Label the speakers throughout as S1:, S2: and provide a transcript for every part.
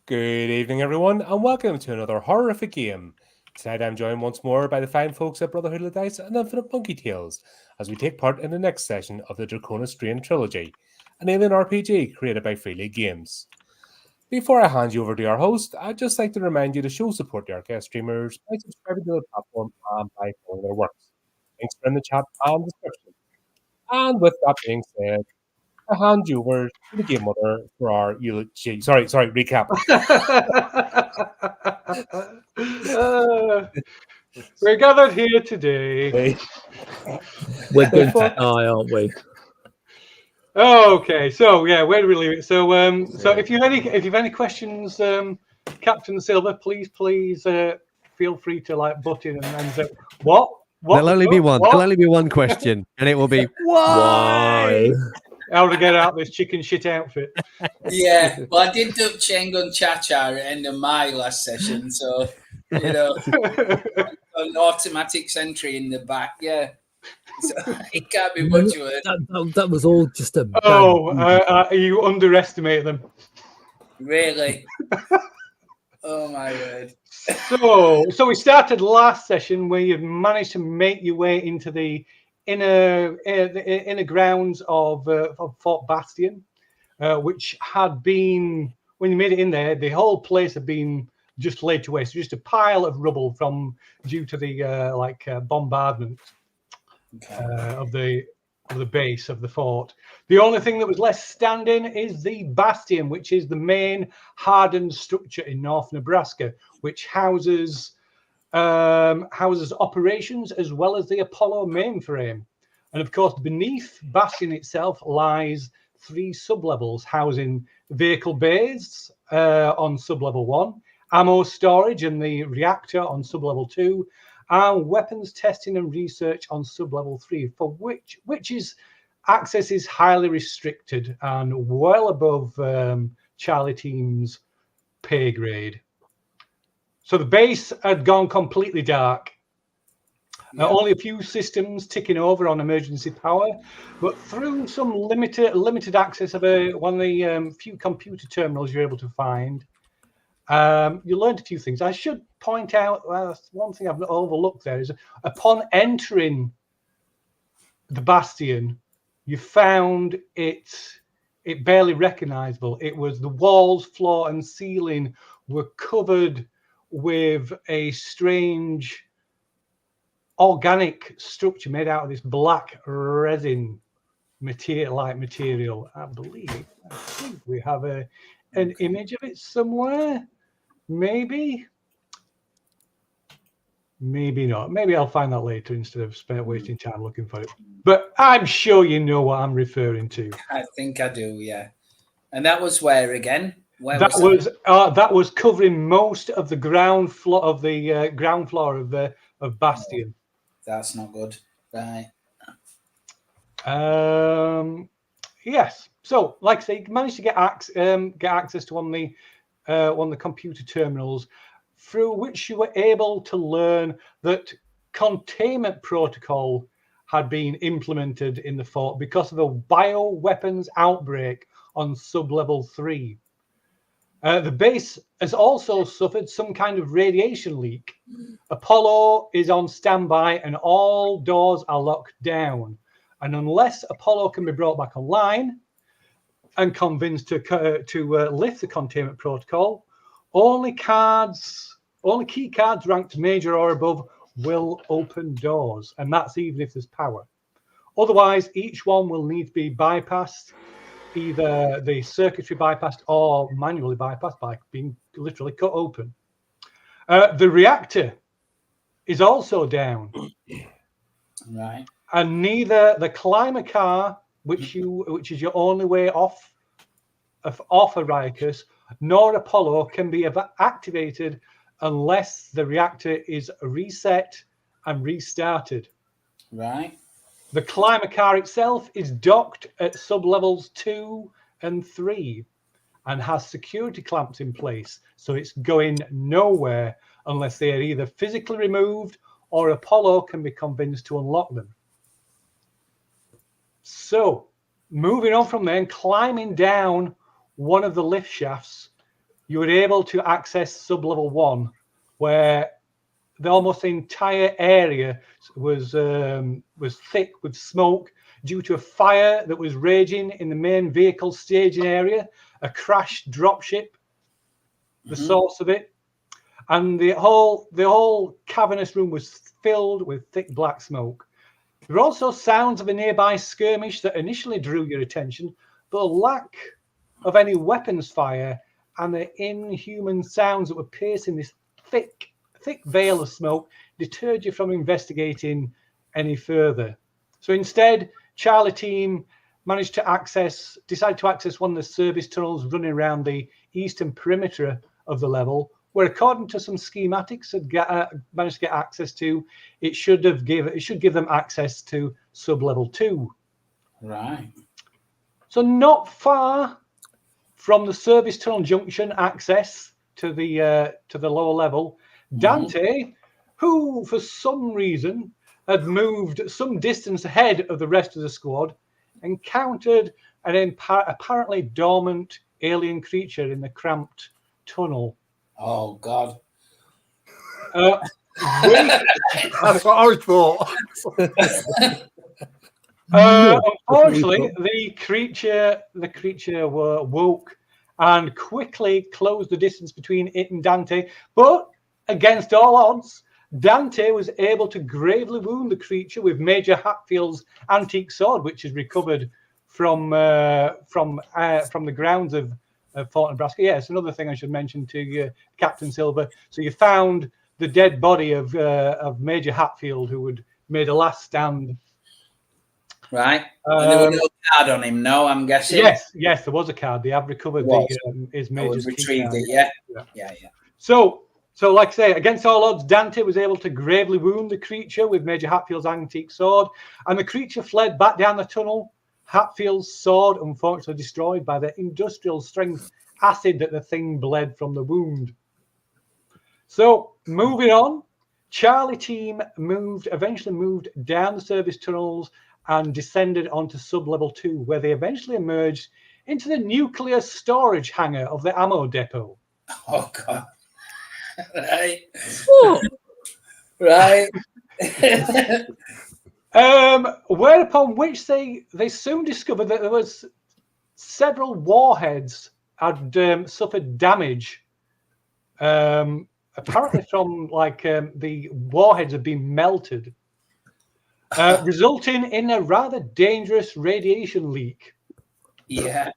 S1: Good evening, everyone, and welcome to another horrific game. Tonight I'm joined once more by the fine folks at Brotherhood of the Dice and Infinite Monkey Tales as we take part in the next session of the Draconis Trilogy, an alien RPG created by Free League Games. Before I hand you over to our host, I'd just like to remind you to show support to our guest streamers by subscribing to the platform and by following their works. Links are in the chat and description. And with that being said, I hand you over to the game mother for our eulogy. Sorry, recap.
S2: We're gathered here today.
S1: Hey.
S3: We're going to die, aren't we?
S2: Okay, so yeah, where do we leave it? So if you have any questions, Captain Silver, please feel free to butt in and say what.
S4: There'll only be one.
S2: What?
S4: There'll only be one question, and it will be
S3: Why?
S2: How to get out this chicken shit outfit?
S5: Yeah, well, I did dub Chengun Cha-Cha at the end of my last session, so an automatic sentry in the back. Yeah, so it can't be much worse.
S3: That was all just a.
S2: You underestimate them.
S5: Really? Oh my word!
S2: So we started last session where you've managed to make your way into the inner grounds of Fort Bastion, which had been, when you made it in there, the whole place had been just laid to waste, just a pile of rubble due to the bombardment of the base of the fort. The only thing that was left standing is the Bastion, which is the main hardened structure in North Nebraska, which houses operations as well as the Apollo mainframe. And of course, beneath Bastion itself lies 3 sublevels housing vehicle bays on sublevel 1, ammo storage and the reactor on sublevel 2, and weapons testing and research on sublevel 3, for which access is highly restricted and well above Charlie Team's pay grade. So the base had gone completely dark. Yeah. Only a few systems ticking over on emergency power, but through some limited access of one of the few computer terminals you're able to find, you learned a few things. I should point out one thing I've overlooked there is upon entering the Bastion, you found it barely recognizable. It was the walls, floor, and ceiling were covered with a strange organic structure made out of this black resin material. I think we have an image of it somewhere. Maybe not. Maybe I'll find that later instead of wasting time looking for it. But I'm sure you know what I'm referring to.
S5: I think I do, yeah. And that was where again?
S2: That was covering most of the ground floor of of Bastion.
S5: That's not good, right?
S2: Yes. So, like I say, you managed to get access to one of the computer terminals, through which you were able to learn that containment protocol had been implemented in the fort because of a bioweapons outbreak on sublevel 3. The base has also suffered some kind of radiation leak. Apollo is on standby and all doors are locked down. And unless Apollo can be brought back online and convinced to lift the containment protocol, only key cards ranked major or above will open doors. And that's even if there's power. Otherwise, each one will need to be bypassed, either the circuitry bypassed or manually bypassed by being literally cut open. The reactor is also down.
S5: Right.
S2: And neither the climber car, which is your only way off Arrakis, nor Apollo can be activated unless the reactor is reset and restarted.
S5: Right.
S2: The climber car itself is docked at sublevels 2 and 3 and has security clamps in place, so it's going nowhere unless they are either physically removed or Apollo can be convinced to unlock them. So, moving on from there and climbing down one of the lift shafts, you were able to access sub-level 1, where almost the entire area was thick with smoke due to a fire that was raging in the main vehicle staging area, a crashed dropship, the source of it, and the whole cavernous room was filled with thick black smoke. There were also sounds of a nearby skirmish that initially drew your attention, but a lack of any weapons fire and the inhuman sounds that were piercing this thick veil of smoke deterred you from investigating any further. So instead, Charlie team decided to access one of the service tunnels running around the eastern perimeter of the level, where, according to some schematics had managed to get access to, it should give them access to sub-level 2.
S5: Right.
S2: So not far from the service tunnel junction access to the lower level, Dante, who for some reason had moved some distance ahead of the rest of the squad, encountered an apparently dormant alien creature in the cramped tunnel.
S5: Oh, God.
S6: That's what I thought.
S2: Unfortunately, the creature woke and quickly closed the distance between it and Dante. But against all odds, Dante was able to gravely wound the creature with Major Hatfield's antique sword, which is recovered from the grounds of Fort Nebraska. Yes, another thing I should mention to you, Captain Silver. So you found the dead body of Major Hatfield, who had made a last stand.
S5: Right. And there was no card on him, no, I'm guessing?
S2: Yes, there was a card. They have recovered his Major's
S5: retrieved
S2: key
S5: it,
S2: card.
S5: yeah.
S2: So like I say, against all odds, Dante was able to gravely wound the creature with Major Hatfield's antique sword, and the creature fled back down the tunnel. Hatfield's sword, unfortunately, destroyed by the industrial strength acid that the thing bled from the wound. So moving on, Charlie team eventually moved down the service tunnels and descended onto sub-level 2, where they eventually emerged into the nuclear storage hangar of the ammo depot.
S5: Oh, God. Right.
S3: What?
S5: Right.
S2: Whereupon which they soon discovered that there was several warheads had suffered damage. Apparently from the warheads had been melted, resulting in a rather dangerous radiation leak.
S5: Yeah.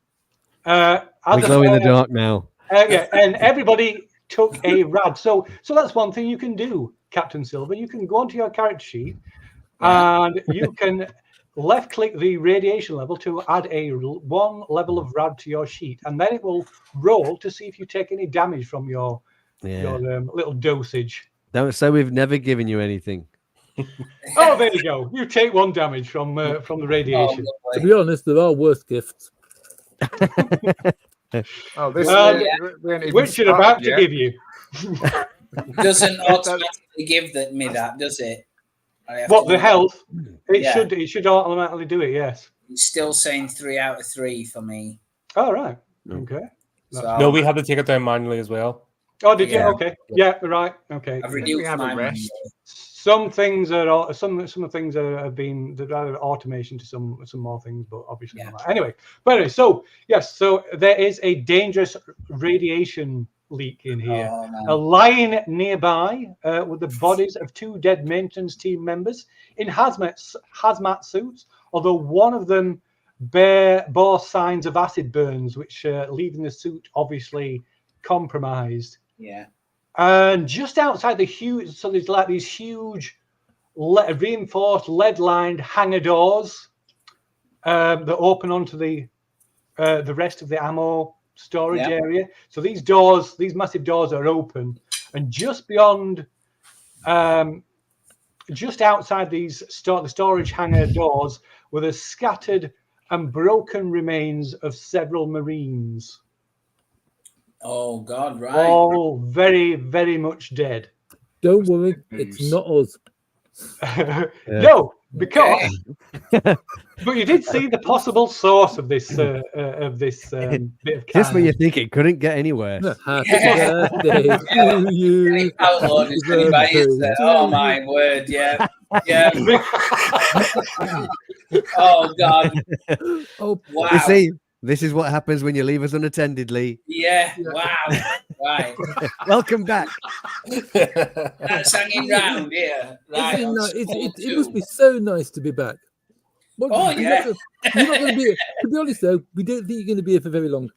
S4: We glow in the dark now.
S2: And everybody took a rad. So that's one thing you can do, Captain Silver. You can go onto your character sheet and you can left click the radiation level to add one level of rad to your sheet, and then it will roll to see if you take any damage from your little dosage.
S4: Don't say we've never given you anything.
S2: Oh, there you go. You take 1 damage from the radiation.
S3: To be honest, there are worse gifts.
S6: Oh, this
S2: which you're about to give you.
S5: Doesn't automatically give me that, does it?
S2: What, the health? It should automatically do it, yes.
S5: It's still saying 3 out of 3 for me.
S2: Oh, right. Okay.
S1: No, we had to take it down manually as well.
S2: Oh, did you? Okay. Yeah, right. Okay.
S5: I've reduced my rest.
S2: Some things are some of the things have been rather automation to some more things, but obviously not. Anyway, so yes, so there is a dangerous radiation leak in here. Lying nearby with the bodies of 2 dead maintenance team members in hazmat suits, although one of them bore signs of acid burns, which leaving the suit obviously compromised.
S5: Yeah.
S2: And just outside so there's like these huge reinforced lead-lined hangar doors that open onto the rest of the ammo storage area. So these massive doors are open, and just beyond, just outside the storage hangar doors were the scattered and broken remains of several Marines.
S5: Oh, God, right.
S2: All very, very much dead.
S3: Don't worry, it's not us.
S2: No, because but you did see the possible source of this bit of
S4: Just when
S2: carnage.
S4: you think it couldn't get any worse.
S3: Happy birthday to you.
S5: Any outlawed is
S3: Happy
S5: anybody, is
S3: birthday
S5: there?
S3: to
S5: Oh
S3: you.
S5: my word, yeah. Yeah. Oh God.
S3: Oh,
S5: Wow.
S4: You see, this is what happens when you leave us unattended, Lee.
S5: Yeah. Wow. Right.
S4: Welcome back.
S5: That's hanging round here. Right.
S3: isn't
S5: on
S3: that-
S5: scroll
S3: it must
S5: two.
S3: be so nice to be back. Well,
S5: Oh,
S3: you're
S5: yeah.
S3: you're not going to be here. To be honest, though, we don't think you're going to be here for very long.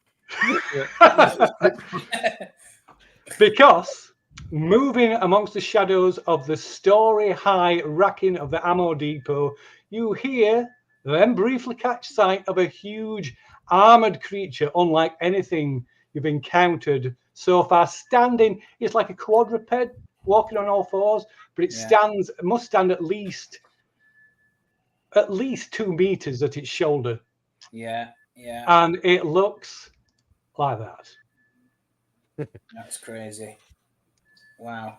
S2: Because moving amongst the shadows of the story-high racking of the ammo depot, you hear, then briefly catch sight of a huge armored creature, unlike anything you've encountered so far. Standing, it's like a quadruped walking on all fours, but it must stand at least 2 meters at its shoulder,
S5: Yeah. Yeah.
S2: and it looks like that.
S5: That's crazy. Wow.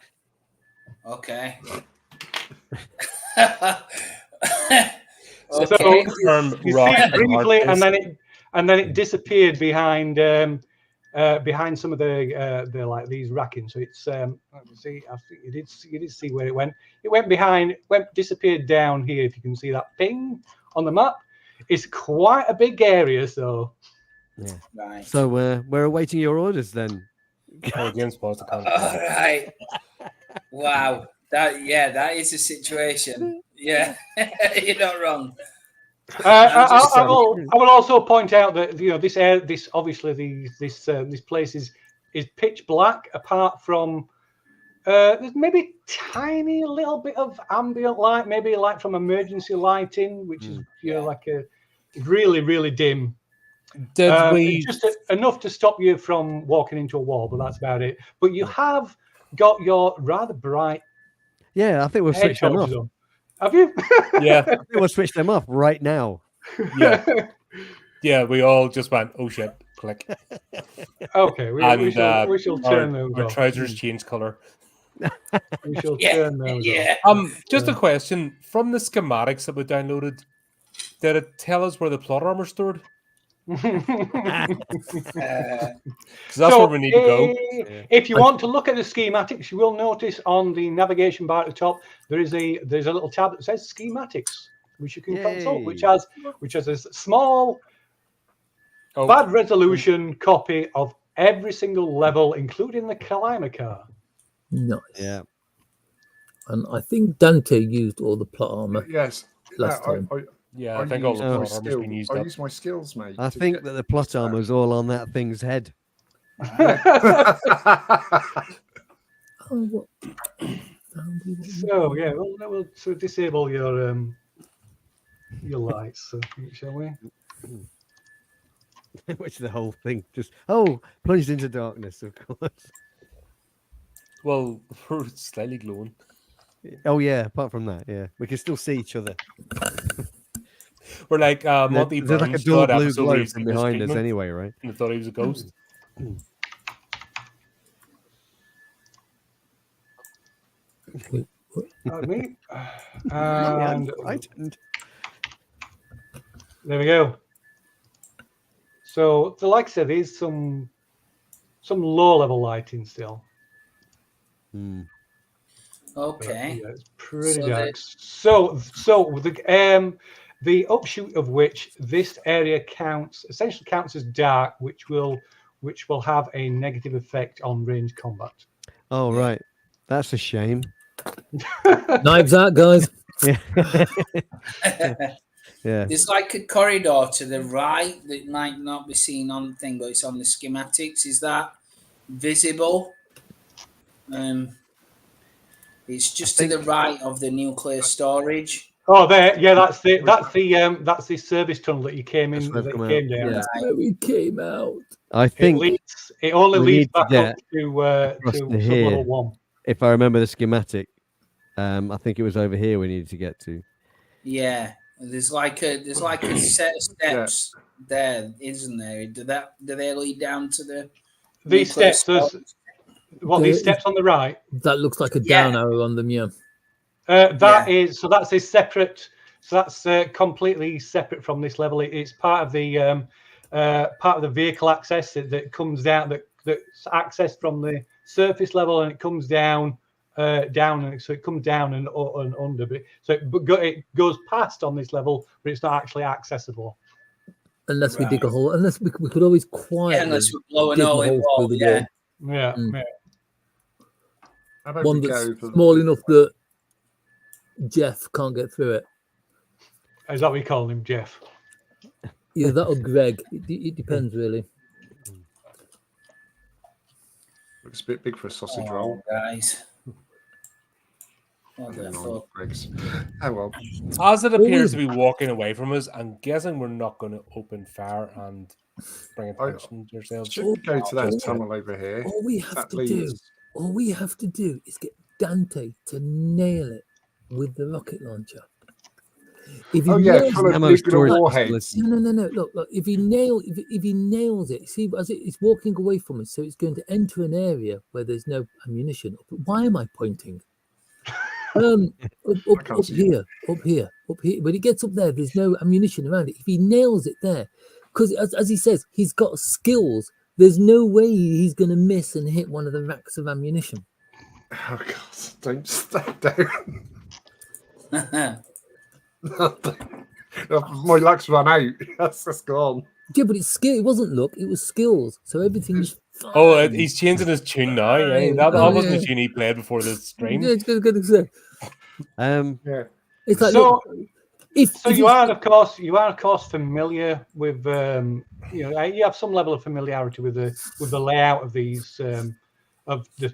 S5: Okay.
S2: So
S5: Okay.
S2: you see it briefly, and then it disappeared behind behind some of the like these rackings. So it's let me see. I think you did see where it went. It went behind, disappeared down here. If you can see that ping on the map, it's quite a big area. So
S4: Yeah.
S5: Right.
S4: So we're awaiting your orders then.
S1: Against supposed to
S5: All right. Wow. That is a situation. Yeah. You're not wrong.
S2: I will also point out that this obviously this place is pitch black apart from there's maybe tiny little bit of ambient light, maybe light from emergency lighting, which is like a really dim. It's just enough to stop you from walking into a wall, but that's about it. But you have got your rather bright.
S4: Yeah, I think we'll switch them off.
S2: torches on. Have you?
S1: Yeah.
S4: I think we'll switch them off right now.
S1: Yeah. Yeah, we all just went, oh shit, click.
S2: Okay, we shall turn those
S1: our
S2: off.
S1: trousers change colour.
S2: We shall
S5: Yeah.
S2: turn those
S5: Yeah.
S1: Just a question. From the schematics that we downloaded, did it tell us where the plot armor stored?
S2: off.
S1: Because that's where we need to go.
S2: If you want to look at the schematics, you will notice on the navigation bar at the top there's a little tab that says schematics, which you can consult, which has a small bad resolution copy of every single level, including the climber car.
S3: Nice.
S4: Yeah.
S3: And I think Dante used all the plot armor
S6: Yes.
S3: last time.
S1: Yeah, I think all the plot armor's
S6: skill.
S1: been used
S6: I
S1: up.
S6: use my skills, mate.
S4: I think that the plot armor's all on that thing's head.
S3: Oh, what?
S2: So yeah, we'll sort of disable your lights, shall we?
S4: Which the whole thing just plunged into darkness, of course.
S1: Well, we're slightly glowing.
S4: Oh yeah, apart from that, yeah. We can still see each other.
S1: We're like Monty
S4: There's like a
S1: Burns
S4: dull
S1: thought
S4: blue
S1: episode where
S4: glow
S1: he was
S4: from
S1: in his
S4: behind us
S1: treatment,
S4: anyway, right?
S1: and I thought he was a ghost.
S2: Me.
S4: Yeah,
S2: And
S4: frightened.
S2: there we go. So, like I said, there's some low-level lighting still.
S5: Okay.
S2: Yeah, it's pretty
S5: So
S2: dark. So the upshoot of which this area essentially counts as dark, which will have a negative effect on ranged combat.
S4: Oh right, that's a shame.
S3: Knives out, guys.
S4: Yeah. Yeah.
S5: There's like a corridor to the right that might not be seen on the thing, but it's on the schematics. Is that visible? It's just to the right of the nuclear storage.
S2: Oh, there, yeah, that's the service tunnel that you came in. That you came down.
S3: That's where we came out.
S4: I think
S2: it only
S4: we
S2: leads
S4: need to
S2: back
S4: get
S2: up to
S4: here.
S2: sub-level 1.
S4: if I remember the schematic, I think it was over here we needed to get to.
S5: Yeah, there's like a set of steps there, isn't there? Do they lead down to the
S2: these steps? These steps on the right?
S3: That looks like a down arrow on them, yeah.
S2: That's a separate So that's completely separate from this level. It's part of the vehicle access that comes down, that's accessed from the surface level, and it comes down, and so it comes down and under. But it goes past on this level, but it's not actually accessible.
S3: Unless we dig a hole, unless we could always quietly
S5: unless we're blowing
S3: dig a
S5: all in
S3: hole
S5: wall,
S3: through the
S5: yeah.
S3: wall.
S2: Yeah,
S3: Mm.
S2: yeah.
S6: How about
S3: One
S6: we
S3: that's
S6: go for
S3: small enough that Jeff can't get through it.
S2: Is that what you call him, Jeff?
S3: Either that or Greg. It depends, really.
S6: Looks a bit big for a sausage
S5: Oh,
S6: roll.
S5: guys. What the
S6: Hang on,
S5: fuck?
S6: Greg's. Oh well.
S1: As it appears to be walking away from us, I'm guessing we're not going to open fire and bring attention to yourselves.
S6: Should we go to that tunnel over here?
S3: All we have
S6: That
S3: to do,
S6: leads.
S3: all we have to do is get Dante to nail it with the rocket launcher. If he
S6: Oh yeah,
S3: nails
S6: full
S3: it,
S6: of
S4: Ammo
S6: nuclear
S4: storage
S6: warheads.
S4: facility.
S3: no. Look. If he nails it, see, as it's walking away from us, so it's going to enter an area where there's no ammunition. Why am I pointing? Up here. When it gets up there, there's no ammunition around it. If he nails it there, because as he says, he's got skills. There's no way he's going to miss and hit one of the racks of ammunition.
S6: Oh god, don't step down. My luck's run out. That's gone.
S3: Yeah, but it's skill. It wasn't luck. It was skills. So everything's fine.
S1: Oh, he's changing his tune now. Yeah, that wasn't
S3: yeah.
S1: the tune he played before the stream.
S3: Yeah, it's good to say.
S6: Yeah.
S3: It's like,
S2: So,
S3: look, if
S2: you are of course familiar with you have some level of familiarity with the layout of these of the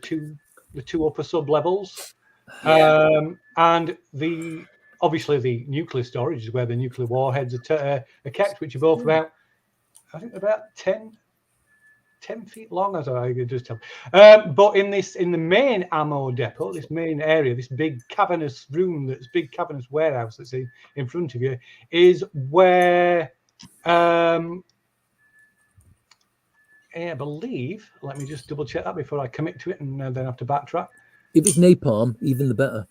S2: two upper sub levels, and obviously the nuclear storage is where the nuclear warheads are kept, which are both about 10 feet long, as I could just tell. But in the main ammo depot, this main area, this big cavernous warehouse that's in front of you, is where I believe. Let me just double check that before I commit to it, and then have to backtrack.
S3: if it's napalm, even the better.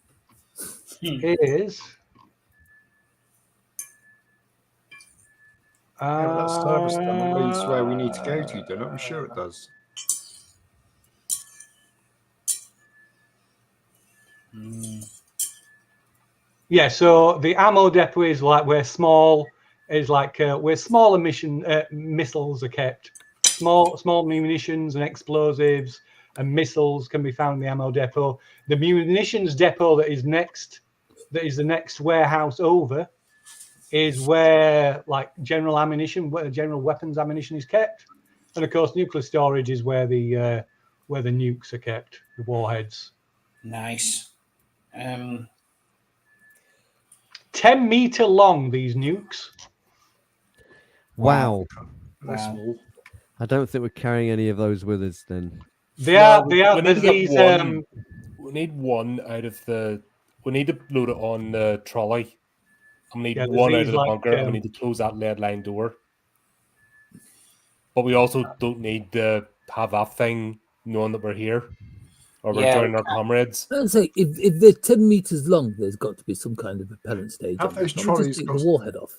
S2: It is.
S6: Yeah, well, that service tunnel leads where we need to go to, doesn't it? I'm sure it does.
S2: Yeah, so the ammo depot is like where smaller missiles are kept. Small munitions and explosives and missiles can be found in the ammo depot. The munitions depot that is the next warehouse over, is where like general weapons ammunition is kept, and of course nuclear storage is where the nukes are kept, the warheads.
S5: Nice.
S2: 10-meter long, these nukes.
S4: Wow.
S6: They're small.
S4: I don't think we're carrying any of those with us then.
S2: They are.
S1: We
S2: There's
S1: need to get
S2: these.
S1: one. We need one out of the. We need to load it on the trolley. And we need
S2: Yeah, there's
S1: one out
S2: these
S1: of the
S2: like,
S1: bunker, and we need to close that lead line door. But we also don't need to have that thing knowing that we're here, or we're
S5: Yeah,
S1: joining our comrades.
S3: I'd say if they're 10 meters long, there's got to be some kind of repellent stage.
S6: Have
S3: on
S6: those
S3: them.
S6: trolleys
S3: Just take
S6: got-
S3: the warhead off.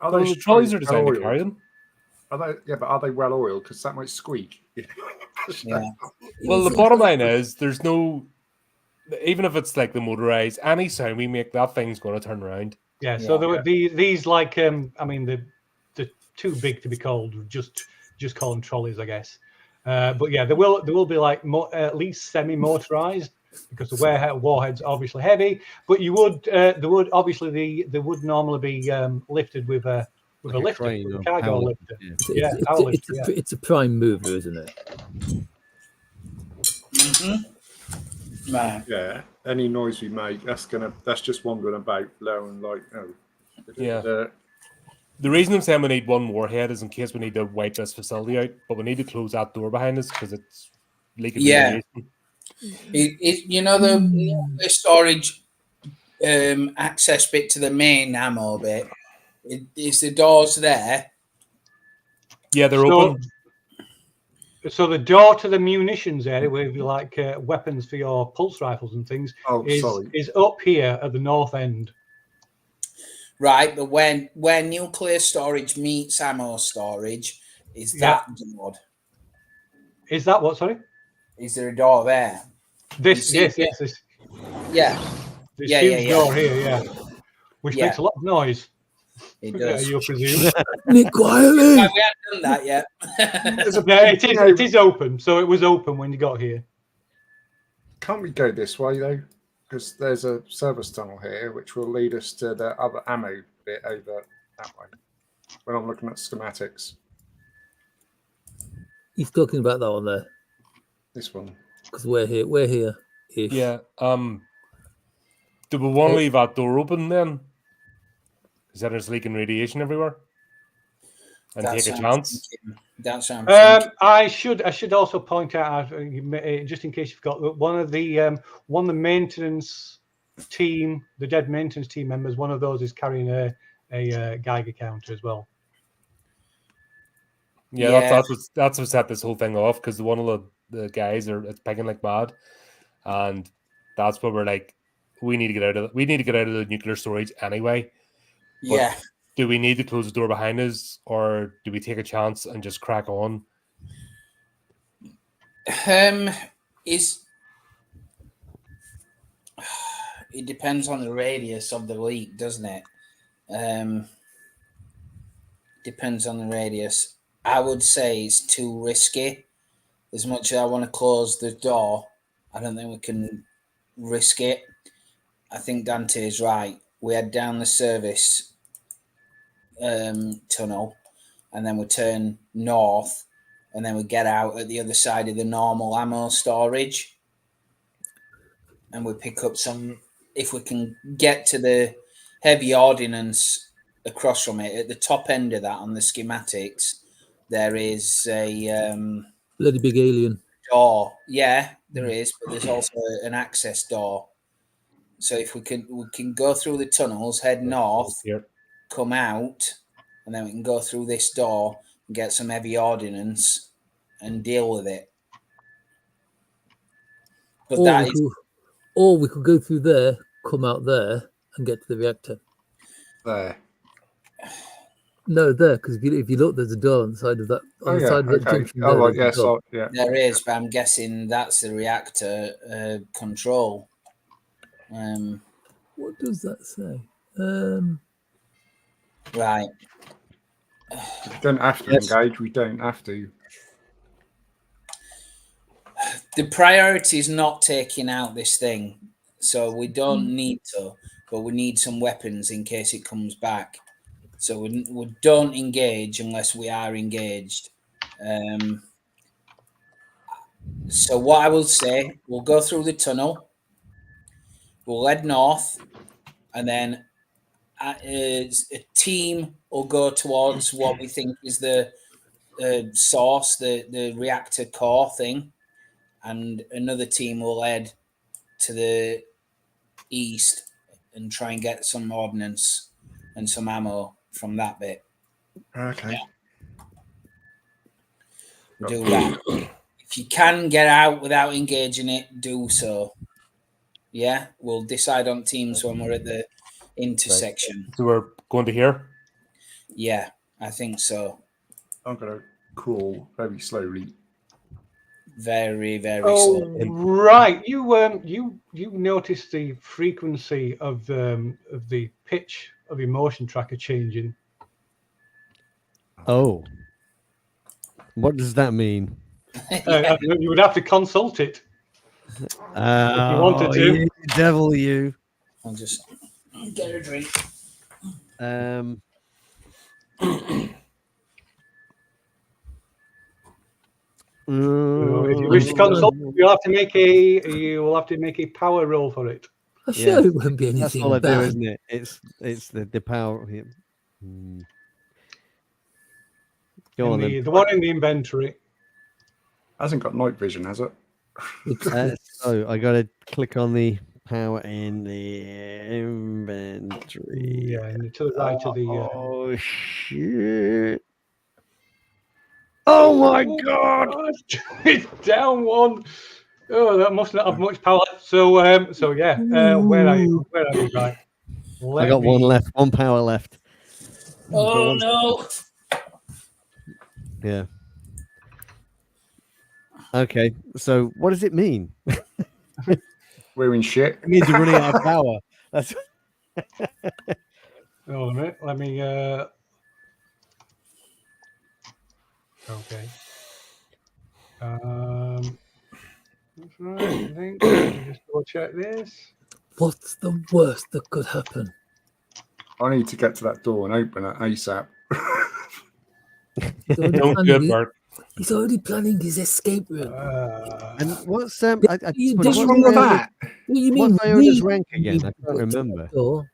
S6: Are
S1: Well,
S6: those
S1: the trolleys are designed to
S6: well-oiled?
S1: carry them.
S6: But are they well oiled? Because that might squeak.
S5: Yeah.
S1: Well, the bottom line is there's no. Even if it's like the motorized, any sound we make, that thing's going to turn around.
S2: Yeah. So there would be these like I mean they're too big to be called. Just call them trolleys, I guess. But yeah, there will be like at least semi-motorized, because the warhead's obviously heavy. But they would normally be lifted with a
S4: Like a
S2: lifter,
S4: crane
S2: with a
S4: or
S2: cargo
S4: power
S2: lifter.
S4: lifter,
S2: Yeah, power lifter, yeah.
S3: It's a prime mover, isn't it?
S5: Right.
S6: Yeah. Any noise we make, that's just wandering about low and like
S1: Yeah. The reason I'm saying we need one warhead is in case we need to wipe this facility out, but we need to close that door behind us because it's leaking
S5: Yeah.
S1: radiation.
S5: The storage access bit to the main ammo bit. Is the doors there?
S1: Yeah, they're
S2: So-
S1: open.
S2: So the door to the munitions area, where you like weapons for your pulse rifles and things,
S6: Oh, sorry.
S2: is up here at the north end.
S5: Right, but where nuclear storage meets ammo storage, is that door?
S2: Is that what? Sorry.
S5: Is there a door there?
S2: This.
S5: see-
S2: Yes. Yes. This.
S5: Yeah,
S2: This
S5: Yeah,
S2: huge
S5: yeah.
S2: door here. Yeah. Which
S5: Yeah.
S2: makes a lot of noise.
S5: it
S2: Yeah,
S5: does.
S2: you presume.
S3: Nick, quietly.
S5: Right, we haven't done that yet.
S6: There's a
S2: Yeah, it is open. So it was open when you got here.
S6: Can't we go this way though? Because there's a service tunnel here, which will lead us to the other ammo bit over that way. When I'm looking at schematics,
S3: He's talking about that one there
S6: this one.
S3: because we're here. We're here. Ish.
S1: Yeah. Do we want to leave that door open then? Is that there's leaking radiation everywhere? And
S5: That's
S1: take a
S5: what I'm
S1: chance?
S5: thinking. That's what I'm thinking.
S2: I should also point out, just in case you've got one of the maintenance team, the dead maintenance team members. One of those is carrying a Geiger counter as well.
S1: Yeah, that's what set this whole thing off, because one of the guys it's picking like mad, and that's what we're like. We need to get out of the nuclear storage anyway. But
S5: Yeah.
S1: do we need to close the door behind us, or do we take a chance and just crack on?
S5: Is it depends on the radius of the leak, doesn't it? Depends on the radius. I would say it's too risky. As much as I want to close the door, I don't think we can risk it. I think Dante is right. We head down the service tunnel, and then we turn north, and then we get out at the other side of the normal ammo storage, and we pick up some. If we can get to the heavy ordnance across from it, at the top end of that on the schematics, there is a
S3: Bloody big alien.
S5: door. Yeah, there is, but there's also an access door. So if we can go through the tunnels, head north,
S1: Here.
S5: come out, and then we can go through this door and get some heavy ordnance and deal with it. But
S3: Or we could go through there, come out there, and get to the reactor.
S6: There.
S3: No, there, because if you look, there's a door on the side of that. On the side of that junction.
S6: Oh,
S3: there,
S6: right,
S3: there's a
S6: yes,
S3: door.
S6: yeah.
S5: there is, but I'm guessing that's the reactor control.
S3: What does that say?
S5: Right.
S6: We don't have to engage. We don't have to.
S5: The priority is not taking out this thing, so we don't need to, but we need some weapons in case it comes back. So we don't engage unless we are engaged. So what I will say, we'll go through the tunnel, we'll head north, and then a team will go towards what we think is the source, the reactor core thing, and another team will head to the east and try and get some ordnance and some ammo from that bit.
S6: Okay.
S5: Yeah. Do that. If you can get out without engaging it, do so. Yeah, we'll decide on teams when we're at the intersection.
S1: So we're going to here?
S5: Yeah, I think so.
S6: I'm going to crawl very slowly.
S5: Very, very
S2: Oh,
S5: slow.
S2: right. You noticed the frequency of the pitch of your motion tracker changing.
S4: Oh. What does that mean?
S2: You would have to consult it if you wanted to.
S4: You devil, you.
S5: I'll just get a drink.
S2: So if you wish to consult, you'll have to make a power roll for it.
S3: I'm sure it won't be anything
S4: That's all I
S3: bad.
S4: do, isn't it? It's the power. Go on then.
S2: The one in the inventory.
S6: Hasn't got night vision, has it?
S4: So I got to click on the power in the inventory.
S2: Yeah, and to the right of the.
S4: Oh shit! Oh my god!
S2: It's down one. Oh, that must not have much power. So yeah. Where are you? Where are you? Right.
S4: I got one left, one power left.
S5: Oh no!
S4: Yeah. Okay, so what does it mean?
S6: We're in shit.
S4: It means you're running out of power. That's
S2: Oh, a minute. Let me. Okay. That's right. I think. Let me just double check this.
S3: What's the worst that could happen?
S6: I need to get to that door and open it ASAP.
S3: He's already
S1: Don't do
S3: planning
S1: it,
S3: his-
S1: Bert.
S3: He's already planning his escape route.
S4: and what's I
S3: You
S6: What's
S3: don't
S6: wrong with
S3: know-
S6: that?
S3: What do you mean?
S4: What's Iona's
S3: we
S4: rank again?
S3: need
S4: I
S3: to
S4: can't
S3: get to
S4: remember.
S3: that door?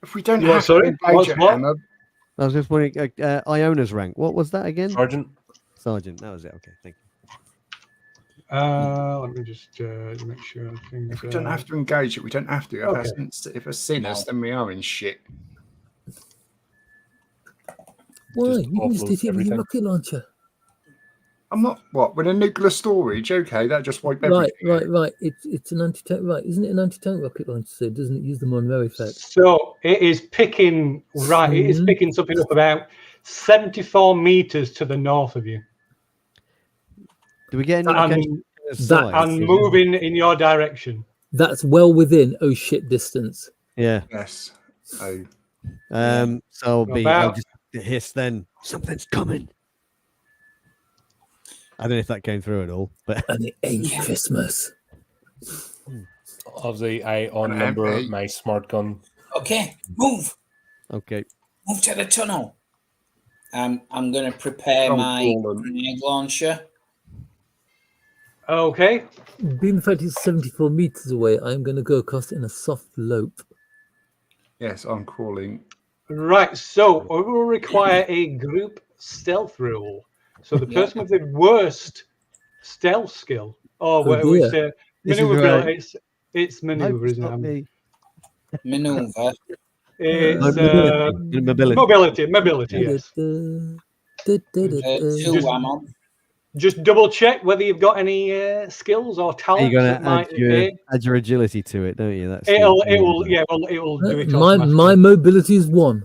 S6: If we don't
S2: You what,
S6: have
S2: sorry?
S6: to engage
S2: What's
S6: it,
S2: what?
S6: Emma,
S4: I was just wondering, Iona's rank. What was that again?
S1: Sergeant.
S4: Sergeant. That was it. Okay, thank you.
S2: Let me just make sure things.
S6: if we don't have to engage it, we don't have to.
S2: Okay.
S6: If a sin us, then we are in shit.
S3: Why?
S1: Just
S3: You can just
S1: offload
S3: hit it with
S1: everything.
S3: your rocket launcher.
S6: I'm not what with a nuclear storage. Okay, that just wipe everything.
S3: Right. It's an anti-tank. Right, isn't it an anti-tank rocket launcher? So it doesn't use the Monroe effect.
S2: So it is picking right. It is picking something up about 74 meters to the north of you,
S4: Do we get any
S2: and,
S4: indication of size?
S2: and moving in your direction.
S3: That's well within oh shit distance.
S4: Yeah.
S6: Yes. Oh,
S4: So I'll
S2: About-
S4: just hiss then. Something's coming. I don't know if that came through at all, but
S3: And it ain't Christmas.
S1: Obviously, I unnumber my smart gun.
S5: Okay, move.
S4: okay.
S5: Move to the tunnel. I'm going to prepare
S6: Oh,
S5: my
S6: Roland.
S5: grenade launcher.
S2: Okay.
S3: Being the fact it's 74 meters away, I'm going to go across in a soft lope.
S6: yes, I'm crawling.
S2: Right. So we will require a group stealth rule. So the person with the worst stealth skill, or what we
S3: dear.
S2: say,
S4: This is
S2: maneuverability.
S4: right.
S2: It's
S4: I hope
S2: maneuver,
S4: it's
S2: isn't
S4: not
S2: it?
S4: me.
S5: Maneuver.
S2: It's
S4: Mobility.
S2: mobility. Yes.
S5: Two I'm on.
S2: Just double check whether you've got any skills or
S4: You're
S2: talents
S4: going
S2: that
S4: to
S2: might
S4: add your agility to it, don't you? That's
S2: it will do it
S3: My
S2: automatically.
S3: mobility is 1.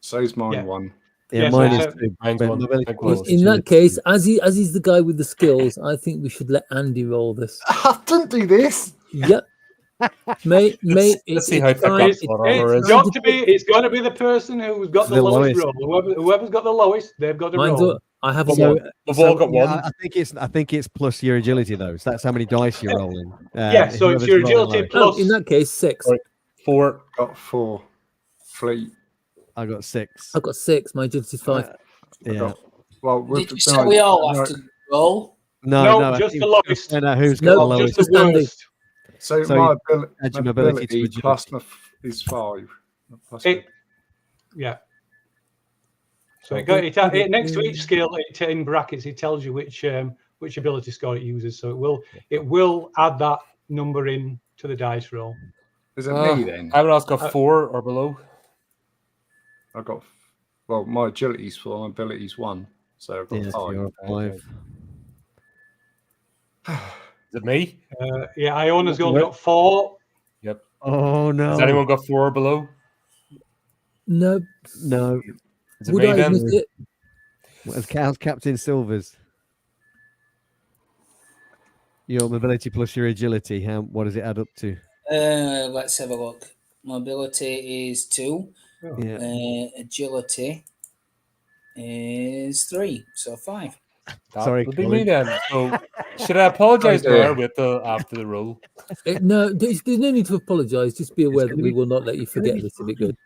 S6: So's mine
S2: Yeah.
S6: one.
S4: Yeah,
S2: Yeah,
S4: mine
S2: so-
S4: is
S2: so-
S4: too.
S1: Mine's
S4: but
S1: one.
S4: mobility
S1: Thank
S4: plus
S1: God.
S3: In that
S4: agility.
S3: case, as he's the guy with the skills, I think we should let Andy roll this.
S6: I didn't do this.
S3: Yep. Mate,
S1: Let's see how
S3: it's
S1: thick
S3: time-
S1: that slot armor
S2: It's
S1: is.
S2: got to be the person who's got the
S4: The
S2: lowest
S4: lowest.
S2: roll. Whoever's got the lowest, they've got to
S3: Mine's
S2: roll.
S3: all, I have a
S1: So-
S3: 1.
S1: We've all got
S4: yeah,
S1: one.
S4: I think it's plus your agility though. So that's how many dice you're rolling.
S2: Yeah, so it's
S4: whoever's
S2: your
S4: rolling
S2: agility
S4: lowest.
S2: plus.
S3: Oh, in that case, 6.
S1: Sorry. 4.
S6: Got 4. Fleet.
S4: I got 6.
S3: I've got 6. My agility's 5.
S4: Yeah.
S6: Well,
S5: Did you say we all have to roll?
S4: No,
S2: No,
S4: I
S2: just
S4: think
S2: the
S4: we've got to
S2: lowest.
S4: find out who's
S3: No,
S4: got the
S2: just
S4: lowest.
S2: the
S3: Andy.
S2: worst.
S6: So,
S4: So
S6: my
S4: add your
S6: my
S4: mobility to
S6: ability plus is 5. Plus
S2: Yeah. So next to each skill, in brackets, it tells you which ability score it uses. So it will add that number in to the dice roll.
S6: is it me then?
S1: Everyone else got 4 or below.
S6: I got. Well, my agility's 4, my ability's 1. So I've got
S4: Yeah,
S6: 5.
S4: you're 5.
S1: Is it me?
S2: Iona's got 4.
S1: Yep.
S4: Oh no!
S1: Has anyone got 4 or below?
S3: No.
S4: No.
S1: Is it
S3: Would
S1: me
S3: I
S1: then?
S3: miss it?
S4: As Captain Silvers. Your mobility plus your agility. What does it add up to?
S5: Let's have a look. Mobility is 2.
S4: Yeah.
S5: Agility is 3. So 5.
S1: That
S4: Sorry,
S1: would be
S4: Colin.
S1: me then. So should I apologise
S6: Sorry,
S1: now
S6: dear.
S1: or wait till after the roll?
S3: No, there's no need to apologise. Just be aware that
S4: gonna
S3: we
S4: be-
S3: will not let you forget
S4: be
S3: this. It'll be good.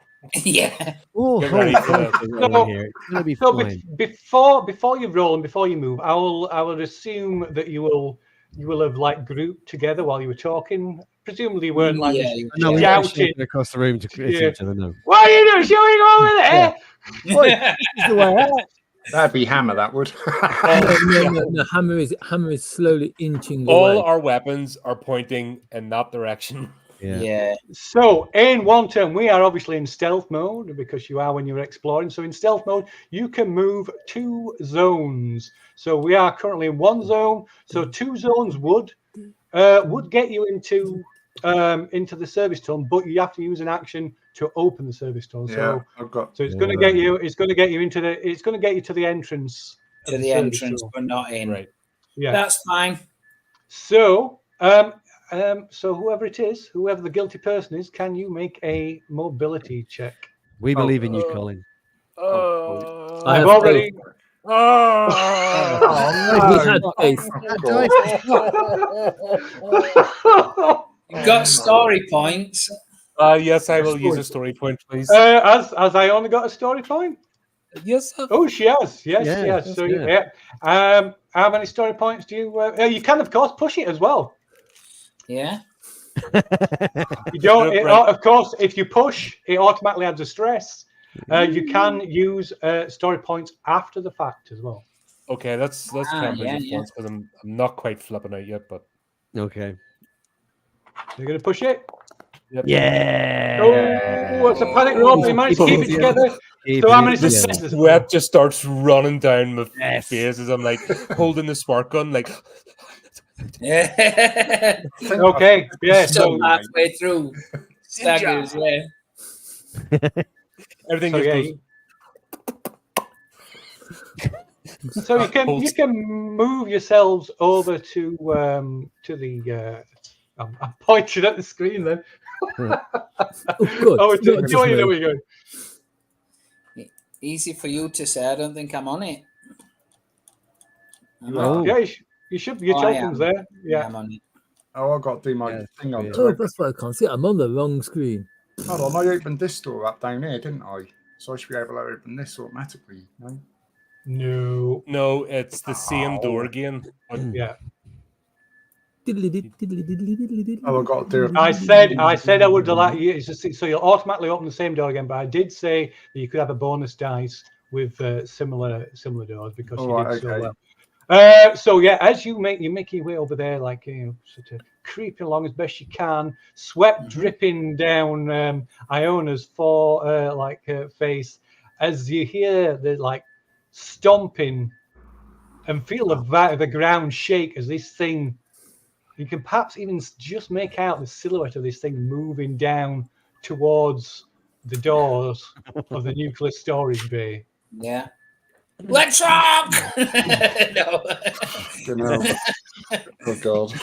S5: Yeah.
S4: Oh,
S1: Get
S4: holy
S1: ready for
S4: crap,
S1: the-
S4: there's one here. It's gonna be
S2: So
S4: fine.
S2: before you roll and before you move, I will assume that you will have like grouped together while you were talking. Presumably you weren't like
S5: Yeah,
S2: just
S4: No, we're
S2: shouting.
S4: shouting across the room to hit
S2: Yeah.
S4: each other. No.
S2: What are you doing? Showing over there?
S4: This is the way out.
S6: That'd be Hammer, that would.
S3: No. Hammer is slowly inching
S1: All
S3: away.
S1: our weapons are pointing in that direction.
S4: Yeah.
S5: Yeah.
S2: So in one turn, we are obviously in stealth mode because you are when you're exploring. So in stealth mode, you can move 2 zones. So we are currently in 1 zone. So 2 zones would get you into the service tunnel, but you have to use an action to open the service tunnel.
S6: Yeah, I've got.
S2: So it's going to get you. It's going to get you into the. It's going to get you to the entrance.
S5: To
S2: of
S5: the
S2: service
S5: entrance,
S2: tunnel.
S5: but not in.
S1: Right.
S2: Yeah.
S5: That's fine.
S2: So, so whoever it is, whoever the guilty person is, can you make a mobility check?
S4: We believe in you, Colin.
S3: I have
S2: I've already.
S3: He had faith.
S5: You've got story points.
S1: Yes, I will use a story point, please.
S2: As I only got a story point.
S1: Yes.
S2: Oh, she has. Yes,
S4: Yeah,
S2: she has. So
S4: yeah.
S2: yeah. How many story points do you? You can of course push it as well.
S5: Yeah.
S2: You don't.
S1: Right.
S2: Of course, if you push, it automatically adds a stress. You can use story points after the fact as well.
S1: Okay, that's Cambridge
S5: yeah,
S1: response because I'm not quite flipping out yet, but
S4: Okay.
S2: You're going to push it.
S1: yep.
S4: Yeah.
S2: Oh, it's a panic roll. You managed to keep it together. So how many
S1: The
S2: successes?
S1: sweat just starts running down my
S4: Yes.
S1: face as I'm like holding the smart gun, like
S5: Yeah.
S2: Okay. Yeah.
S5: So
S2: So
S5: halfway through. Staggers, yeah.
S1: everything
S2: So,
S1: just
S2: yeah,
S1: goes.
S2: So you can move yourselves over to the. I'm pointing at the screen then.
S3: Oh, good.
S2: Oh, it's
S3: Not just
S2: you know
S3: me.
S2: where you're going.
S5: Easy for you to say. I don't think I'm on it.
S4: Oh.
S2: Yeah, you should. Your
S5: Oh, I
S2: telefon's
S5: am.
S2: there. Yeah.
S5: I'm on it.
S6: Oh, I've got to do my
S4: Yeah,
S6: thing on
S4: yeah.
S3: Oh,
S6: Twitch.
S3: that's why I can't see it. I'm on the wrong screen.
S6: Hold on, I opened this door up down here, didn't I? So I should be able to open this automatically. No?
S2: No.
S1: No, it's the same door again. But
S2: Yeah.
S6: Oh, I've got to do
S2: I said I would allow you. So you'll automatically open the same door again. But I did say that you could have a bonus dice with similar doors because
S6: All
S2: you
S6: right,
S2: did so
S6: okay.
S2: well. So yeah, as you make your way over there, like sort of creeping along as best you can, sweat dripping down Iona's face, as you hear the like stomping and feel the ground shake as this thing. You can perhaps even just make out the silhouette of this thing moving down towards the doors of the nuclear storage bay.
S5: Yeah. Let's rock! No.
S6: You know. Oh God.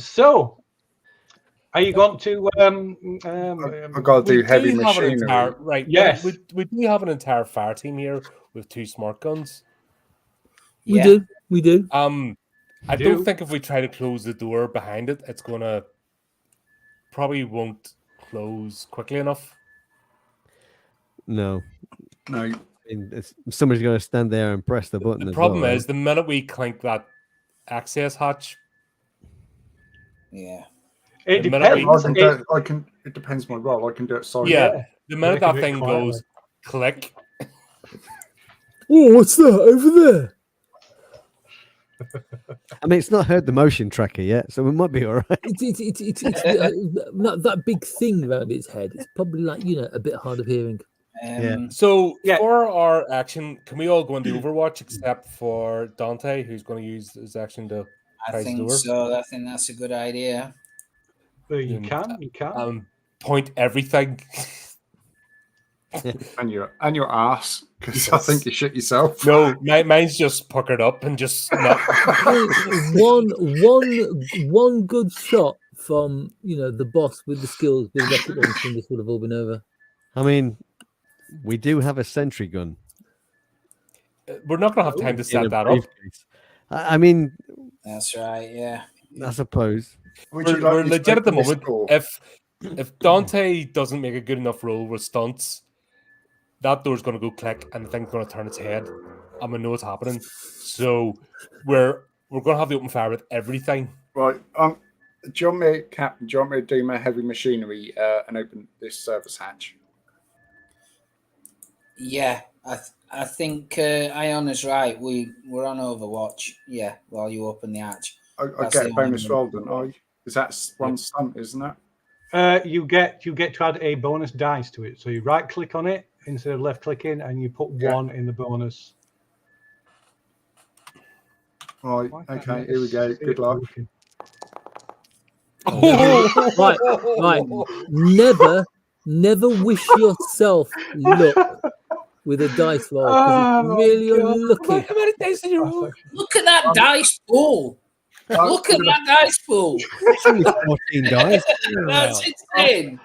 S2: So, are you going to?
S6: I've got to do heavy
S1: have an
S6: machinery.
S1: entire right.
S2: Yes.
S1: we do have an entire fire team here with 2 smart guns.
S5: Yeah.
S3: We do.
S1: I don't think if we try to close the door behind it, it's gonna probably won't close quickly enough.
S4: No.
S6: No.
S4: I mean, somebody's going to stand there and press the button.
S1: The
S4: as
S1: problem
S4: well,
S1: is the minute we clink that access hatch,
S5: Yeah.
S2: It
S1: the minute
S2: depends.
S6: I can. It depends my role. I can do it. Sorry.
S1: yeah, the minute
S2: Yeah,
S1: that thing
S2: quietly.
S1: goes click,
S3: Oh, what's that over there?
S4: I mean, it's not heard the motion tracker yet, so we might be all right.
S3: It's not that big thing around its head. It's probably like a bit hard of hearing.
S1: So
S2: Yeah.
S1: for our action, can we all go into Overwatch except for Dante, who's going to use his action to
S5: I
S1: prize the
S5: think
S1: door?
S5: so. I think that's a good idea.
S2: You can.
S1: Point everything.
S6: And your ass, because I think you shit yourself.
S1: No, mine's just puckered up and just not.
S3: one good shot from the boss with the skills with rocket launching, this would have all been over.
S4: I mean, we do have a sentry gun.
S1: We're not going to have time to
S4: in
S1: set
S4: a
S1: that up.
S4: briefcase. I mean,
S5: That's right. Yeah.
S4: I suppose.
S1: We're legit at the moment. If Dante doesn't make a good enough roll with stunts, that door's going to go click and the thing's going to turn its head. I'm going to know what's happening. So we're going to have the open fire with everything.
S6: Right. Do you want me, Captain? Do you want me to do my heavy machinery and open this service hatch?
S5: Yeah. I think Iona's right. We're on Overwatch. Yeah. While you open the hatch.
S6: I
S5: That's
S6: get
S5: the
S6: a bonus
S5: only
S6: roll,
S5: one.
S6: don't I? Because that's one stunt, isn't it?
S2: You get to add a bonus dice to it. So you right click on it instead of left clicking, and you put 1 in the bonus.
S6: Right. Okay. Here we go. Good luck.
S3: Right. Never wish yourself luck with a dice roll because it's really unlucky.
S1: How many dice did you roll?
S5: Look at that dice pool. Look at that dice pool.
S4: It's only 14 dice.
S5: That's insane.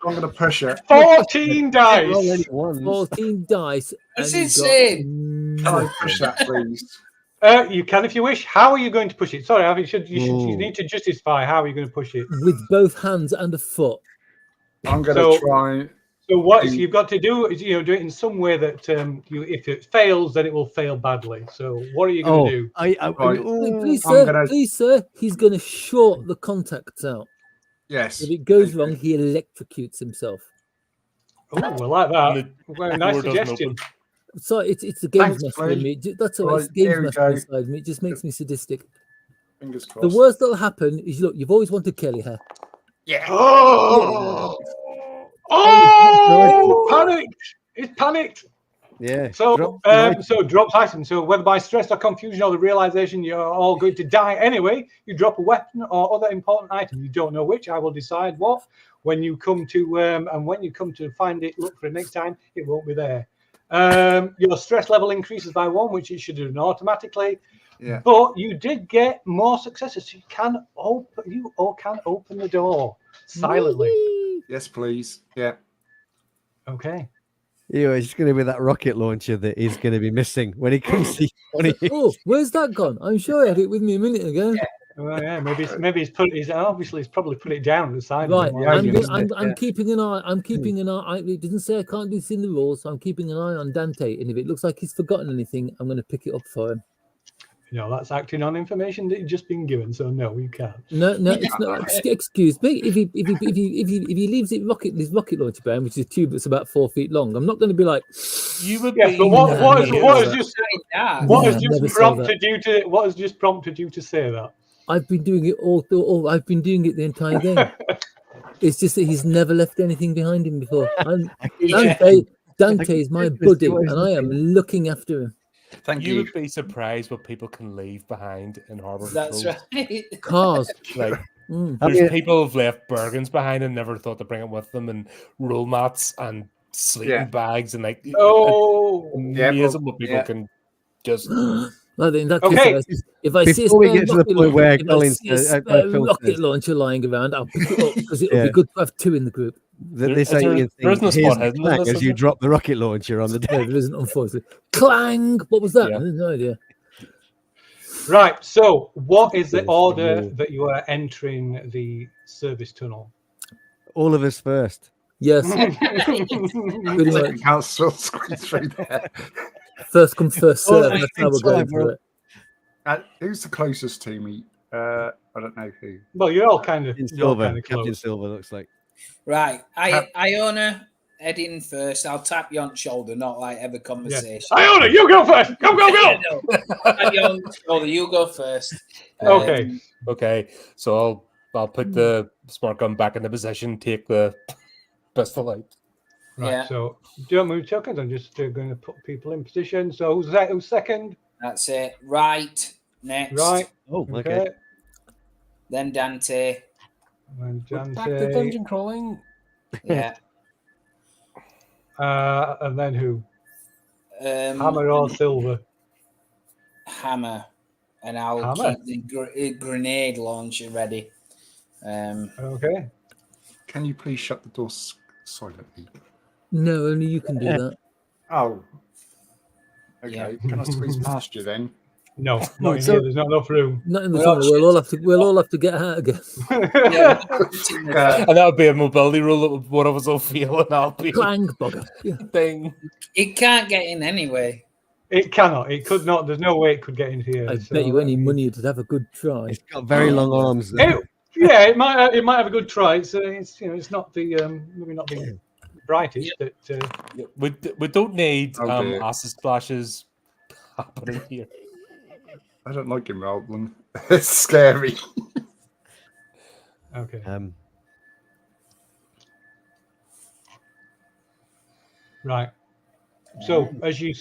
S6: I'm going to push it.
S2: 14
S4: Roll only
S2: dice.
S4: once.
S3: 14 dice.
S5: That's
S3: and you got
S5: insane.
S6: Can I
S3: nothing.
S6: push that, please?
S2: You can if you wish. How are you going to push it? Sorry, you need to justify how are you going to push it.
S3: With both hands and a foot.
S6: I'm going
S2: So-
S6: to try.
S2: So what you've got to do is do it in some way that if it fails, then it will fail badly. So what are you going to do?
S6: Right.
S3: Please,
S6: I'm
S3: sir.
S6: gonna-
S3: Please, sir. He's going to short the contacts out.
S6: Yes.
S3: If it goes wrong, he electrocutes himself.
S2: Oh, I like that. Well, nice
S1: door doesn't
S2: suggestion.
S1: open.
S3: So it's the games
S6: Thanks,
S3: master in me. That's all right.
S6: Right,
S3: It's the games
S6: here we
S3: master
S6: go.
S3: inside me. It just makes me sadistic.
S6: Fingers
S3: The
S6: crossed.
S3: worst that'll happen is look. You've always wanted curly hair.
S6: Yeah.
S2: Oh, panicked! It's panicked.
S4: Yeah.
S2: So,
S4: drop the item.
S2: so drops item. So whether by stress or confusion or the realization you're all going to die anyway, you drop a weapon or other important item. You don't know which. I will decide what. When you come to find it, look for it next time. It won't be there. Your stress level increases by 1, which it should do automatically.
S6: Yeah.
S2: But you did get more successes. So you can open the door silently.
S3: Whee!
S6: Yes, please. Yeah.
S2: Okay.
S4: It's going to be that rocket launcher that is going to be missing when he comes to you.
S3: Oh, where's that gone? I'm sure I had it with me a minute ago.
S2: Well, yeah, maybe he's probably put it down on the side.
S3: Right,
S6: Yeah,
S3: I'm,
S6: you
S3: go-
S6: missed
S3: I'm,
S6: it,
S3: I'm
S6: yeah.
S3: keeping an eye. I'm keeping an eye. It doesn't say I can't do this in the rules, so I'm keeping an eye on Dante. And if it looks like he's forgotten anything, I'm going to pick it up for him.
S2: That's acting on information that you've just been given. So no, you can't.
S3: No, it's not. Excuse me. If he leaves his rocket launcher behind, which is a tube that's about 4 feet long, I'm not going to be like.
S1: You would
S2: Yes,
S1: be.
S2: but what
S3: never
S2: has just
S5: Yeah.
S2: what has
S3: never
S2: just
S3: saw
S2: prompted you to say that?
S3: I've been doing it all. I've been doing it the entire game. It's just that he's never left anything behind him before. Dante is my buddy, and I am looking after him.
S6: Thank
S1: You
S6: you.
S1: would be surprised what people can leave behind in Harbour
S5: That's
S1: Patrols.
S5: right.
S3: Cars.
S1: Like,
S3: Mm.
S1: there's people who've left Bergens behind and never thought to bring it with them, and roll mats and sleeping
S6: Yeah.
S1: bags, and like,
S2: Oh,
S6: Yeah,
S1: amazing
S6: well,
S1: what people
S6: yeah.
S1: can just.
S3: Well, in that
S2: Okay.
S3: case, if I see a
S4: Before we
S3: spare
S4: get to the
S3: rocket
S4: point where
S3: if I
S4: Collins
S3: see a
S4: says-
S3: spare
S4: Phil
S3: rocket
S4: says-
S3: launcher lying around, I'll pick it up because it'll
S4: Yeah.
S3: be good to have 2 in the group.
S4: This
S1: There-
S4: alien
S1: there isn't
S4: thing
S1: a
S4: hears
S1: spot
S4: the
S1: hidden in
S4: clang
S1: this,
S4: as
S1: is
S4: you
S1: there?
S4: drop the rocket launcher on the deck.
S3: No, there isn't, unfortunately. Clang! What was that?
S1: Yeah.
S3: I have no idea.
S2: right. So, what is the
S4: Yes,
S2: order
S4: no.
S2: that you are entering the service tunnel?
S4: All of us first.
S3: Yes, pretty much.
S6: You can't still squeeze through there.
S3: First come, first
S4: Oh,
S3: serve.
S4: I
S3: That's how
S4: think
S3: we're
S4: so,
S3: going
S4: bro.
S3: for it.
S6: Who's the closest to me? I don't know who.
S2: Well, you're all kind of
S4: Captain Silver.
S2: close.
S4: Captain Silver looks like.
S5: Right. Iona, head in first. I'll tap you on the shoulder, not like have a conversation.
S2: Iona, you go first. Go, go, go.
S5: No. Tap you on the shoulder. You go first.
S2: Okay.
S1: Okay, so I'll put the smart gun back into position, take the pistol out.
S2: Right.
S5: Yeah.
S2: So, don't move tokens. I'm just going to put people in position. So, who's second?
S5: That's it. Right. Next.
S2: Right.
S4: Oh, okay.
S5: Then Dante.
S2: And
S1: We're back to
S2: Dante.
S1: dungeon crawling.
S5: Yeah.
S2: And then who? Hammer
S5: Hammer.
S2: or silver?
S5: And I'll
S2: Hammer.
S5: keep the grenade launcher ready.
S2: Okay.
S6: Can you please shut the door silently?
S3: No, only you can do that.
S6: Oh. Okay.
S5: Yeah.
S6: Can I squeeze past you then?
S2: No, not in
S3: So-
S2: here. There's not enough room.
S3: Not in the
S5: We're
S3: tunnel.
S5: all
S3: We'll all have to get out again.
S5: Yeah.
S1: And that would be a mobility rule that would one of us will feel, and I'll be
S3: Clang, bugger. Yeah.
S1: thing.
S5: It can't get in anyway.
S2: It cannot. It could not. There's no way it could get into here.
S3: I
S2: so
S3: bet you
S2: let
S3: any
S2: me-
S3: money to have a good try.
S4: It's got very long arms. though.
S2: Yeah, it might have a good try. It's it's not the maybe not the brightest, but
S1: Yeah, we don't need
S6: Oh, dear.
S1: acid splashes happening here.
S6: I don't like him, Roland. It's scary.
S2: okay. Right. So as you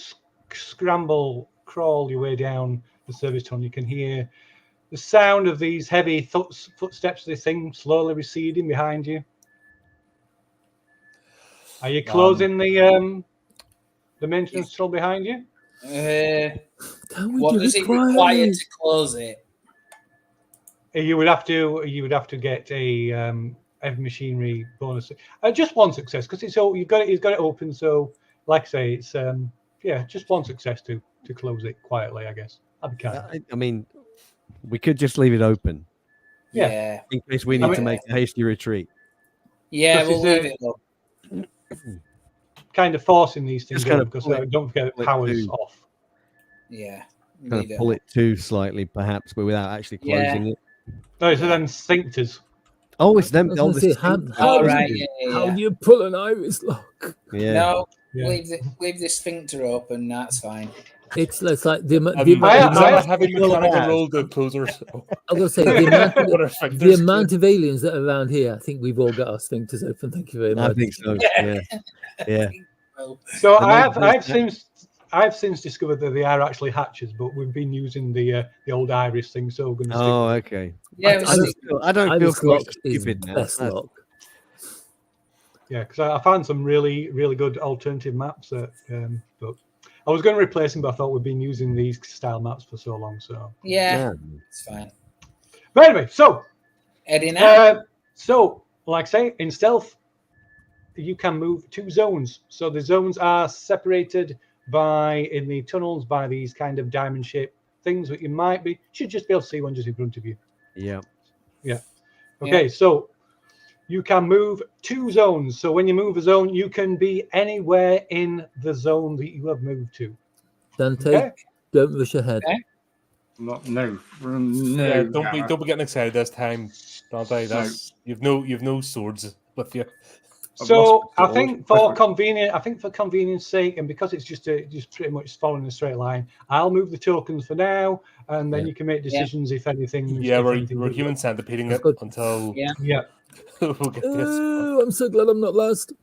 S2: scramble, crawl your way down the service tunnel, you can hear the sound of these heavy footsteps, this thing slowly receding behind you. Are you closing the maintenance tunnel behind you?
S3: Can we
S5: What
S3: do
S5: does
S3: it
S5: it require
S3: quietly?
S5: to close it?
S2: You would have to get a heavy machinery bonus. Just one success because you've got it open. So, like I say, it's just one success to close it quietly. I guess that'd be kind.
S4: I mean, we could just leave it open
S5: Yeah.
S4: in case we need to make a hasty retreat.
S5: Yeah,
S2: Because
S5: we'll
S2: it's,
S5: leave it up.
S2: Kind of forcing these things
S4: Just kind
S2: on
S4: of
S2: because
S4: pull it-
S2: don't forget
S4: pull it
S2: power's
S4: to-
S2: off.
S5: Yeah.
S4: Kind
S5: Leave
S4: of
S5: it
S4: pull
S5: up.
S4: it too slightly, perhaps, but without actually
S5: Yeah.
S4: closing it.
S2: No, so then sphincters.
S4: Oh, it's them.
S3: I was
S4: Oh,
S3: gonna
S4: the
S3: say,
S4: sphincter.
S3: how
S5: All
S3: do
S5: right.
S3: you-
S5: Yeah.
S3: How do you pull an iris lock?
S4: Yeah.
S5: No,
S2: Yeah.
S5: leave the sphincter open. That's fine.
S3: It's like the
S1: Is that
S2: I-
S1: a heavy mechanical roll to closers?
S3: I'm gonna say the amount,
S1: What are
S3: the
S1: sphincters?
S3: amount of aliens that are around here. I think we've all got our sphincters open. Thank you very
S4: I
S3: much.
S4: think so. Yeah. Yeah.
S5: Well,
S2: So
S4: And
S2: I've since discovered that they are actually hatches, but we've been using the old iris thing, so we're going to stick
S4: Oh,
S2: with it.
S4: okay.
S5: yeah,
S3: I don't-
S4: I don't feel
S3: Iris
S4: quite
S3: lock is
S4: stupid now.
S3: best
S4: That's-
S3: lock.
S2: Yeah, because I found some really, really good alternative maps. But I was going to replace them, but I thought we've been using these style maps for so long. So,
S5: yeah, it's fine.
S2: but anyway, so
S5: Heading out.
S2: like I say, in stealth, you can move 2 zones. So the zones are separated in the tunnels by these kind of diamond-shaped things that you should just be able to see one just in front of you.
S4: Yeah.
S2: Okay, so you can move 2 zones. So when you move a zone, you can be anywhere in the zone that you have moved to.
S3: Dante,
S2: Okay.
S3: don't rush ahead.
S5: Okay.
S6: No.
S1: Yeah, don't be getting excited this time, Dante. You've no swords with you.
S2: So I
S6: lost my
S2: think
S6: sword.
S2: for convenience sake, and because it's just pretty much following a straight line, I'll move the tokens for now, and then you can make decisions if anything.
S1: Yeah,
S2: if
S1: we're
S2: anything
S1: human centipeding
S3: That's
S1: it
S3: good.
S1: until
S2: Yeah.
S1: we'll get this.
S3: Oh, I'm so glad I'm not last.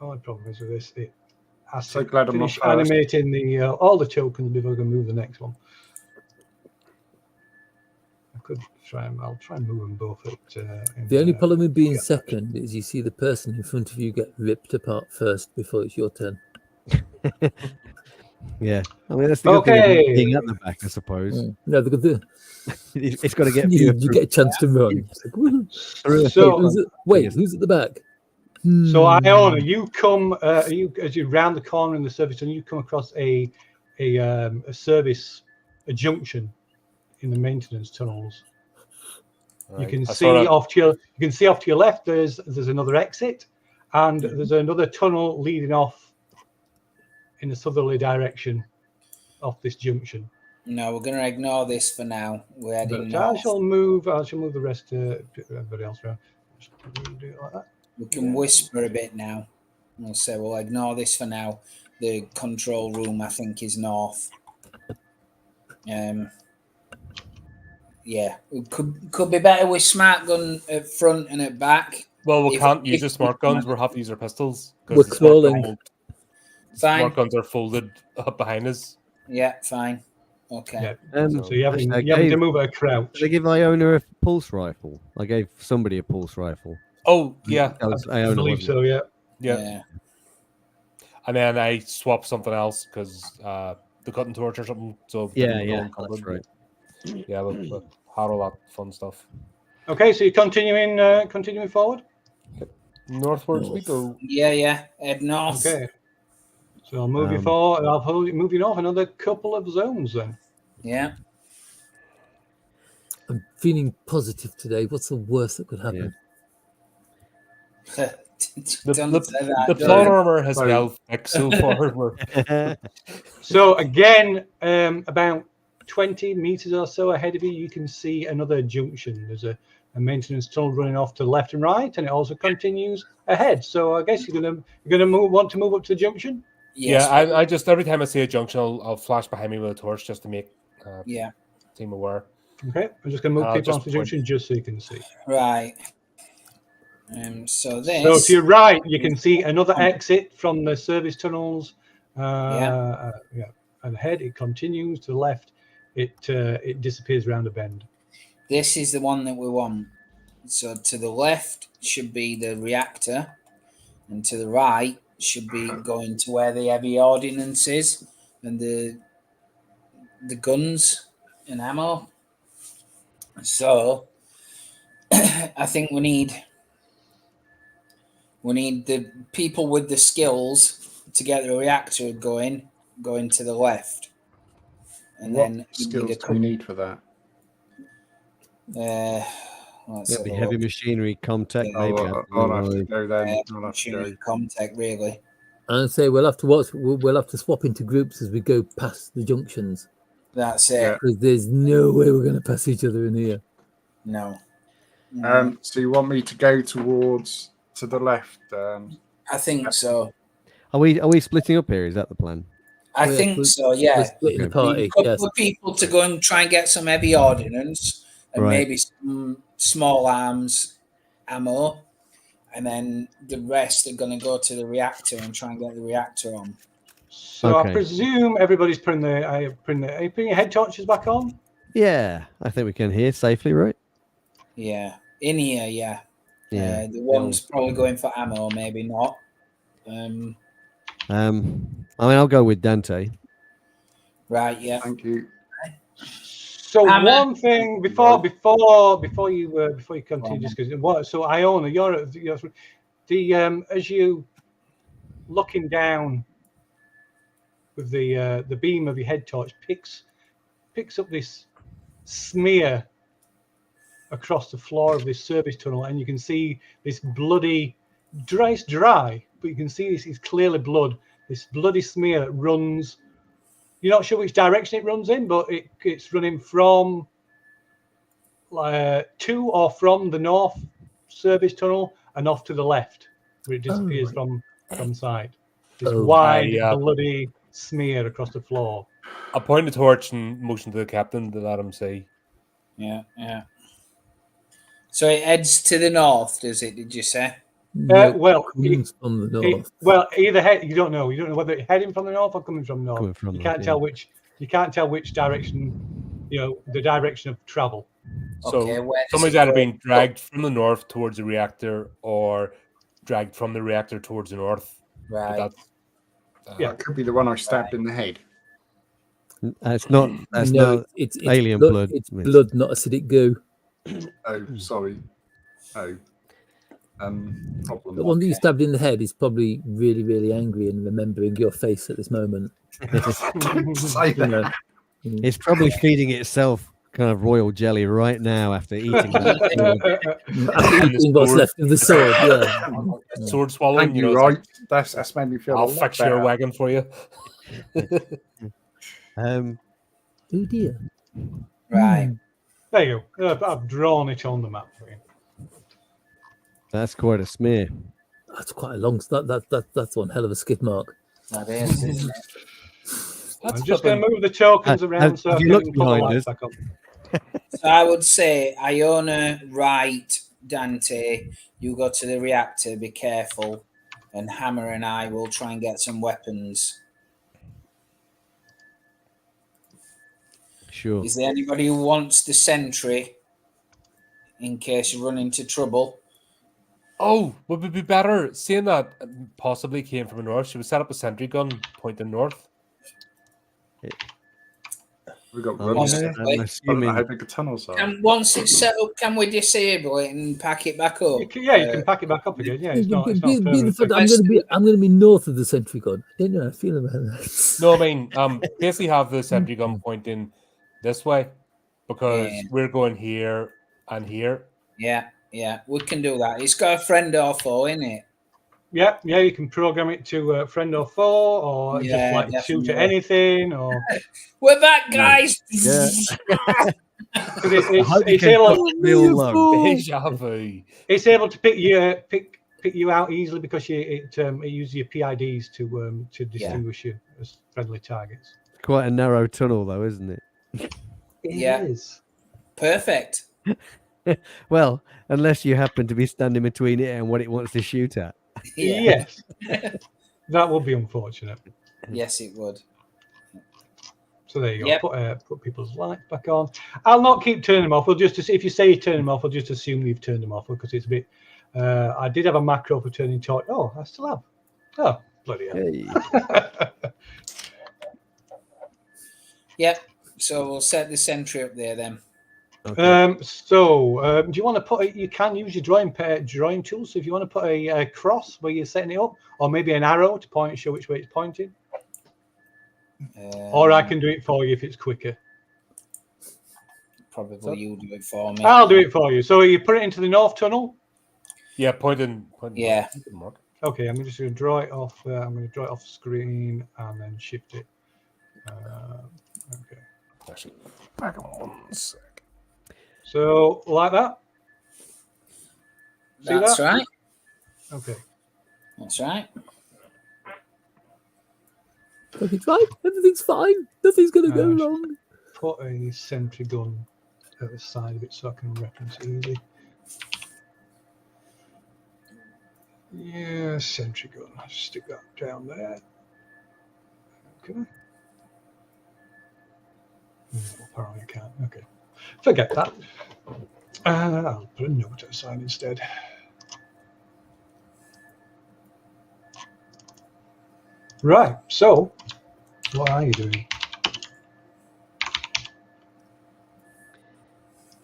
S2: Only problem is with this, it has
S6: So
S2: to
S6: glad I'm not
S2: finish
S6: first.
S2: animating all the tokens before I can move the next one. I'll try and move them both at.
S3: The only problem with being second is you see the person in front of you get ripped apart first before it's your turn.
S4: Yeah. I mean, that's the good thing
S2: Okay.
S4: about being at the back, I suppose.
S3: No,
S4: It's got to get
S3: you
S4: you
S3: get a chance to run. It's like, woohoo.
S2: So-
S3: Who's at the back?
S2: So Iona, you come as you round the corner in the service tunnel, you come across a service, a junction in the maintenance tunnels. You
S1: Right.
S2: can
S1: I
S2: see
S1: sort of-
S2: off to your left. There's another exit, and there's another tunnel leading off in the southerly direction off this junction.
S5: No, we're going to ignore this for now. We're heading
S2: But I
S5: north.
S2: shall move the rest to everybody else around. Just do it like that.
S5: We can whisper a bit now. We'll say we'll ignore this for now. The control room, I think, is north. Yeah, it could be better with smart gun at front and at back.
S1: Well, we
S5: If-
S1: can't use
S5: if-
S1: the smart guns. We'll have to use our pistols. 'cause
S3: We're
S1: the smart
S3: crawling.
S1: gun-
S5: Fine.
S1: Smart guns are folded up behind us.
S5: Yeah, fine. Okay.
S2: Yeah. So you having
S4: Hashtag
S2: to
S4: Dave.
S2: move at a crouch.
S4: Did I give Iona a pulse rifle? I gave somebody a pulse rifle.
S1: Oh yeah,
S4: That was
S2: I
S4: Iona,
S2: believe
S4: wasn't it?
S2: so. Yeah.
S1: yeah. And then I swapped something else because the cutting torch or something. So
S4: Yeah,
S1: didn't go
S4: yeah,
S1: encumbered.
S4: that's right.
S1: Yeah, we'll had all that fun stuff.
S2: Okay, so you're continuing forward.
S1: Northwards we go.
S5: Yeah. Head north.
S2: Okay. So I'll move you forward. I'll move you off another couple of zones then.
S5: Yeah.
S3: I'm feeling positive today. What's the worst that could happen?
S1: The
S5: Don't say that,
S1: the
S5: don't
S1: plot
S5: you?
S1: armor has
S6: Sorry.
S1: well fixed so far.
S2: So again, about 20 meters or so ahead of you, you can see another junction. There's a maintenance tunnel running off to the left and right, and it also continues ahead. So I guess you're gonna want to move up to the junction.
S5: Yes,
S1: Yeah, I just every time I see a junction, I'll flash behind me with a torch just to make
S5: yeah.
S1: team aware.
S2: Okay, I'm just gonna move people
S1: just
S2: onto the
S1: point.
S2: junction just so you can see.
S5: Right. So this.
S2: So to your right, you can see another exit from the service tunnels. And ahead it continues. To the left, it disappears around a bend.
S5: This is the one that we want. So to the left should be the reactor, and to the right should be going to where the heavy ordnance is and the guns and ammo. So I think we need the people with the skills to get the reactor going to the left. And
S6: What
S5: then
S6: skills do we need for that?
S5: Let's
S4: Maybe
S5: have a
S4: heavy
S5: look.
S4: machinery, Comtech,
S5: Yeah.
S4: maybe.
S6: I'll have to go then. I'll have to
S5: Machinery
S6: go.
S5: contact, really.
S3: And say we'll have to watch. We'll have to swap into groups as we go past the junctions,
S5: That's it.
S6: Yeah.
S3: because there's no way we're going to pass each other in here.
S5: No.
S6: So you want me to go to the left?
S5: I think so.
S4: Are we splitting up here? Is that the plan?
S5: I
S3: We're-
S5: think
S3: we're-
S5: so, yeah.
S3: We're splitting the
S5: Need
S3: party.
S5: a couple
S3: Yes.
S5: of people to go and try and get some heavy ordnance and
S4: Right.
S5: maybe some small arms ammo, and then the rest are going to go to the reactor and try and get the reactor on.
S2: So I
S4: Okay.
S2: presume everybody's putting are you putting your head torches back on?
S4: Yeah, I think we can hear safely, right?
S5: Yeah, in here, yeah.
S4: Yeah.
S5: The one's probably going for ammo, maybe not.
S4: I mean, I'll go with Dante.
S5: Right, yeah.
S6: Thank you.
S2: So
S5: Hammer.
S2: one thing before you continue, just because what? So Iona, you're the as you looking down with the beam of your head torch picks up this smear across the floor of this service tunnel, and you can see this bloody it's dry, but you can see this is clearly blood. This bloody smear that runs. You're not sure which direction it runs in, but it's running from to or from the north service tunnel and off to the left, where it disappears from sight. This wide, bloody smear across the floor.
S1: I point the torch and motion to the captain to let him see.
S5: Yeah, yeah. So it heads to the north, does it? Did you say?
S2: Well,
S3: from the north.
S2: Either you don't know whether it's heading from the north or coming from the north.
S4: Coming from
S2: you
S4: north,
S2: can't
S4: yeah.
S2: tell which. You can't tell which direction. The direction of travel.
S1: So
S5: Okay, where does
S1: somebody's
S5: it
S1: either
S5: go?
S1: being dragged from the north towards the reactor or dragged from the reactor towards the north. But
S5: Right.
S1: that's,
S2: Yeah.
S6: That could be the one I stabbed in the head.
S4: It's not. That's
S3: no,
S4: not.
S3: it's
S4: alien blood,
S3: It's
S4: miss.
S3: blood, not acidic goo.
S6: Oh, sorry. Oh. Problem.
S3: The one that you stabbed in the head is probably really, really angry and remembering your face at this moment.
S6: Say
S3: You know,
S6: that.
S4: It's probably feeding itself kind of royal jelly right now after eating that.
S3: after eating what's
S1: sword.
S3: left of the sword. Yeah.
S1: sword swallowing,
S6: Thank
S1: you
S6: you,
S1: know.
S6: right? That's made me feel a
S1: I'll
S6: lot
S1: fix
S6: better.
S1: your wagon for you.
S3: Oh dear.
S5: Right.
S2: There you go. I've drawn it on the map for you.
S4: That's quite a smear.
S3: That's quite a long. That's one hell of a skid mark.
S5: That is, isn't it?
S2: I'm just going to move the tokens around so I
S4: have you
S2: can
S4: looked
S2: put the
S4: behind
S2: lights
S4: us?
S2: back on.
S5: So I would say Iona, right, Dante, you go to the reactor, be careful, and Hammer and I will try and get some weapons.
S4: Sure.
S5: Is there anybody who wants the sentry in case you run into trouble?
S1: Oh, would it be better seeing that possibly came from the north? Should we set up a sentry gun pointing north?
S6: We've got
S4: I'm,
S6: runners
S5: Honestly.
S6: here.
S4: I'm
S6: I don't know
S4: assuming.
S6: how big the tunnels are.
S5: And once it's set up, can we disable it and pack it back up?
S2: You can pack it back up again. Yeah, it's not
S3: Be the
S2: permanent.
S3: fact I'm going to be north of the sentry gun. I don't know how I feel about that.
S1: No, I mean, basically have the sentry gun pointing this way because
S5: Yeah.
S1: we're going here and here.
S5: Yeah, yeah, we can do that. It's got a friend or foe in it.
S2: Yeah, you can program it to friend or foe, or
S5: Yeah,
S2: just like shoot at
S5: definitely.
S2: anything, or
S5: We're back, guys.
S4: Yeah.
S2: 'cause
S4: I hope you
S2: it's
S4: can
S2: able
S4: put real low.
S1: Deja vu.
S2: it's able to pick you out easily because it uses your PIDs to distinguish you as friendly targets.
S4: Quite a narrow tunnel, though, isn't it?
S5: Yeah.
S2: It is.
S5: Perfect.
S4: Well, unless you happen to be standing between it and what it wants to shoot at.
S5: Yeah.
S2: Yes, that would be unfortunate.
S5: Yes, it would.
S2: So there you go.
S5: Yep.
S2: Put people's lights back on. I'll not keep turning them off. We'll just, if you say you turn them off, I'll just assume you've turned them off because it's a bit. I did have a macro for turning torch. Oh, I still have. Oh, bloody hell.
S4: Hey.
S5: Yep. So we'll set the sentry up there then.
S4: Okay.
S2: Do you want to put? You can use your drawing tools. So if you want to put a cross where you're setting it up, or maybe an arrow to point, show which way it's pointing. Or I can do it for you if it's quicker.
S5: Probably you do it for me.
S2: I'll do it for you. So you put it into the north tunnel.
S1: Yeah, pointing.
S5: Yeah.
S2: Okay, I'm just going to draw it off. I'm going to draw it off screen and then shift it. Okay.
S1: Actually, back on 1 sec.
S2: So like that. See
S5: That's
S2: that?
S5: right.
S2: Okay.
S5: That's right.
S3: Everything's fine. Everything's fine. Nothing's going to go
S2: Uh,
S3: wrong.
S2: Put a sentry gun at the side of it so I can reference it easy. Yeah, sentry gun. I'll stick that down there. Okay. Apparently I can't. Okay. Forget that. I'll put a note at the side instead. Right. So, what are you doing?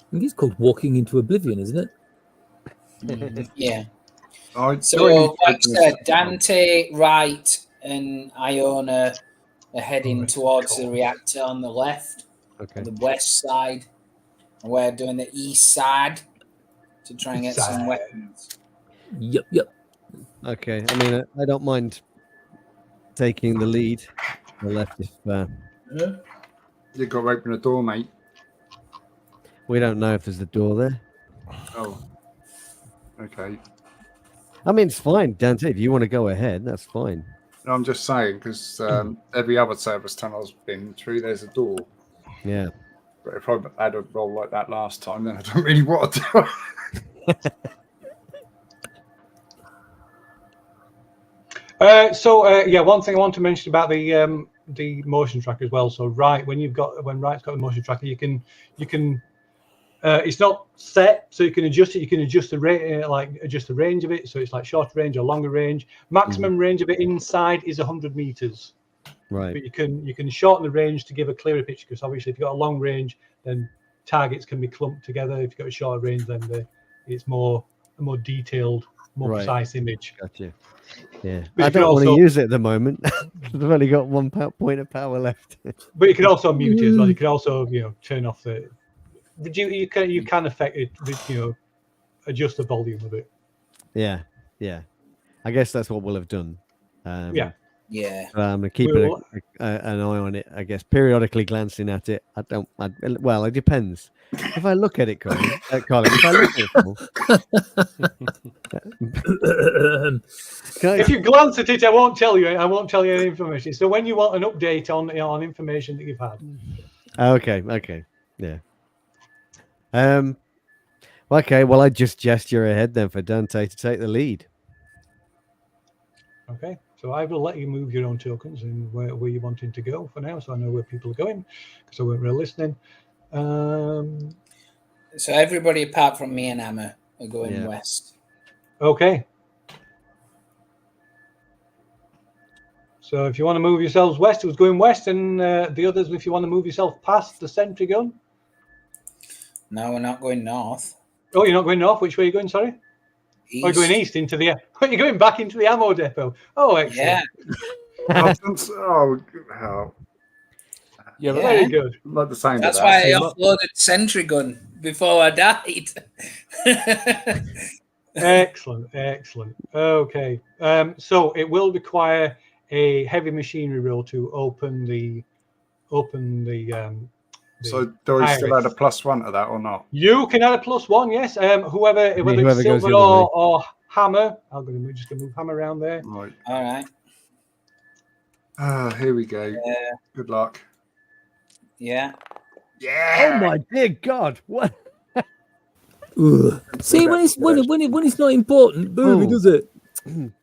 S3: I think it's called walking into oblivion, isn't it?
S5: Yeah.
S6: I
S5: So,
S6: don't
S5: like I
S6: think
S5: said,
S6: this-
S5: Dante, Wright, and Iona are heading
S2: Right,
S5: towards the
S2: cool.
S5: reactor on the left,
S4: Okay.
S5: on the west side. And we're doing the east side to try and get
S2: East
S5: some
S2: side.
S5: weapons.
S3: Yep.
S4: Okay. I mean, I don't mind taking the lead. The left, if
S6: You've got to open the door, mate.
S4: we don't know if there's a door there.
S6: Oh. Okay.
S4: I mean, it's fine, Dante. If you want to go ahead, that's fine.
S6: No, I'm just saying, because every other service tunnel I've been through, there's a door.
S4: Yeah.
S6: But if I had a roll like that last time, then I don't really want to do it.
S2: Yeah, one thing I want to mention about the motion tracker as well. So when Wright's got the motion tracker, you can it's not set, so you can adjust it. You can adjust the adjust the range of it, so it's like shorter range or longer range. Maximum range of it inside is 100 meters.
S4: Right.
S2: But you can shorten the range to give a clearer picture, because obviously if you've got a long range, then targets can be clumped together. If you've got a shorter range, then it's a more detailed, more
S4: Right.
S2: precise image.
S4: Gotcha. Yeah.
S2: But
S4: I
S2: you can
S4: don't want to
S2: also-
S4: use it at the moment. I've only got one point of power left.
S2: But you can also mute it as well. You can also turn off the. But you can affect it. Adjust the volume of it.
S4: Yeah. Yeah. I guess that's what we'll have done.
S2: Yeah.
S5: Yeah.
S4: I'm gonna keep
S2: We'll-
S4: an eye on it. I guess periodically glancing at it. Well, it depends. If I look at it, Colin. If I look at it, can I-
S2: If you glance at it, I won't tell you. I won't tell you any information. So when you want an update on information that you've had.
S4: Okay. Yeah. Okay. Well, I just gesture ahead then for Dante to take the lead.
S2: Okay. So I will let you move your own tokens and where you're wanting to go for now, so I know where people are going, because I weren't really listening.
S5: So everybody apart from me and Emma are going
S4: Yeah.
S5: west.
S2: Okay. So if you want to move yourselves west, it was going west, and the others, if you want to move yourself past the sentry gun.
S5: No, we're not going north.
S2: Oh, you're not going north. Which way are you going? Sorry.
S5: East.
S2: Oh, you're going east into the. Oh, you're going back into the ammo depot. Oh, excellent.
S5: Yeah.
S6: Oh,
S1: Yeah, but
S5: Yeah.
S2: Very good.
S6: not the same.
S5: That's
S6: with
S5: why I
S6: that.
S5: offloaded sentry gun before I died.
S2: Excellent. Okay. So it will require a heavy machinery roll to open the.
S6: So do I still
S2: iris.
S6: add a +1 to that or not?
S2: You can add a +1, yes. Whether
S4: whoever
S2: it's
S4: goes
S2: silver
S4: the other way.
S2: or hammer. I'm going to just move hammer around there.
S6: Right.
S5: All right.
S6: Here we go. Good luck.
S5: Yeah.
S4: Oh my dear God! What?
S3: Ugh. See, when it's not important, boom, he
S4: Oh.
S3: does it.
S2: I'm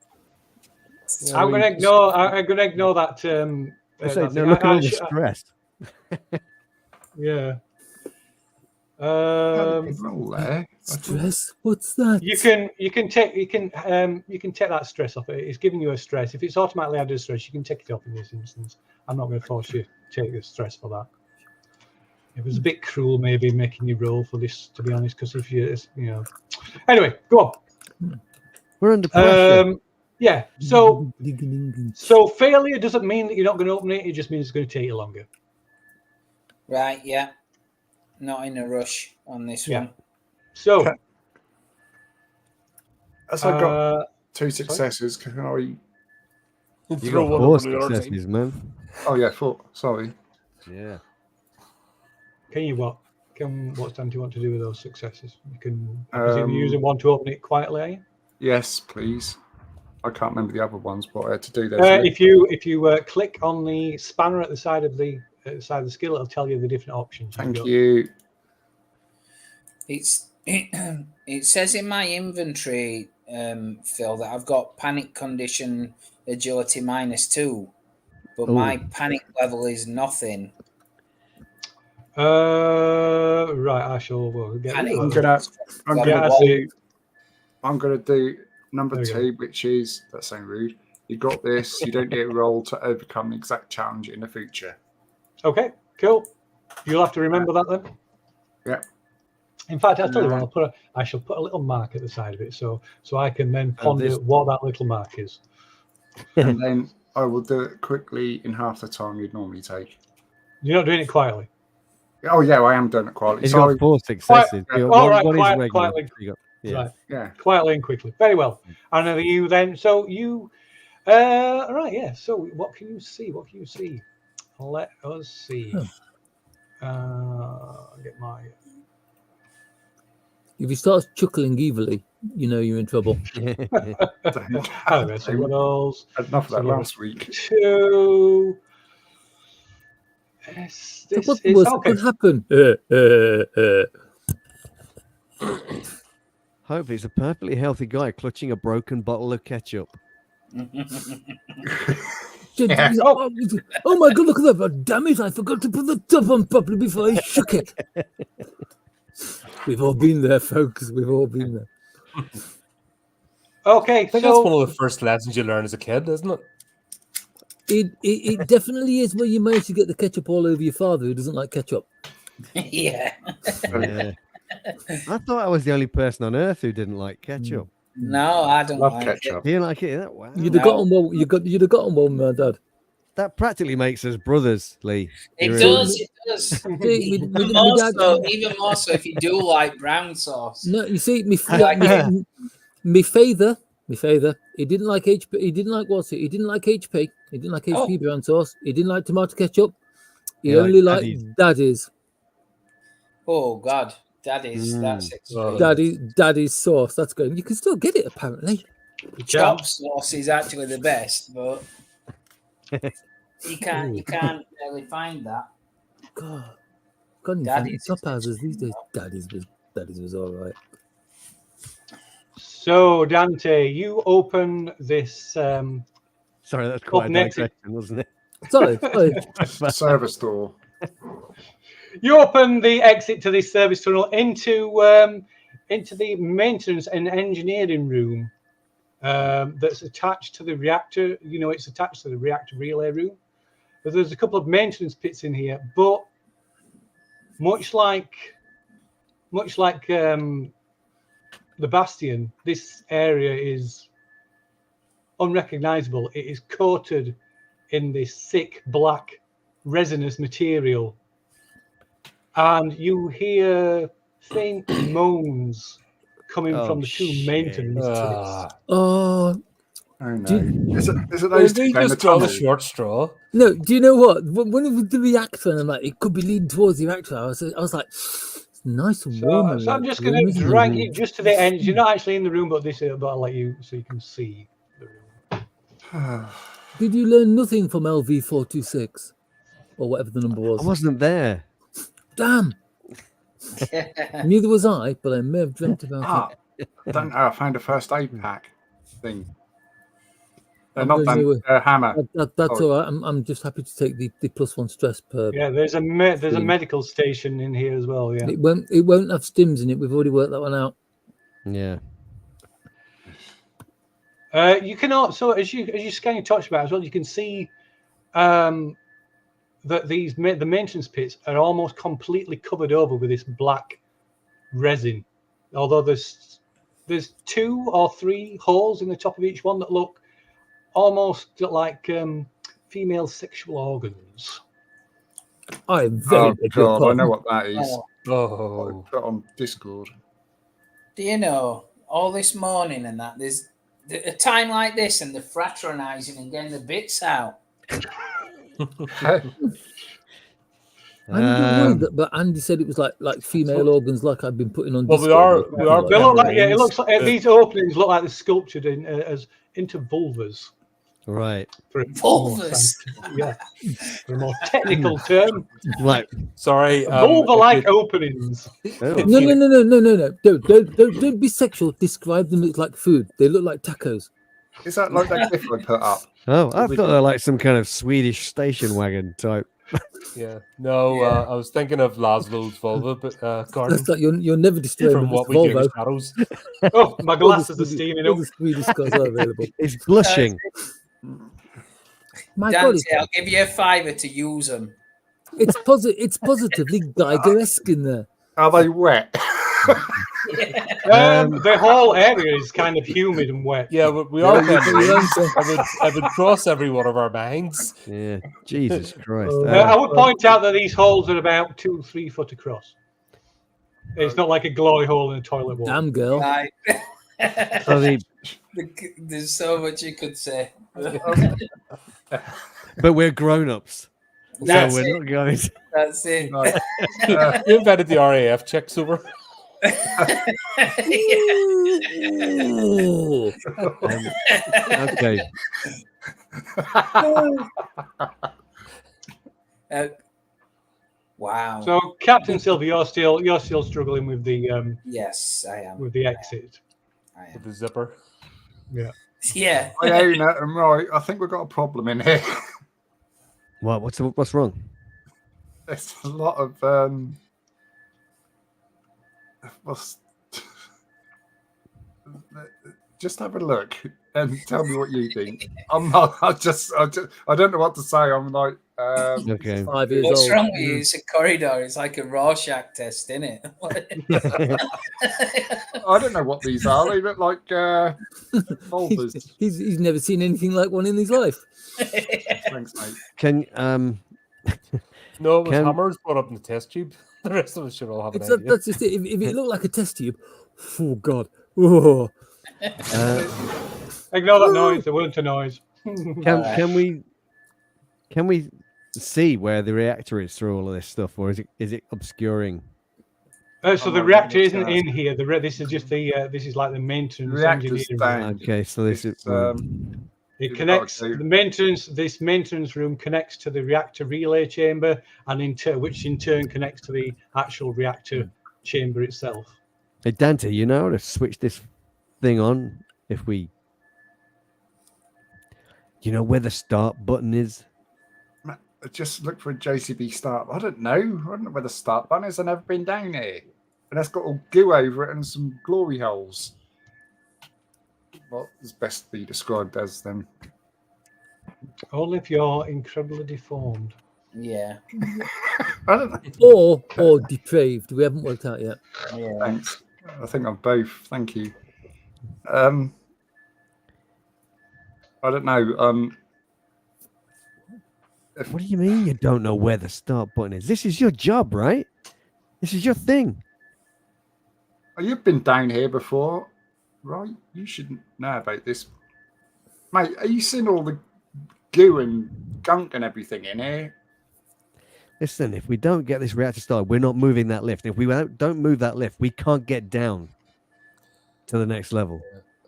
S2: going to ignore that.
S4: I
S2: that
S4: said,
S2: thing.
S4: no, look at
S2: I-
S4: all
S2: I
S4: the
S2: sh-
S4: stress.
S2: Yeah.
S6: Roll there.
S3: Stress? What's that?
S2: You can take that stress off it. It's giving you a stress. If it's automatically added a stress, you can take it off in this instance. I'm not going to force you to take the stress for that. It was a bit cruel, maybe making you roll for this, to be honest. Because if you know, anyway, go on.
S4: We're under pressure.
S2: Yeah. So failure doesn't mean that you're not going to open it. It just means it's going to take you longer.
S5: Right. Yeah. Not in a rush on this one.
S2: So,
S6: Okay. As I got 2 successes, can I?
S4: You
S1: Throw
S4: got
S1: one
S4: 4
S1: over the other
S4: successes,
S1: team.
S4: man.
S6: Oh yeah, 4. Sorry.
S4: Yeah.
S2: can you what? What time do you want to do with those successes? You can presumably use one to open it quietly, are you?
S6: Yes, please. I can't remember the other ones, but I had to do those.
S2: If you click on the spanner at the side of the skill, it'll tell you the different options.
S6: Thank you.
S5: It says in my inventory, Phil, that I've got panic condition agility -2, but my panic level is nothing.
S2: Right, I shall get
S5: Panic.
S6: I'm gonna do number 2, which is, that sounds rude. You got this. You don't get a roll to overcome the exact challenge in the future.
S2: Okay, cool. You'll have to remember that then.
S6: Yeah.
S2: In fact, I'll tell you what. I shall put a little mark at the side of it, so I can then ponder what that little mark is.
S6: And then I will do it quickly in half the time you'd normally take.
S2: You're not doing it quietly.
S6: Oh yeah, I am doing it quietly.
S4: He's got 4 successes.
S2: Quietly.
S4: Yeah.
S2: Right.
S6: Yeah.
S2: Quietly and quickly. Very well. And then you then. So you. Right. Yeah. So what can you see? What can you see? Let us see. Get my.
S3: If he starts chuckling evilly, you know you're in trouble.
S2: Anyway, so what else?
S6: Enough of that last week.
S2: 2.
S3: What could happen?
S4: Hopefully, it's a perfectly healthy guy clutching a broken bottle of ketchup.
S3: Oh my God, look at that. Oh, damn it, I forgot to put the top on properly before I shook it. We've all been there, folks. We've all been there.
S2: Okay,
S1: I think that's one of the first lessons you learn as a kid, isn't it?
S3: It definitely is where you manage to get the ketchup all over your father who doesn't like ketchup.
S5: Yeah.
S4: I thought I was the only person on earth who didn't like ketchup.
S5: No, I don't
S6: Love
S5: like
S6: ketchup.
S4: Do you like it? Wow.
S3: You'd have gotten well. You'd have gotten well, my dad.
S4: That practically makes us brothers, Lee.
S5: It does. It does. Even more so if you do like brown sauce.
S3: No, you see, me father, he didn't like HP. He didn't like what's it? He didn't like HP. He didn't like HP brown sauce. He didn't like tomato ketchup. He only liked Daddy's.
S5: Oh God, Daddy's. That's extreme.
S3: Daddy's sauce. That's good. You can still get it apparently.
S5: Chop sauce is actually the best, but you can't really find that.
S3: God, Daddy's top houses these days. Daddy's was all right.
S2: So Dante, you open this.
S4: Sorry, that's quite a digression, wasn't it?
S3: Sorry.
S6: Service door.
S2: You open the exit to this service tunnel into the maintenance and engineering room that's attached to the reactor. You know, it's attached to the reactor relay room. But there's a couple of maintenance pits in here, but much like the Bastion, this area is unrecognizable. It is coated in this thick black resinous material, and you hear faint moans coming from the two maintenance pits.
S6: Oh no! Is it those two down the
S1: draw the
S6: tunnel?
S1: short straw?
S3: No, do you know what? When it was the reactor, and I'm like, it could be leading towards the reactor. I was like, it's nice and warm.
S2: So I'm just going to drag you just to the end. You're not actually in the room, but I'll let you so you can see the room.
S3: Did you learn nothing from LV426 or whatever the number was?
S4: I wasn't there.
S3: Damn. Neither was I, but I may have dreamt about it.
S6: I found a first aid pack thing. not
S3: going
S6: done. Hammer.
S3: That's
S6: Oh.
S3: all right. I'm just happy to take the +1 stress per.
S2: Yeah, there's a medical station in here as well. Yeah.
S3: It won't have stims in it. We've already worked that one out.
S4: Yeah.
S2: You can also, as you scan your touchpad as well, you can see that the maintenance pits are almost completely covered over with this black resin. Although there's 2 or 3 holes in the top of each one that look almost like female sexual organs.
S3: I'm very big your
S6: God, I
S3: pardon.
S6: know what that is.
S1: Oh,
S6: Put on Discord.
S5: Do you know, all this morning and that, there's a time like this and they're fraternising and getting the bits out.
S3: But Andy said it was like female organs, like I've been putting on.
S1: Well,
S3: Discord.
S1: we are.
S2: They look like, it
S1: Peppermint.
S2: looks like these openings look like they're sculptured as into vulvas.
S4: Right.
S2: For a
S5: Vulvas.
S2: Yeah, for a more technical term.
S4: Right.
S1: Sorry.
S2: Vulva-like openings.
S4: Oh.
S3: No. Don't be sexual. Describe them as like food. They look like tacos.
S6: Is that like that cliff I put up?
S4: Oh, I thought they were like some kind of Swedish station wagon type.
S1: Yeah. No,
S5: Yeah.
S1: I was thinking of Laszlo's vulva, but Gordon,
S3: That's like you're never destroying
S1: from
S3: them.
S1: what
S3: It's
S1: we do in
S3: Volvo.
S1: shadows.
S2: Oh, my
S3: All
S2: glasses
S3: the
S2: are steaming
S3: all
S2: up.
S3: the Swedish cars are available.
S4: It's blushing.
S3: My God,
S5: Dante, I'll give you a fiver to use them.
S3: it's positively Geiger-esque in there.
S6: Are they wet?
S2: The whole area is kind of humid and wet.
S1: Yeah, we are.
S3: Yeah,
S1: I would cross every one of our minds.
S4: Yeah. Jesus Christ.
S2: I would point out that these holes are about 2-3 foot across. It's not like a glory hole in a toilet wall.
S3: Damn girl.
S5: Right.
S4: so the,
S5: There's so much you could say.
S4: but we're grown-ups.
S5: That's
S4: so we're
S5: it.
S4: not going to...
S5: That's it.
S6: Right.
S1: We invented the RAF checks over.
S3: Ooh.
S4: Okay.
S5: Wow.
S2: So, Captain Silver, you're still struggling with the
S5: Yes, I am.
S2: with the exit.
S5: I
S1: With
S5: am.
S1: the zipper.
S5: Yeah.
S6: I own it, and right, I think we've got a problem in here.
S4: What? What's wrong?
S6: There's a lot of just have a look and tell me what you think. I'm not. I don't know what to say. I'm like,
S4: Okay.
S3: 5 years
S5: What's
S3: old.
S5: wrong with you? It's a corridor. It's like a Rorschach test, isn't it?
S6: I don't know what these are. They look like folders.
S3: He's never seen anything like one in his life.
S6: Thanks, mate.
S4: Can
S1: No, it was
S4: Can-
S1: hammers brought up in the test tube. The rest of us should all have an
S3: It's
S1: idea.
S3: that's just it. If it looked like a test tube, oh God. Oh.
S2: Ignore that noise. There weren't a noise.
S4: can we see where the reactor is through all of this stuff, or is it obscuring?
S2: So the reactor isn't in here. This is just this is like the maintenance
S6: Reactor's
S2: engineering
S6: down.
S2: room.
S4: Okay, so this is
S6: It's,
S2: It
S6: You've
S2: connects
S6: got to-
S2: the maintenance. This maintenance room connects to the reactor relay chamber, and which in turn connects to the actual reactor chamber itself.
S4: Hey Dante, you know how to switch this thing on if we, you know where the start button is.
S6: just look for a JCB start. I don't know. I don't know where the start button is. I've never been down here, and that's got all goo over it and some glory holes. What is best to be described as then?
S2: Only if you're incredibly deformed.
S5: Yeah.
S6: I don't know.
S3: Or depraved. We haven't worked out yet.
S5: Yeah.
S6: Thanks. I think I'm both. Thank you. I don't know.
S4: What do you mean you don't know where the start button is? This is your job, right? This is your thing.
S6: You've been down here before, right? You should know about this, mate. Are you seeing all the goo and gunk and everything in here?
S4: Listen, if we don't get this reactor started, we're not moving that lift. If we don't move that lift, we can't get down to the next level.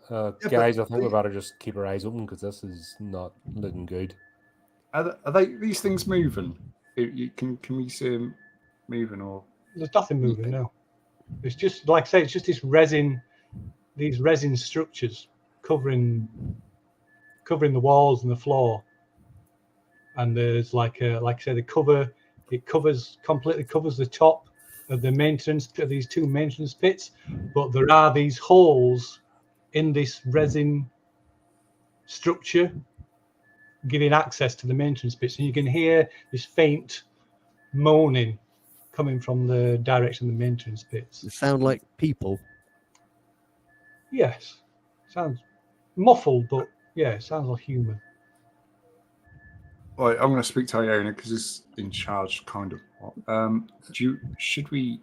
S1: Guys, I think we better just keep our eyes open because this is not looking good.
S6: Are they these things moving? Can we see them moving or?
S2: There's nothing moving now. It's just like I say. It's just this resin, these resin structures covering covering the walls and the floor. And there's like I said, it completely covers the top of the maintenance, these two maintenance pits, but there are these holes in this resin structure giving access to the maintenance pits, and you can hear this faint moaning coming from the direction of the maintenance pits.
S4: They sound like people.
S2: Yes, sounds muffled, but yeah, it sounds like human.
S6: Right, I'm going to speak to Iona because it's in charge, kind of. Should we?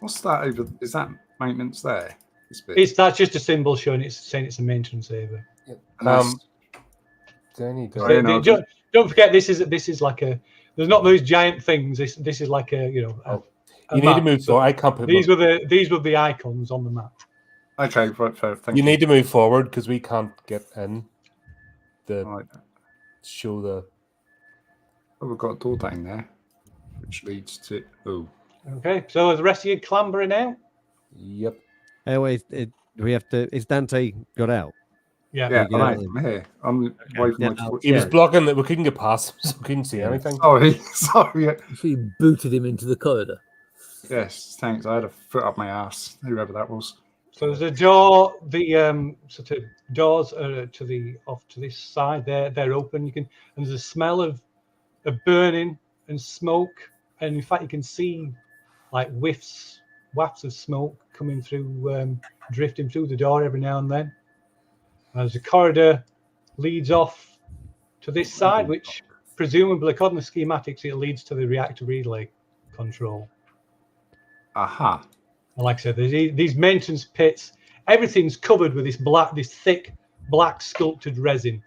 S6: What's that over? Is that maintenance there? This bit?
S2: That's just a symbol saying it's a maintenance area.
S6: And that's-
S1: Danny, go.
S6: Right.
S2: Don't forget, this is like a. There's not those giant things. This is like a
S1: You need
S2: map.
S1: to move
S2: So
S1: forward. I can't put.
S2: these were the icons on the map.
S6: Okay, right, fair. Thank
S1: You
S6: you.
S1: need to move forward because we can't get in.
S6: Right.
S1: Show the.
S6: Oh, we've got a door down there, which leads to. Oh,
S2: Okay, so the rest of you clambering out.
S1: Yep.
S4: Anyway, we have to. Is Dante got out?
S2: Yeah.
S6: yeah,
S4: get out
S6: I'm here. I'm waving
S4: Yeah,
S6: my torch.
S1: He was
S4: Yeah.
S1: blocking that. We couldn't get past him, so we couldn't see
S4: Yeah.
S1: anything.
S6: Sorry, sorry.
S3: So you booted him into the corridor.
S6: Yes, thanks. I had a foot up my ass, whoever that was.
S2: So there's a door. The sort of doors are off to this side. They're open. And there's a smell of burning and smoke. And in fact, you can see like wafts of smoke coming through, drifting through the door every now and then. As the corridor leads off to this side, which presumably, according to schematics, it leads to the reactor relay control.
S6: Aha.
S2: And like I said, there's these maintenance pits. Everything's covered with this thick black sculpted resin,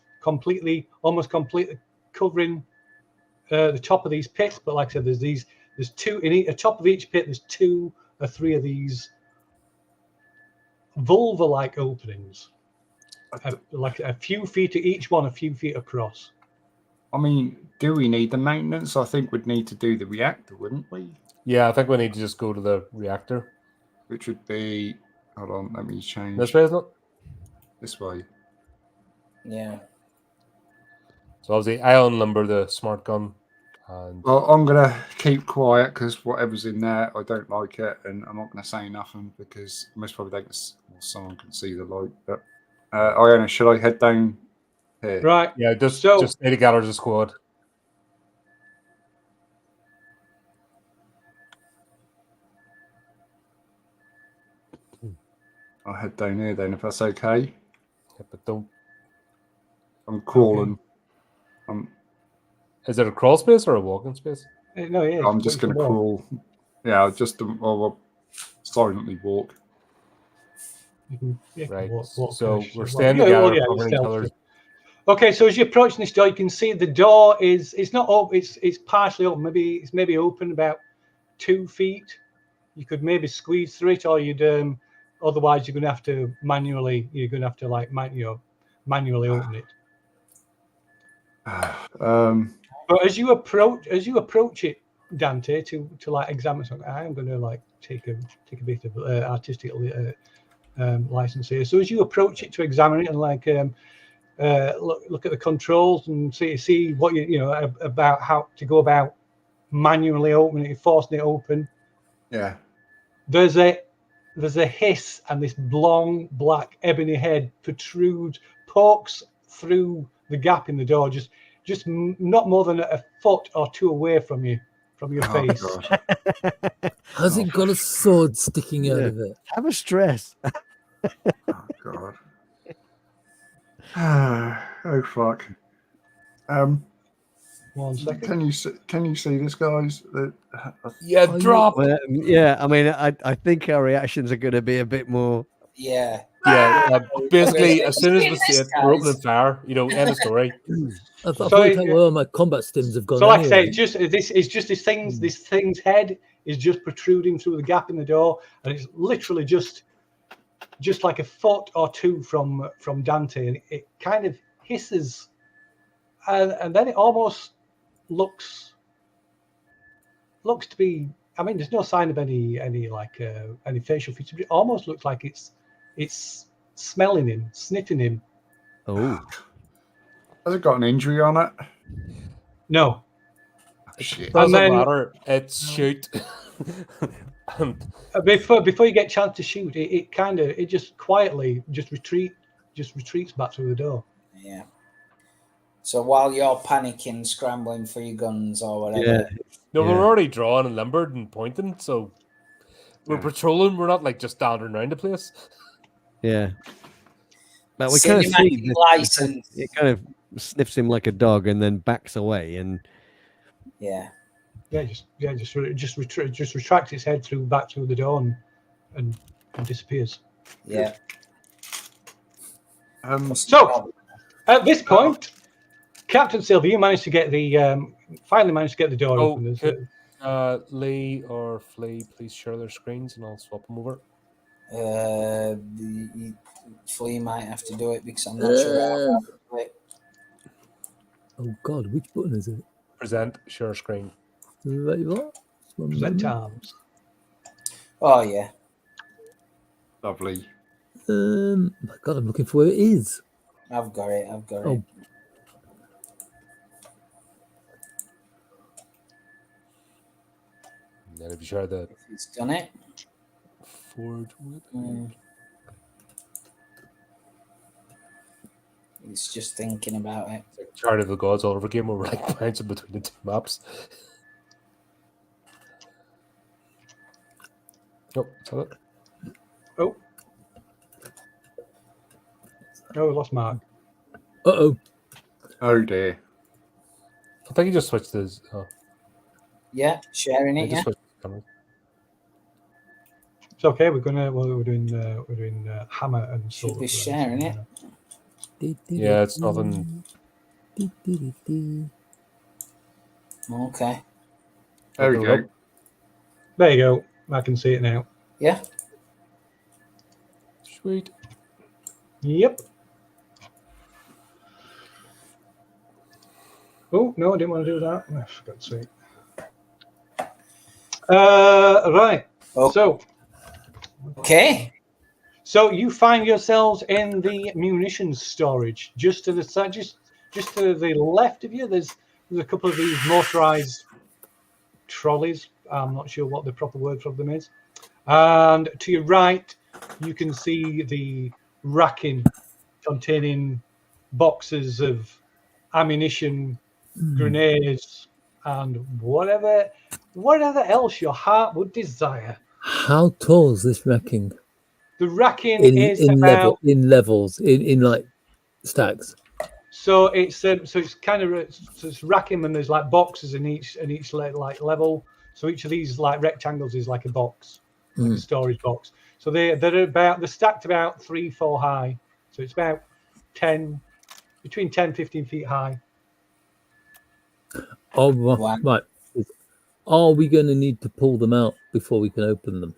S2: almost completely covering the top of these pits. But like I said, there's two in the top of each pit. There's 2 or 3 of these vulva-like openings, like a few feet each one, a few feet across.
S6: I mean, do we need the maintenance? I think we'd need to do the reactor, wouldn't we?
S1: Yeah, I think we need to just go to the reactor.
S6: Which would be. Hold on, let me change.
S1: This way, isn't it?
S6: This way.
S5: Yeah.
S1: So obviously, I unnumber the smart gun, and
S6: Well, I'm gonna keep quiet because whatever's in there, I don't like it, and I'm not gonna say nothing because most probably someone can see the light. But Iona, should I head down here?
S2: Right.
S1: yeah, just stay together as a squad.
S6: I'll head down here then, if that's okay.
S1: Yeah, but don't.
S6: I'm crawling.
S1: Is it a crawl space or a walking space?
S2: No, yeah.
S6: I'm just gonna crawl. Yeah, I'll silently walk.
S1: Right.
S2: Walk
S1: So
S2: first.
S1: we're staying
S2: Yeah,
S1: together,
S2: yeah,
S1: covering each
S2: stealth.
S1: other.
S2: Okay, so as you're approaching this door, you can see the door it's not open. It's partially open. Maybe open about 2 feet. You could maybe squeeze through it, or you'd otherwise you're gonna have to manually. You're gonna have to manually open it. But as you approach it, Dante, to like examine something, I am gonna like take a bit of artistic license here. So as you approach it to examine it and like look at the controls and see what about how to go about manually opening it, forcing it open.
S6: Yeah.
S2: There's a hiss, and this long black ebony head pokes through the gap in the door, just not more than a foot or 2 away from your face.
S6: God.
S3: Has it got a sword sticking out of it?
S4: Have a stress.
S6: Oh God. Oh fuck.
S2: 1 second.
S6: Can you see this, guys?
S1: Yeah,
S3: Are you-
S1: drop.
S4: Well, yeah, I mean, I think our reactions are going to be a bit more.
S5: Yeah.
S1: Yeah, basically, as soon as we
S5: Nice
S1: see it, we're
S5: guys.
S1: opening fire. End of story.
S3: I've
S2: So
S3: worked
S2: it-
S3: out where all my combat stims have gone.
S2: So, like I
S3: anyway.
S2: say, this thing's head is just protruding through the gap in the door, and it's literally just like a foot or 2 from Dante, and it kind of hisses, and then it almost looks to be. I mean, there's no sign of any facial features. But it almost looks like it's smelling him, sniffing him.
S4: Oh,
S6: Has it got an injury on it?
S2: No.
S6: Shit.
S2: And
S1: Doesn't
S2: then-
S1: matter. It's shoot. And
S2: Before you get a chance to shoot, it just quietly retreats back through the door.
S5: Yeah. So while you're panicking, scrambling for your guns or whatever,
S1: no,
S4: Yeah.
S1: we're already drawn and limbered and pointing, so we're patrolling. We're not like just standing around the place.
S4: Yeah. But we kind of
S5: cinematic
S4: see this,
S5: license.
S4: it kind of sniffs him like a dog and then backs away. And
S5: Yeah.
S2: Just retracts its head back through the door and disappears.
S5: Yeah.
S2: So at this point, Captain Silver, you managed to get finally managed to get the door
S1: Oh,
S2: open.
S1: could Lee or Flea please share their screens and I'll swap them over.
S5: The Flea might have to do it because I'm not sure how to do it.
S3: Oh God, which button is it?
S1: Present, share screen.
S3: Right, what? One
S2: Present
S3: moment.
S2: arms.
S5: Oh yeah.
S6: Lovely.
S3: My God, I'm looking for where it is.
S5: I've got it.
S3: Oh.
S1: And then if you share the
S5: It's done it.
S1: forward,
S5: It's just thinking about it.
S1: it's like Chart of the Gods all over again where we're like bouncing between the two maps. Nope, is that it?
S2: Oh, we lost Mark.
S3: Uh-oh.
S6: Oh dear.
S1: I think he just switched his. Oh,
S5: Yeah, sharing
S1: he
S5: it.
S1: just
S5: Yeah.
S1: switched his camera.
S2: It's okay. We're doing hammer and
S5: Should
S2: sword.
S5: be sharing it.
S1: Yeah, it's nothing.
S5: Okay.
S6: There we go.
S2: There you go. I can see it now.
S5: Yeah.
S1: Sweet.
S2: Yep. Oh no, I didn't want to do that. Oh, for God's sake. Right.
S5: Oh. Okay.
S2: So you find yourselves in the munitions storage, just to the side, just to the left of you. There's a couple of these motorized trolleys. I'm not sure what the proper word for them is. And to your right, you can see the racking containing boxes of ammunition, grenades, and whatever else your heart would desire.
S3: How tall is this racking?
S2: The racking
S3: In
S2: about
S3: levels, in like stacks.
S2: so it's kind of it's racking, and there's like boxes in each like level. So each of these like rectangles is like a box, like a storage box. So they're stacked about 3-4 high. So it's about between 10-15 feet high.
S3: Oh,
S5: Wow.
S3: right. Are we going to need to pull them out before we can open them?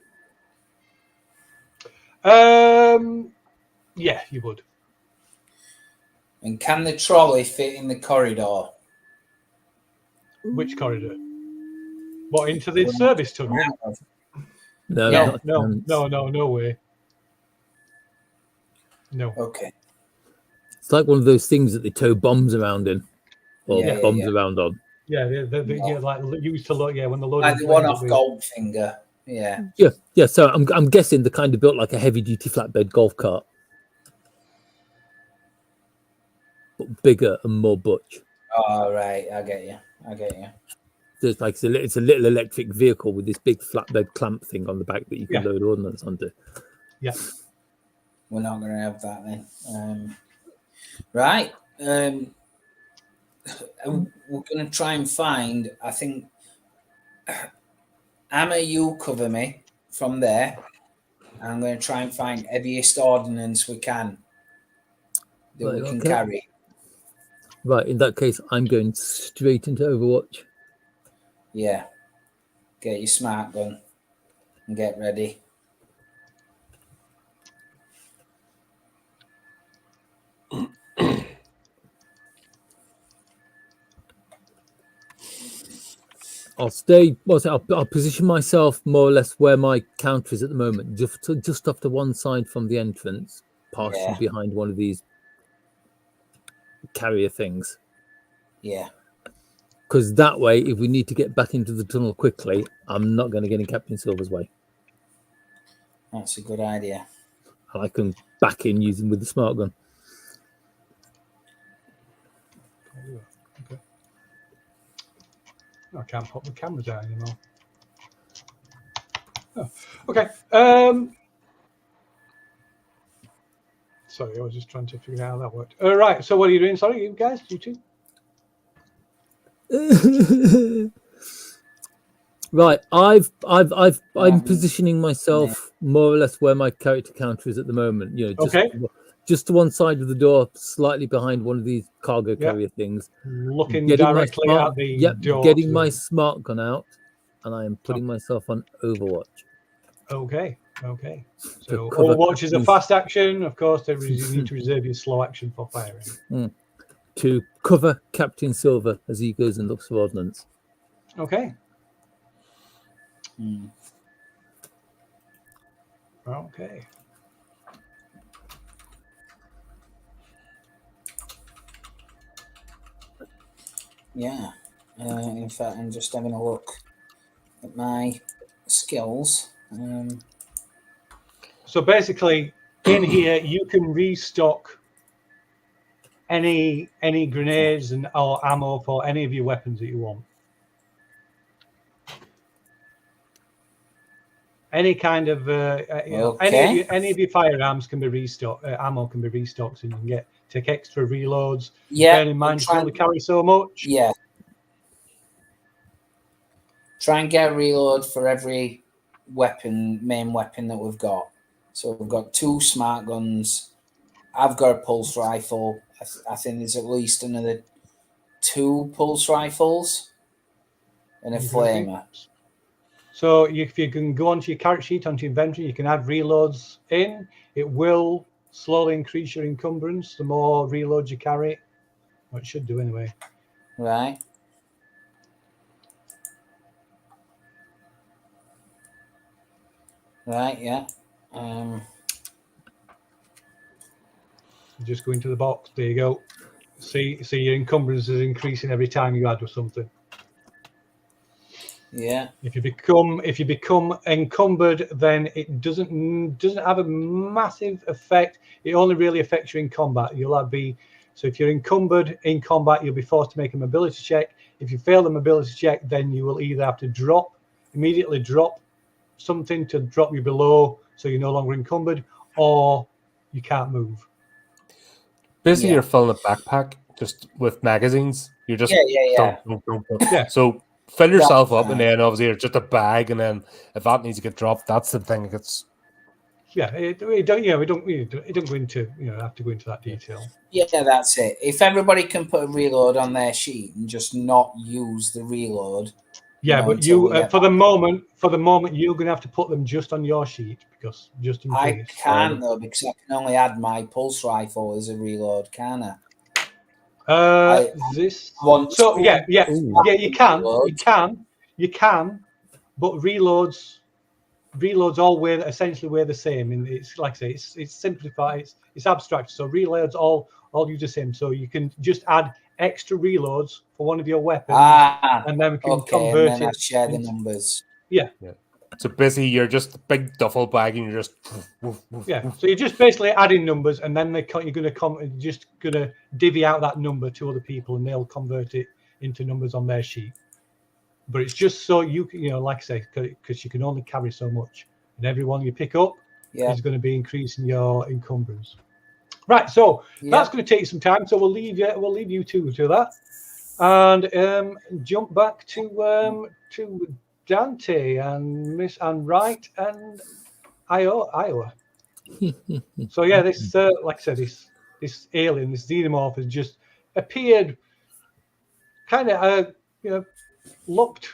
S2: Yeah, you would.
S5: And can the trolley fit in the corridor?
S2: Which corridor? What, into the service tunnel?
S3: No,
S5: Yeah.
S3: not a chance.
S2: No way. No.
S5: Okay.
S3: It's like one of those things that they tow bombs around in, or
S5: Yeah,
S3: bombs
S5: yeah.
S3: around on.
S2: Yeah, yeah, like used to load. Yeah, when the load.
S5: Like the one off Goldfinger. Yeah.
S3: Yeah. So I'm guessing they're kind of built like a heavy duty flatbed golf cart, but bigger and more butch.
S5: Oh, right. I get you.
S3: So it's like it's a little electric vehicle with this big flatbed clamp thing on the back that you can
S2: Yeah.
S3: load ordnance onto.
S2: Yeah.
S5: We're not going to have that then. Right. We're going to try and find, I think, Amma, you cover me from there. I'm going to try and find heaviest ordnance we can that we
S3: Right,
S5: can
S3: okay.
S5: carry.
S3: Right. In that case, I'm going straight into Overwatch.
S5: Yeah. Get your smart gun and get ready.
S3: I'll stay. I'll position myself more or less where my counter is at the moment, just off to one side from the entrance, partially
S5: Yeah.
S3: behind one of these carrier things.
S5: Yeah.
S3: Because that way, if we need to get back into the tunnel quickly, I'm not going to get in Captain Silver's way.
S5: That's a good idea.
S3: And I can back in using with the smart gun.
S2: Okay. I can't put the camera down anymore. Oh, okay. Sorry, I was just trying to figure out how that worked. All right. So what are you doing? Sorry, you guys, you two.
S3: Right, I'm positioning myself more or less where my character counter is at the moment. You know, just to one side of the door, slightly behind one of these cargo carrier things.
S2: Looking directly at the door.
S3: Getting my smart gun out, and I am putting myself on Overwatch.
S2: Okay. So
S3: cover
S2: Overwatch is a fast action. Of course, you need to reserve your slow action for firing.
S3: To cover Captain Silver as he goes and looks for ordnance.
S2: Okay. Okay.
S5: Yeah. In fact, I'm just having a look at my skills.
S2: So basically, in here you can restock any grenades or ammo for any of your weapons that you want. Any kind of any of your firearms can be restocked. Ammo can be restocked, so you can take extra reloads.
S5: Yeah.
S2: Bear in mind, you can only carry so much.
S5: Yeah. Try and get a reload for every main weapon that we've got. So we've got 2 smart guns. I've got a pulse rifle. I think there's at least another 2 pulse rifles and a flamer.
S2: So if you can go onto your character sheet, onto your inventory, you can add reloads in. It will slowly increase your encumbrance the more reloads you carry. Well, it should do anyway.
S5: Right. Right, yeah.
S2: Just go into the box. There you go. See your encumbrance is increasing every time you add or something.
S5: Yeah.
S2: If you become encumbered, then it doesn't have a massive effect. It only really affects you in combat. So if you're encumbered in combat, you'll be forced to make a mobility check. If you fail the mobility check, then you will either have to immediately drop something to drop you below, so you're no longer encumbered, or you can't move.
S1: Basically, you're filling a backpack just with magazines. You're just
S2: Yeah.
S1: So fill yourself up, and then obviously it's just a bag, and then if that needs to get dropped, that's the thing that gets.
S2: Yeah, we don't go into have to go into that detail.
S5: Yeah, that's it. If everybody can put a reload on their sheet and just not use the reload.
S2: Yeah, but for the moment you're going to have to put them just on your sheet because just in case.
S5: I can't though, because I can only add my pulse rifle as a reload, can I?
S2: You can, but reloads all essentially weigh the same, and it's like I say, it's simplified, it's abstract. So reloads all use the same. So you can just add extra reloads for one of your weapons, and then we can convert
S5: and then I share the numbers.
S2: Yeah.
S1: So basically, you're just a big duffel bag, and you're just.
S2: So you're just basically adding numbers, and then you're just gonna divvy out that number to other people, and they'll convert it into numbers on their sheet. But it's just so like I say, because you can only carry so much, and every one you pick up is going to be increasing your encumbrance. Right. So that's going to take some time. So we'll leave you two to that, and jump back to Dante and Miss and Wright and Iowa. So yeah, this like I said, this alien, this xenomorph has just appeared, kind of looked,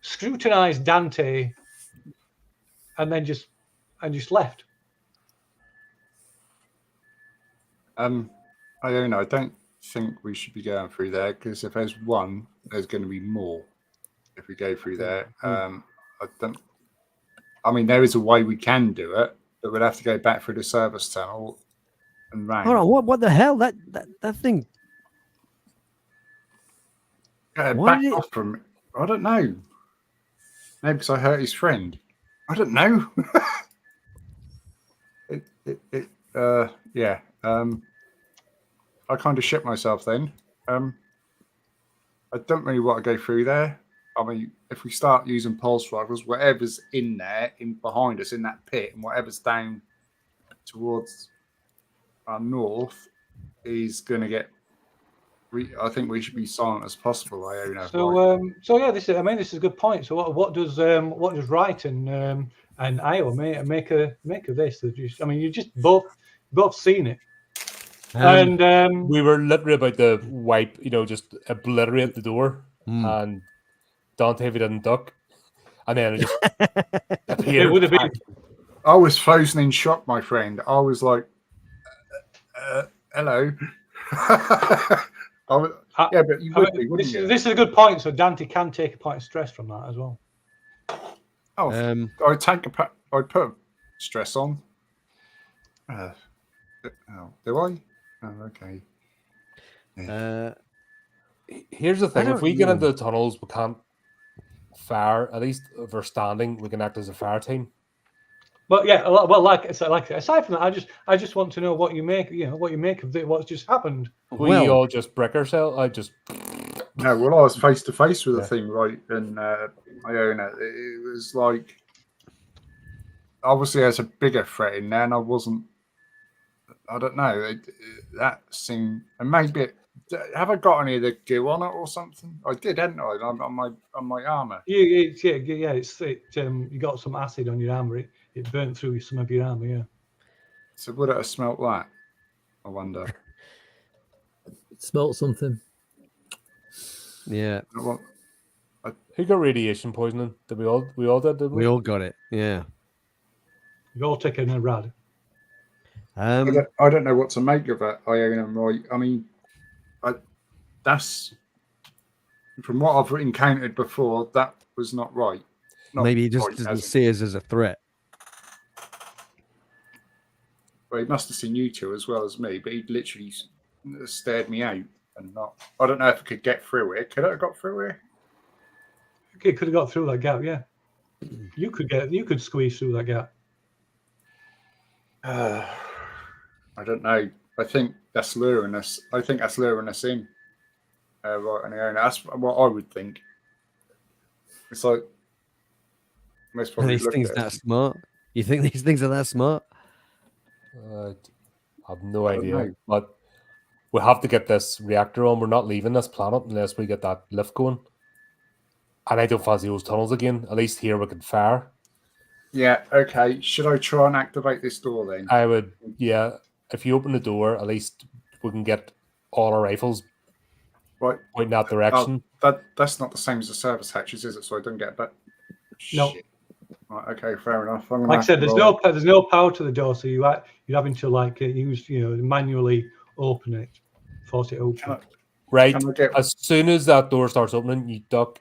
S2: scrutinized Dante, and then just left.
S6: Iona, I don't think we should be going through there, because if there's one, there's going to be more if we go through there. There is a way we can do it, but we'll have to go back through the service tunnel and round.
S4: Hold on, what the hell? That thing Why
S6: back
S4: did it-
S6: off from. I don't know. Maybe because I hurt his friend. I don't know. Yeah. I kind of shit myself then. I don't really want to go through there. I mean, if we start using pulse rifles, whatever's in there, in behind us, in that pit, and whatever's down towards our north, is going to get. I think we should be silent as possible, Iona.
S2: So yeah, this is a good point. So what does Wright and Iowa make of this? I mean, you just both seen it, and
S1: We were literally about to wipe, just obliterate the door, and Dante, if he didn't duck, and then it just appeared.
S2: it would have been.
S6: I was frozen in shock, my friend. I was like, hello. Yeah, but you would be, wouldn't you?
S2: This is a good point. So Dante can take a point of stress from that as well.
S6: Oh, I'd put stress on. Do I? Oh, okay.
S1: Here's the thing:
S4: I
S1: if we
S4: don't
S1: get
S4: know.
S1: into the tunnels, we can't fire. At least if we're standing, we can act as a fire team.
S2: But yeah, well, like aside from that, I just want to know what you make. What you make of what's just happened.
S1: We all just brick ourselves.
S6: No, well, I was face to face with the
S1: Yeah.
S6: thing, right? And Iona, it was like, obviously, there's a bigger threat in there, and I wasn't. I don't know. That seemed, and maybe. Have I got any of the goo on it or something? I did, hadn't I? On my armor.
S2: You got some acid on your armor. It burnt through some of your armor. Yeah.
S6: So would it have smelt that? I wonder.
S3: Smelt something.
S4: Yeah,
S1: Who got radiation poisoning? Did we all did? Didn't
S4: we all got it. Yeah.
S2: You all taken a rad.
S6: I don't know what to make of it, Iona. Right? I mean, that's from what I've encountered before. That was not right.
S4: Maybe he just
S6: right,
S4: doesn't see us as a threat.
S6: Well, he must have seen you two as well as me, but he literally stared me out and not. I don't know if I could get through it. Could I have got through here?
S2: It could have got through that gap. Yeah. You could squeeze through that gap.
S6: I don't know. I think that's luring us. In. Right, and that's what I would think. It's like most
S4: Are
S6: probably
S4: these
S6: look
S4: things
S6: at
S4: that
S6: us.
S4: smart? You think these things are that smart?
S1: I have no
S6: I don't
S1: idea.
S6: know.
S1: But we have to get this reactor on. We're not leaving this planet unless we get that lift going. And I don't fancy those tunnels again. At least here we can fire.
S6: Yeah. Okay. Should I try and activate this door then?
S1: I would, yeah. If you open the door, at least we can get all our rifles
S6: Right.
S1: pointing that direction.
S6: That's not the same as the service hatches, is it? So I don't get. But
S2: No.
S6: shit. Right, okay. Fair enough. I'm gonna
S2: Like I
S6: have
S2: said,
S6: to
S2: there's
S6: roll.
S2: no power to the door, so you're having to use manually open it, force it open.
S6: Can I-
S1: Right.
S6: Can I get?
S1: As soon as that door starts opening, you duck.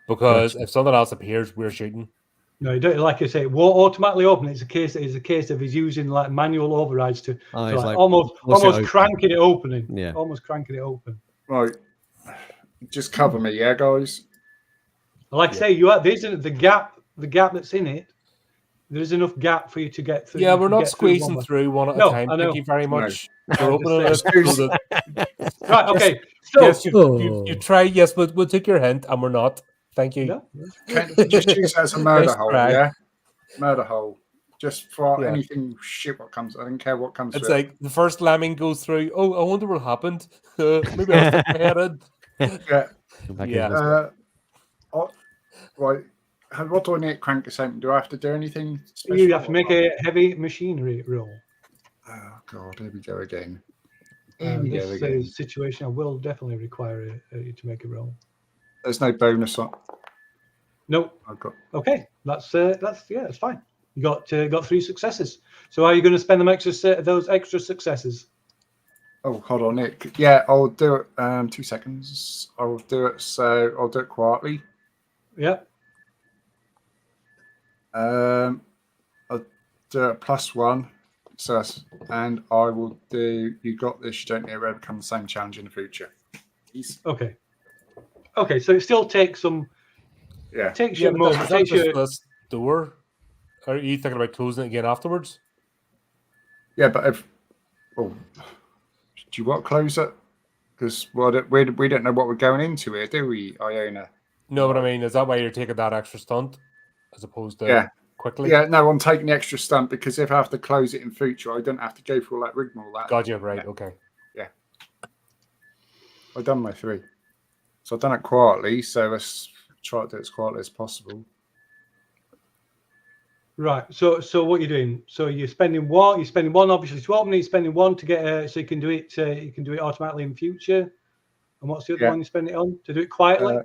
S1: Because if something else appears, we're shooting.
S2: No, you don't, like I say, it won't automatically open. It's a case of he's using like manual overrides to
S4: It's like
S2: almost
S4: force it open.
S2: cranking it opening.
S4: Yeah.
S2: Almost cranking it open.
S6: Right. Just cover me, yeah, guys.
S2: Like I say, there's the gap that's in it. There's enough gap for you to get through.
S1: Yeah, we're not
S2: get through
S1: squeezing
S2: one
S1: through one at
S2: No,
S1: a time.
S2: I know.
S1: Thank you very
S6: No.
S1: much. You're opening it.
S6: Excuse-
S1: so that-
S2: Right, okay. So
S1: yes, you try. Yes, but we'll take your hint, and we're not. Thank you.
S2: no,
S6: Just use that as a murder
S1: Nice
S6: hole,
S1: try.
S6: yeah? Murder hole. Just for
S1: Yeah.
S6: anything shit what comes. I don't care what comes
S1: It's
S6: through.
S1: like the first lemming goes through. Oh, I wonder what happened. Maybe I'll stick my head in.
S6: Yeah.
S4: Come back
S1: Yeah.
S4: in.
S6: Right. What do I need to crank this open? Do I have to do anything special?
S2: you have to make a heavy machinery roll.
S6: Oh, God. Here we go again. Here we go
S2: This
S6: again.
S2: situation will definitely require you to make a roll.
S6: There's no bonus on.
S2: Nope.
S6: I've got.
S2: Okay, that's fine. You got 3 successes. So are you going to spend those extra successes?
S6: Oh, hold on, Nick. Yeah, I'll do it. 2 seconds. I'll do it. So I'll do it quietly.
S2: Yeah.
S6: I'll do it +1. So, and I will do. You got this. You don't need to overcome the same challenge in the future.
S2: Okay. Okay, so it still takes some.
S6: Yeah.
S2: Takes
S1: Yeah,
S2: you a
S1: but
S2: moment.
S1: is that
S2: Takes
S1: just
S2: you.
S1: this door? Or are you thinking about closing it again afterwards?
S6: Yeah, but if do you want to close it? Because we don't know what we're going into here, do we, Iona?
S1: No, but I mean, is that why you're taking that extra stunt as opposed to
S6: Yeah.
S1: quickly?
S6: Yeah, no, I'm taking the extra stunt because if I have to close it in future, I don't have to go through all that rigmarole.
S1: Gotcha, right, okay.
S6: Yeah. I've done my 3. So I've done it quietly, so let's try to do it as quietly as possible.
S2: Right. So what you're doing? So you're spending 1. You're spending 1 obviously to open it. You're spending 1 to get so you can do it. You can do it automatically in future. And what's the other one you spend it on to do it quietly?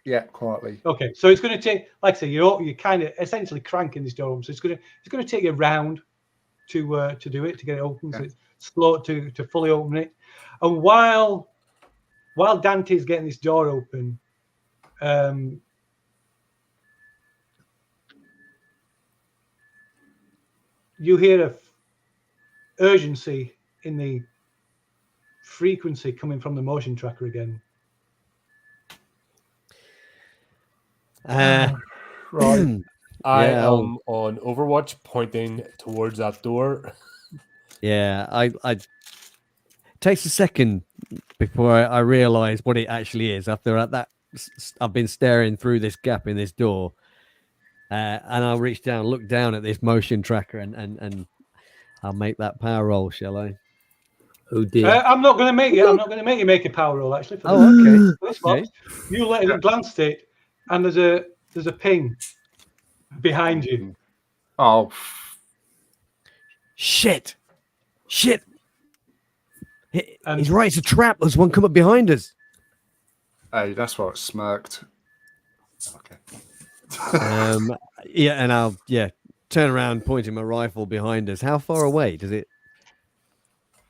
S6: Yeah, quietly.
S2: Okay. So it's going to take, like I say, you're kind of essentially cranking this door open. So it's going to take you a round to do it, to get it open.
S6: Yeah.
S2: So it's slow to fully open it. And while Dante's getting this door open, you hear a urgency in the frequency coming from the motion tracker again.
S6: Right.
S1: I
S4: Yeah,
S1: am on Overwatch pointing towards that door.
S4: Yeah, it takes a second before I realize what it actually is. After I've been staring through this gap in this door, and I'll reach down, look down at this motion tracker, and I'll make that power roll, shall I?
S3: Oh dear.
S2: I'm not going to make you. I'm not going to make you make a power roll actually. For this box. You let it glance it, and there's a ping behind you.
S6: Oh,
S4: Shit!
S2: And
S4: He's right. It's a trap. There's one come up behind us.
S6: hey, that's why it smirked. Okay.
S4: Yeah, and I'll turn around, pointing my rifle behind us. How far away does it?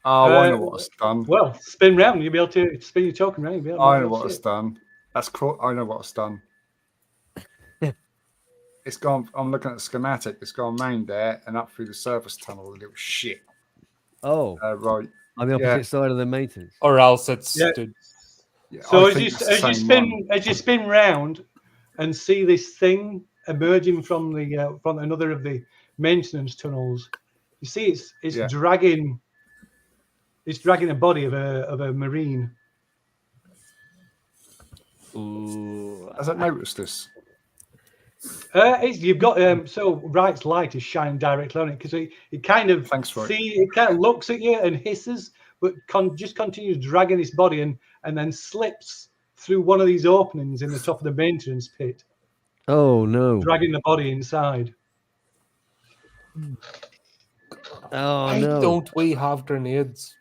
S6: Oh, I know what it's done.
S2: Well, spin round. You'll be able to spin your token round. You'll be able
S6: I
S2: to
S6: know what it's done. That's cool. I know what it's done. It's gone. I'm looking at the schematic. It's gone main there and up through the service tunnel. The little shit.
S4: Oh,
S6: Right.
S4: on the opposite side of the maintenance.
S1: Or else it's
S6: Yeah,
S2: So
S6: I
S2: as
S6: think
S2: you
S6: it's the same one.
S2: spin round and see this thing emerging from another of the maintenance tunnels, you see it's dragging a body of a marine.
S4: Ooh.
S6: Has it noticed this?
S2: You've got so Wright's light is shining directly on it because it kind of it kind of looks at you and hisses, but just continues dragging this body and then slips through one of these openings in the top of the maintenance pit.
S4: Oh no!
S2: Dragging the body inside.
S4: Oh
S1: Why
S4: no!
S1: don't we have grenades?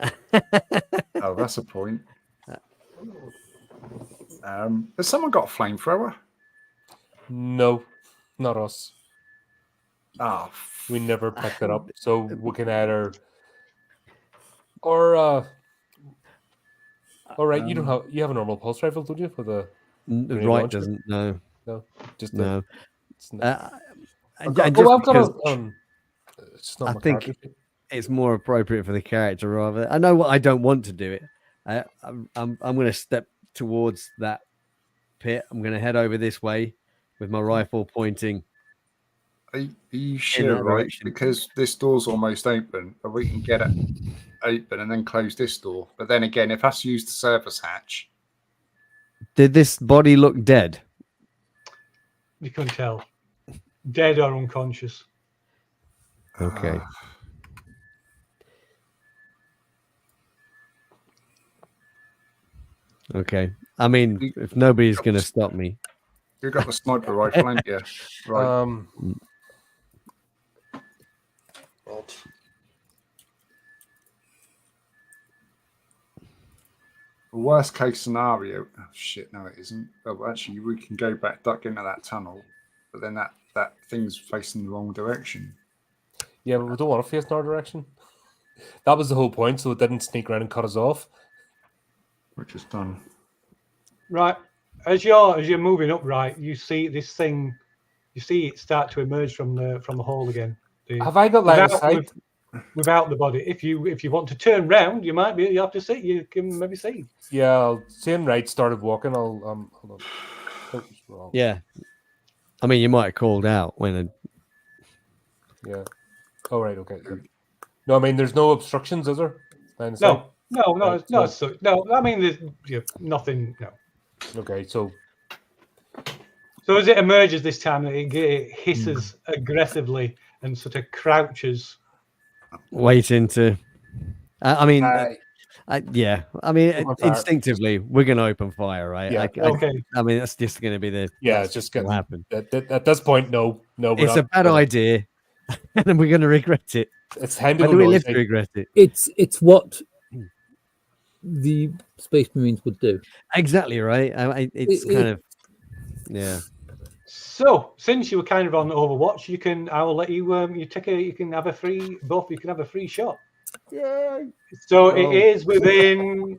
S6: Oh, that's a point. Has someone got a flamethrower?
S1: No, not us.
S6: Oh,
S1: We never picked it up, so we can either or all right. You have a normal pulse rifle, don't you? For the
S4: Right
S1: launcher?
S4: doesn't no.
S1: Just
S4: No.
S1: It's not,
S6: I've got
S1: it's not
S4: I
S1: my
S4: think
S1: character.
S4: it's more appropriate for the character rather. I know what I don't want to do it. I'm going to step towards that pit. I'm going to head over this way with my rifle pointing.
S6: Are you sure, right?
S4: direction.
S6: Because this door's almost open, but we can get it open and then close this door. But then again, if us use the service hatch,
S4: Did this body look dead?
S2: You couldn't tell. Dead or unconscious.
S4: Okay. Okay. I mean, if nobody's going to stop me.
S6: you've got the sniper rifle, haven't you? Right. Worst case scenario. Oh shit! No, it isn't. Oh, actually, we can go back, duck into that tunnel, but then that thing's facing the wrong direction.
S1: Yeah, but we don't want to face in our direction. That was the whole point, so it didn't sneak around and cut us off.
S6: Which is done.
S2: Right. As you're moving up, right, you see this thing. You see it start to emerge from the hole again.
S1: Have I got line of sight
S2: without the body. If you want to turn round, you have to see. You can maybe see.
S1: Yeah, I'll same right. Started walking. I'll hold on. Oh, it's wrong.
S4: Yeah. I mean, you might have called out when.
S1: Yeah. Oh right. Okay. Good. No, I mean there's no obstructions, is there? Line of sight?
S2: No.
S1: Right,
S2: No.
S1: so-
S2: No. I mean, there's nothing. No.
S1: Okay. So
S2: So as it emerges this time, it hisses aggressively and sort of crouches.
S4: Waiting to. I mean, yeah. I mean,
S1: Open fire.
S4: instinctively, we're going to open fire, right?
S1: Yeah.
S2: Okay.
S4: I mean, that's just going to be the.
S1: yeah,
S4: that's
S1: it's just
S4: gonna
S1: gonna
S4: happen.
S1: At this point, no. We're
S4: It's
S1: not
S4: a bad
S1: gonna-
S4: idea, and then we're going to regret it.
S1: It's time to
S4: When
S1: go
S4: do we live
S1: noisy.
S4: to regret it?
S3: It's what the Space Marines would do.
S4: Exactly right. It's
S3: It-
S4: kind of. Yeah.
S2: So since you were kind of on Overwatch, I will let you you can have a free shot.
S3: Yeah.
S2: So
S4: Oh.
S2: it is within.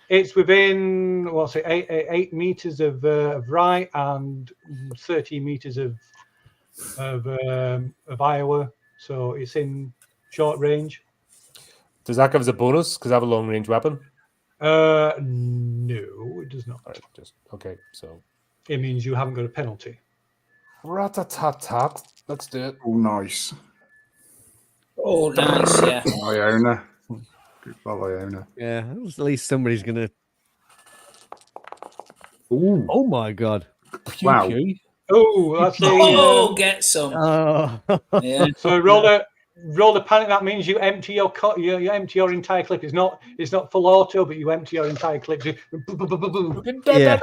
S2: It's within what's it? 8 meters of right and 30 meters of Iowa. So it's in short range.
S1: Does that give us a bonus? Because I have a long range weapon.
S2: No, it does not.
S1: All right, just okay. So
S2: It means you haven't got a penalty.
S1: rat-a-tat-tat. Let's do it.
S6: Oh, nice.
S5: Oh, nice, yeah.
S6: Iona. Good ball, Iona.
S4: Yeah. At least somebody's going to.
S6: Ooh.
S4: Oh my God.
S1: Pew,
S6: Wow.
S1: pew.
S2: Oh, that's a.
S5: Oh, get some.
S4: Oh.
S5: Yeah.
S2: So roll a panic. That means you empty you empty your entire clip. It's not full auto, but you empty your entire clip.
S4: Yeah.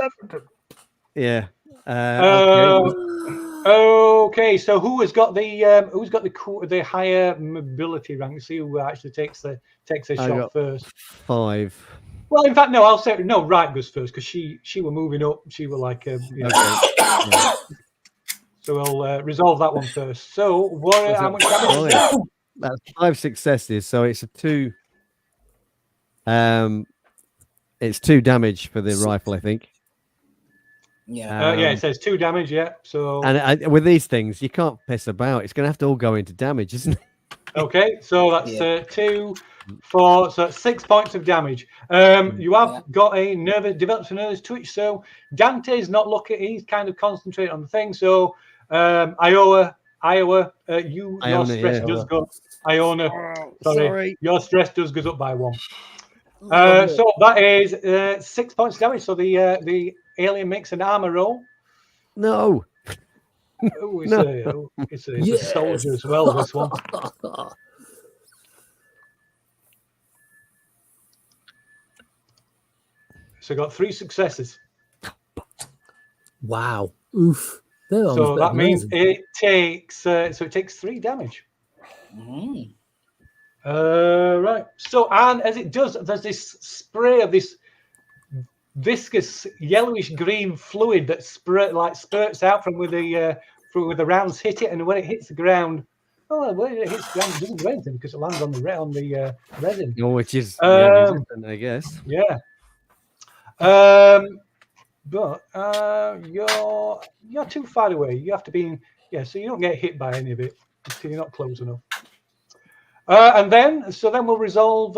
S4: Yeah. Okay.
S2: Okay, so who has got the higher mobility rank? See who actually takes a
S4: I
S2: shot
S4: got
S2: first.
S4: 5.
S2: Well, in fact, no. I'll say no. Right goes first because she were moving up. She were like,
S4: Okay.
S2: So we'll resolve that one first. So what? How much damage? Is
S4: Five.
S2: that?
S4: That's 5 successes, so it's a 2. It's 2 damage for the rifle, I think.
S5: Yeah.
S2: Yeah, it says 2 damage. Yeah. So
S4: And with these things, you can't piss about. It's going to have to all go into damage, isn't it?
S2: okay, so that's
S5: Yeah.
S2: 2, 4, so that's 6 points of damage. You have
S5: Yeah.
S2: got developed a nervous twitch. So Dante's not looking; he's kind of concentrating on the thing. So Iowa, your
S4: Iona,
S2: stress
S4: yeah.
S2: does go. Iona, sorry, your stress does goes up by 1. So that is 6 points of damage. So the alien makes an armor roll.
S4: No.
S2: Oh,
S4: No.
S2: it's a soldier as well. This one. So got 3 successes.
S3: Wow. Oof. They're
S2: So
S3: almost
S2: that
S3: better
S2: means
S3: than ours.
S2: it takes 3 damage.
S5: Mm.
S2: Right. So and as it does, there's this spray of this viscous yellowish green fluid that spurts out from where the rounds hit it, and when it hits the ground, when it hits the ground, it doesn't do anything because it lands on the resin.
S4: Oh, which is resistant, I guess.
S2: Yeah. But you're too far away. You have to be so you don't get hit by any of it because you're not close enough. And then we'll resolve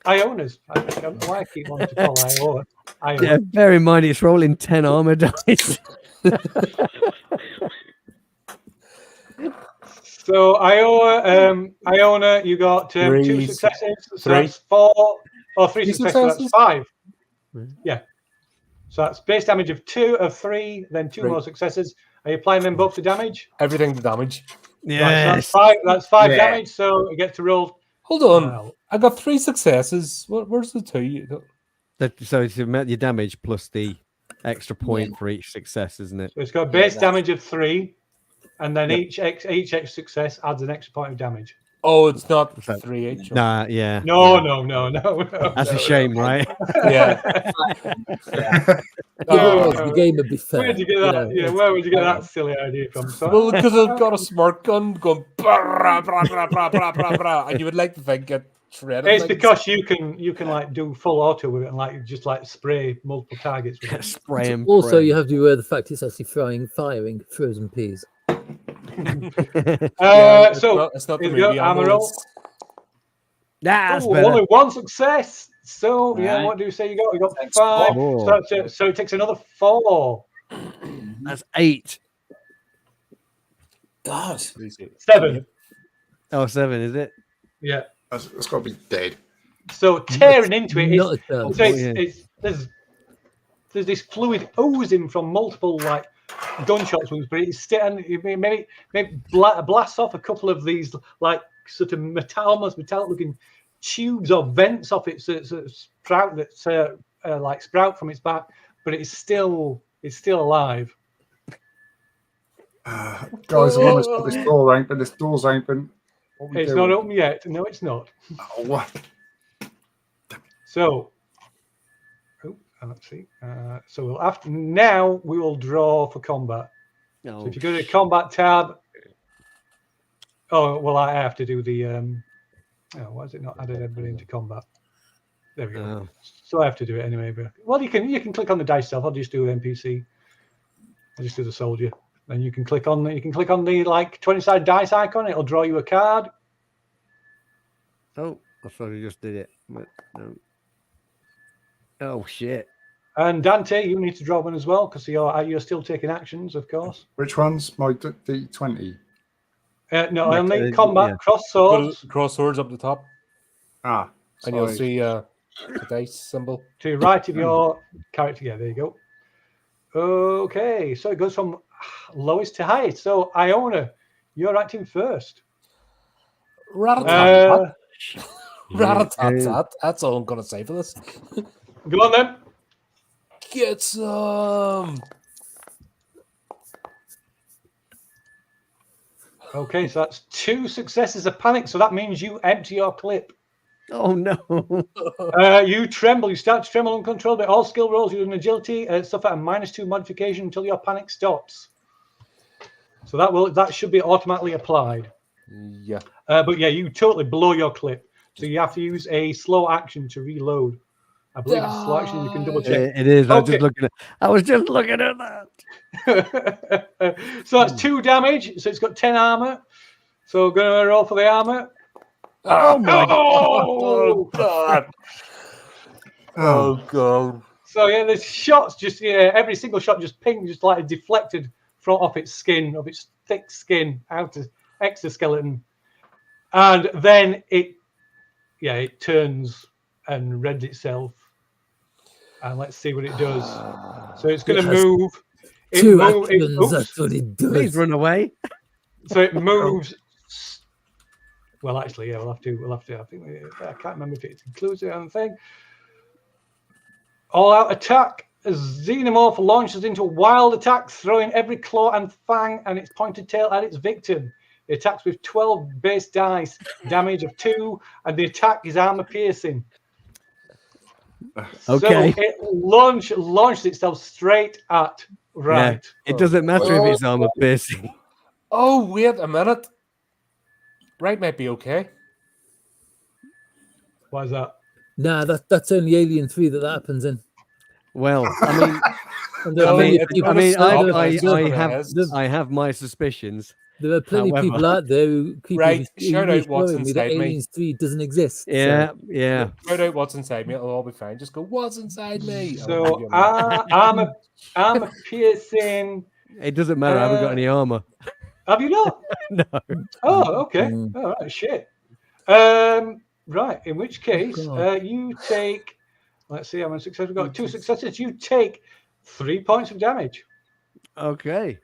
S2: Iona's. I don't know why I keep wanting to call Iona.
S4: Yeah, bear in mind it's rolling 10 armor dice.
S2: So Iona, you got 2 successes. So that's 4 or 3 successes. So that's 5. Yeah. So that's base damage of 2 of 3, then 2 more successes. Are you applying them both to damage?
S1: Everything to damage.
S2: Right, so that's 5
S6: Yeah.
S2: damage. So you get to roll.
S1: Hold on.
S2: Well,
S1: I got 3 successes. Where's the 2?
S4: So it's your damage plus the extra point for each success, isn't it?
S2: so it's got base damage of 3, and then each extra success adds an extra point of damage.
S1: Oh, it's not
S4: So-
S1: 3 each.
S4: Nah, yeah.
S2: No.
S4: That's a shame, right?
S1: Yeah.
S2: Oh,
S3: The game would be fair.
S2: Where'd you get that?
S3: you know,
S2: Where would you get that silly idea from? So,
S1: Well, because I've got a smart gun going, brah, brah, brah, brah, brah, brah, brah, and you would like to think it shredded.
S2: it's
S1: things.
S2: because you can like do full auto with it and like just like spray multiple targets with it.
S4: Spray and
S3: Also,
S4: pray.
S3: you have to be aware of the fact it's actually firing frozen peas.
S1: Yeah,
S2: So
S1: it's not the
S2: here we go,
S1: movie.
S2: hammer roll.
S4: That's
S2: Oh,
S4: better.
S2: only one success. So yeah,
S5: Right.
S2: what do you say you got? You got
S5: That's
S2: 5.
S4: four.
S2: So it takes another 4.
S4: That's 8.
S5: God.
S2: 7.
S4: Oh, 7, is it?
S2: Yeah.
S6: It's got to be dead.
S2: So tearing into it,
S3: Not a chance.
S2: so
S4: yeah.
S2: there's this fluid oozing from multiple like gunshots wounds, but it's still maybe blasts off a couple of these like sort of almost metallic looking tubes or vents off its sprout that's like sprout from its back, but it's still alive.
S6: Guys, I've almost got this door open. This door's open. What we
S2: It's
S6: doing?
S2: not open yet. No, it's not.
S6: Oh, what?
S2: So, let's see. So we'll after now we will draw for combat.
S4: Oh,
S2: So if you go to the combat tab, oh well, I have to do the why is it not added everybody into combat? There we go.
S4: Oh.
S2: So I have to do it anyway. But well, you can click on the dice stuff. I'll just do the NPC. I'll just do the soldier. Then you can click on the like 20-sided dice icon. It'll draw you a card.
S4: Oh, I thought you just did it. But no. Oh shit!
S2: And Dante, you need to draw one as well because you're still taking actions, of course.
S6: Which one's my D20?
S2: No,
S4: Like,
S2: only combat
S4: yeah.
S2: cross swords
S1: Cross swords up the top,
S6: Ah,
S1: and you'll
S6: sorry.
S1: see the dice symbol.
S2: to the right of your character. Yeah, there you go. Okay, so it goes from lowest to highest. So Iona, you're acting first.
S1: Rat-a-tat-tat.
S4: Yeah.
S1: Rat-a-tat-tat. That's all I'm gonna say for this.
S2: Go on then.
S1: Get some.
S2: Okay, so that's 2 successes, a panic. So that means you empty your clip.
S4: Oh no!
S2: You tremble. You start to tremble uncontrollably. All skill rolls, you do an agility, suffer a -2 modification until your panic stops. So that should be automatically applied.
S1: Yeah.
S2: But yeah, you totally blow your clip. So you have to use a slow action to reload. I believe it's a slow action. You can double check.
S4: It is.
S2: Okay.
S4: I was just looking at that.
S2: So that's 2 damage. So it's got 10 armor. So going to roll for the armor.
S1: Oh my
S2: Oh!
S1: god! Oh god!
S2: So yeah, the shots just every single shot just pinged, just like deflected from off its skin, of its thick skin, outer exoskeleton, and then it turns and rends itself. And let's see what it does. So it's going to move.
S3: Two actions, that's what it does.
S4: Please run away.
S2: So it moves. Well, actually, yeah, we'll have to. I think I can't remember if it includes it on the thing. All-out attack. A xenomorph launches into a wild attack, throwing every claw and fang and its pointed tail at its victim. It attacks with 12 base dice, damage of 2, and the attack is armor piercing.
S4: Okay.
S2: So it launched itself straight at right.
S4: Yeah, it doesn't matter if it's armor piercing.
S1: Oh, wait a minute. Right might be okay.
S2: Why is that?
S3: Nah, that's only Alien 3 that happens in.
S4: Well, I mean,
S3: And there are plenty of people-
S4: I have my suspicions.
S3: There are plenty of people
S4: However-
S3: out there who keep
S1: Right, shout out what's
S3: showing me that
S1: inside me.
S3: Aliens 3 doesn't exist.
S4: Yeah, yeah.
S1: Shout out what's inside me. It'll all be fine. Just go, what's inside me?
S2: So armor piercing.
S4: It doesn't matter. I haven't got any armor.
S2: Have you not?
S4: No.
S2: Oh, okay.
S3: Mm.
S2: All right, shit. Right. In which case,
S3: God.
S2: you take. Let's see how many successes we've got. 2 successes. You take 3 points of damage.
S4: Okay.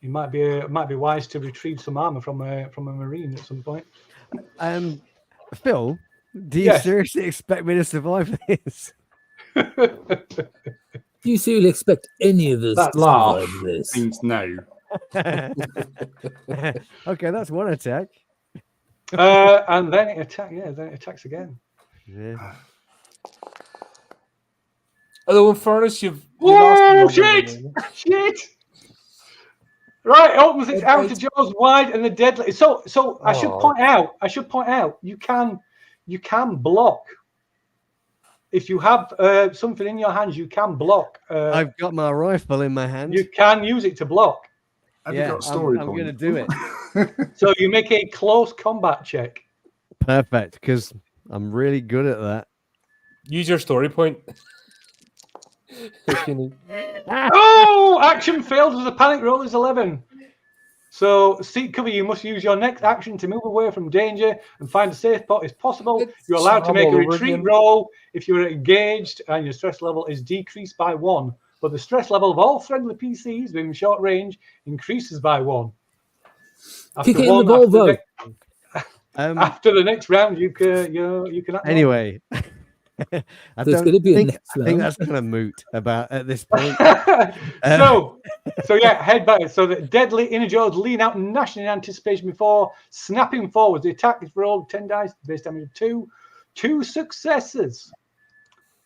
S2: It might be wise to retrieve some armor from a marine at some point.
S4: Phil, do you
S2: Yes.
S4: seriously expect me to survive this?
S3: Do you seriously expect any of us
S6: That
S3: to
S6: laugh
S3: survive this?
S6: means no.
S4: Okay, that's one attack.
S2: And then it attacks again.
S4: Yeah.
S1: Although in fairness, you've
S2: Whoa,
S1: lost
S2: shit! Shit! Right, it opens its outer jaws wide and the deadly. So I should point out, you can block. If you have something in your hands, you can block.
S4: I've got my rifle in my hand.
S2: You can use it to block.
S6: Have you got a story
S4: I'm
S6: point?
S4: going to do it.
S2: So you make a close combat check.
S4: Perfect, because I'm really good at that.
S1: Use your story point. If you need.
S2: Oh, action failed as the panic roll is 11. So, seek cover. You must use your next action to move away from danger and find a safe spot if possible.
S1: It's
S2: You're allowed to
S1: Sam
S2: make a
S1: all over
S2: retreat
S1: again.
S2: roll if you're engaged and your stress level is decreased by 1. But the stress level of all friendly PCs within short range increases by 1.
S3: Kick it in the Volvo.
S2: After the next round, you can act
S4: Anyway, I
S3: There's
S4: don't
S3: gonna be a
S4: think,
S3: next
S4: I think
S3: round.
S4: that's kind of moot about at this point.
S2: so yeah, head back. So the deadly inner jaws lean out and gnash in anticipation before snapping forward. The attack is rolled 10 dice, base damage of 2. 2 successes.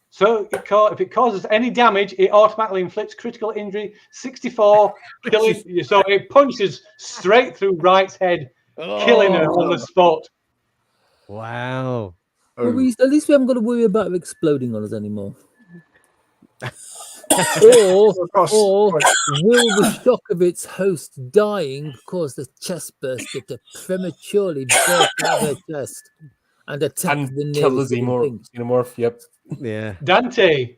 S2: So if it causes any damage, it automatically inflicts critical injury 64, killing you. So it punches straight through Wright's head, killing her on the spot.
S4: Wow.
S3: Well, at least we haven't got to worry about it exploding on us anymore. or will the shock of its host dying cause the chest burster to prematurely burst out of her chest and attack the
S1: And kill the
S3: nearest living thing?
S1: xenomorph. Yep.
S4: Yeah.
S2: Dante.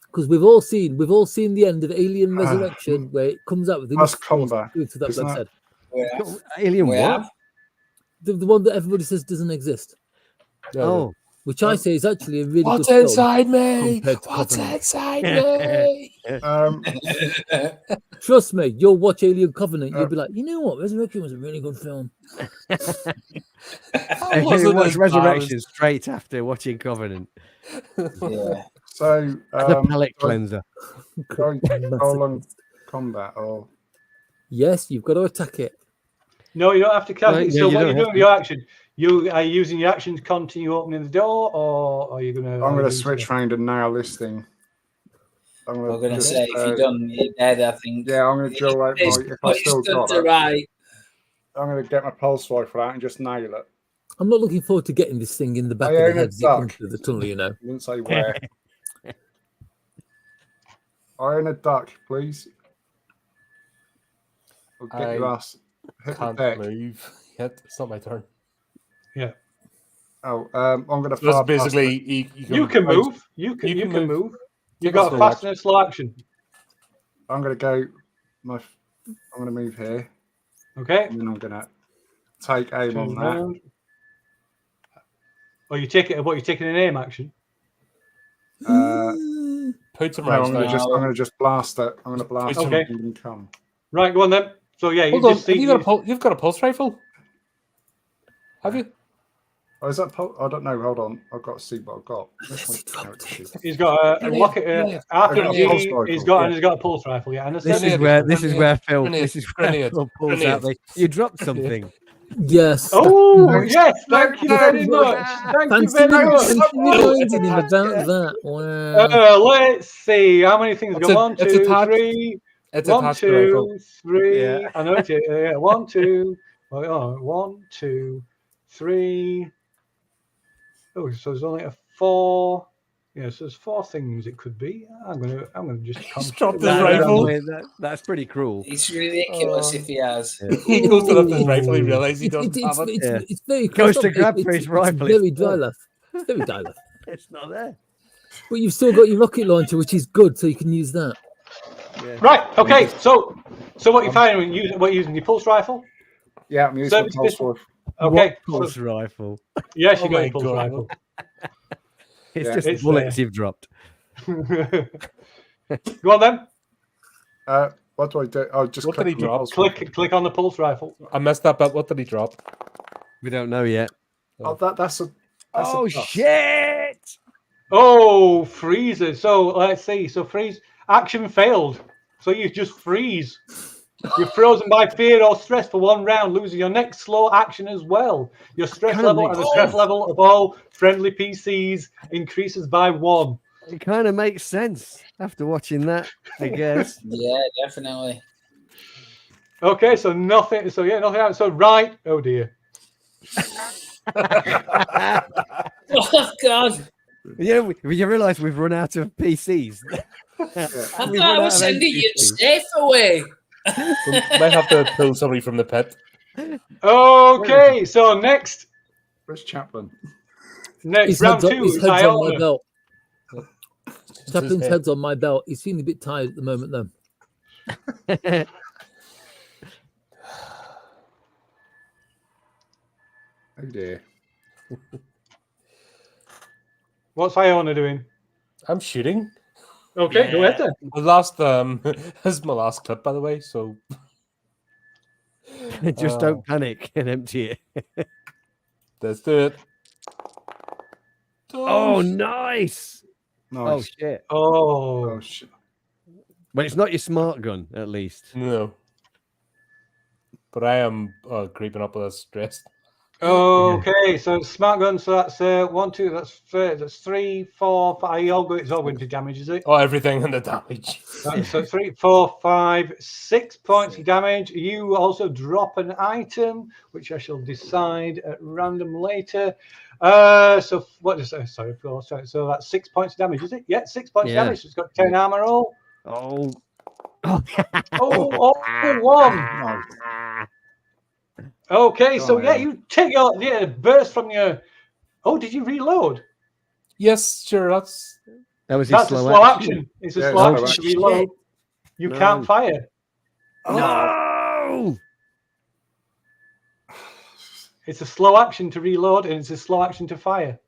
S3: Because we've all seen the end of Alien Resurrection where it comes out with the
S6: That's combat,
S3: to that
S6: isn't
S3: bloke's
S6: it?
S3: head.
S4: Alien
S5: Where?
S4: what?
S3: The one that everybody says doesn't exist.
S4: Oh.
S3: Which I say is actually a really
S1: What's
S3: good
S1: inside me?
S3: compared to
S1: What's
S3: Covenant.
S1: inside me?
S3: Trust me, you'll watch Alien Covenant, you'll be like, you know what, Resurrection was a really good film.
S4: I
S1: wasn't
S4: watch
S1: as
S4: Resurrection straight after watching Covenant.
S5: Yeah.
S6: So,
S4: The palate cleanser.
S6: going on combat or
S3: Yes, you've got to attack it.
S2: No, you don't have to cast
S4: No,
S2: it.
S4: no,
S2: So
S4: you
S2: what
S4: don't
S2: are you
S4: have
S2: doing with
S4: to.
S2: your action? You are you using your action to continue opening the door, or are you going to?
S6: I'm going to switch round and nail this thing. I'm
S5: We're going to
S6: just,
S5: say, if you're done, you're dead, I think.
S6: yeah, I'm going to drill out my. If I still got it,
S5: right.
S6: I'm going to get my pulse rifle out and just nail it.
S3: I'm not looking forward to getting this thing in the back
S6: I
S3: of the
S6: own a
S3: head as it comes
S6: duck.
S3: through the tunnel, you know.
S6: I didn't say where. I own a duck, please. I'll get your ass. Hit the
S1: Can't
S6: deck.
S1: move yet. It's not my turn.
S2: Yeah.
S6: Oh, I'm going to
S1: So that's
S6: far past
S1: basically
S6: it.
S2: You can move. You can move. You've got a
S1: slow
S2: fast and a slow action.
S6: I'm going to go. I'm going to move here,
S2: Okay.
S6: and then I'm going to take aim
S2: Turn
S6: on that.
S2: around. Oh, you take it. What, you're taking an aim action?
S1: Put some
S6: No, I'm
S1: rounds
S6: going to
S1: down.
S6: just blast it. I'm going to blast
S2: Okay.
S6: it and come.
S2: Right, go on then. So yeah, you
S1: Hold on.
S2: just see.
S1: You've got a pulse rifle? Have you?
S6: Oh, is that? I don't know. Hold on. I've got to see what I've got. This one, no, it's shit.
S2: He's got a rocket.
S1: Grenade.
S2: After
S6: I've got a
S2: G,
S6: pulse
S2: he's
S6: rifle,
S2: got
S6: yeah.
S2: and he's got a pulse rifle. Yeah, and a
S4: This is
S2: semi-
S4: where Phil
S1: Grenade.
S4: pulls out. You dropped something.
S3: Yes.
S2: Oh yes, thank you very much. Thank you
S3: Fancy
S2: very much.
S3: reminding him about that. Wow.
S2: Let's see how many things
S1: It's
S2: go.
S1: a-
S2: 1,
S1: it's
S2: 2,
S1: attached-
S2: 3.
S1: It's
S2: 1,
S1: attached to the rifle.
S2: 2, 3.
S4: Yeah.
S2: I know it. 1, 2. 1, 2, 3. Oh, so there's only a 4. Yeah, so there's 4 things it could be. I'm gonna just.
S1: He's dropped his
S2: concentrate.
S1: rifle.
S4: That's pretty cruel.
S5: It's ridiculous if he has.
S1: He goes to lift his rifle. He realizes he doesn't have it.
S3: It's very
S4: Goes to
S3: close.
S4: grab for his rifle,
S3: Very
S4: it's
S3: dry
S4: gone.
S3: laugh. It's very dry laugh.
S4: It's not there.
S3: But you've still got your rocket launcher, which is good, so you can use that.
S4: Yeah.
S2: Right. Okay. So what you're firing? What you're using? Your pulse rifle?
S6: Yeah, I'm using my
S2: Service
S6: pulse
S2: pistol.
S6: rifle.
S2: Okay.
S4: What pulse rifle?
S2: Yes, you
S1: Oh
S2: got
S1: my
S2: your pulse
S1: God.
S2: rifle.
S4: It's
S6: Yeah.
S4: just
S2: It's
S4: bullets
S2: there.
S4: you've dropped.
S2: Go on then.
S6: What do I do? Oh, just
S1: What
S6: click
S1: did he
S6: on the
S1: drop?
S6: pulse rifle.
S2: Click on the pulse rifle.
S1: I messed that up. What did he drop?
S4: We don't know yet.
S6: Oh, that's a. That's
S4: Oh
S6: a plus.
S4: shit!
S2: Oh, freezes. So let's see. So freeze action failed. So you just freeze. You're frozen by fear or stress for 1 round, losing your next slow action as well. Your stress
S4: Kinda
S2: level
S4: makes
S2: and the stress level of all friendly PCs increases by 1.
S4: It kind of makes sense after watching that, I guess.
S5: Yeah, definitely.
S2: Okay, so nothing. So yeah, nothing else. So right. Oh dear.
S5: Oh, God.
S4: You realise we've run out of PCs.
S5: I
S4: We've
S5: thought I
S4: run
S5: was
S4: out of
S5: sending you
S4: PCs.
S5: safe away.
S1: We might have to pull somebody from the pit.
S2: Okay, so next
S6: Where's Chaplin?
S3: His
S2: round
S3: head's,
S2: 2
S3: his
S2: is
S3: head's on my
S2: Iona.
S3: belt.
S1: Just his
S3: Chaplin's
S1: head.
S3: head's on my belt. He's feeling a bit tired at the moment, though.
S6: Oh dear.
S2: What's Iona doing?
S1: I'm shooting.
S2: Okay, go ahead then.
S1: The last this is my last clip, by the way. So
S4: Just don't panic and empty it.
S1: let's do it.
S4: Oh, nice. Oh,
S6: Nice.
S4: shit.
S2: Oh,
S6: Oh shit.
S4: But it's not your smart gun, at least.
S1: No. But I am creeping up with this stress.
S2: okay. So smart gun. So that's 1, 2. That's 3, 4, 5. It's all going to damage, is it?
S1: Oh, everything in the damage.
S2: So 3, 4, 5, 6 points of damage. You also drop an item, which I shall decide at random later. So what is sorry, 4, sorry. So that's 6 points of damage, is it? Yeah, 6 points of
S4: Yeah.
S2: damage. So it's got 10 armor roll.
S4: Oh.
S2: Oh, 1.
S6: Nice.
S2: Okay, so
S6: Oh,
S2: yeah,
S6: yeah.
S2: you take your burst from your. Oh, did you reload?
S1: Yes, sure. That's
S4: That was his
S2: That's a slow action. It's a
S6: Yeah,
S2: slow
S6: it's
S2: action
S6: slow
S2: to reload.
S4: shit.
S2: You
S4: No.
S2: can't fire.
S4: No.
S2: It's a slow action to reload, and it's a slow action to fire.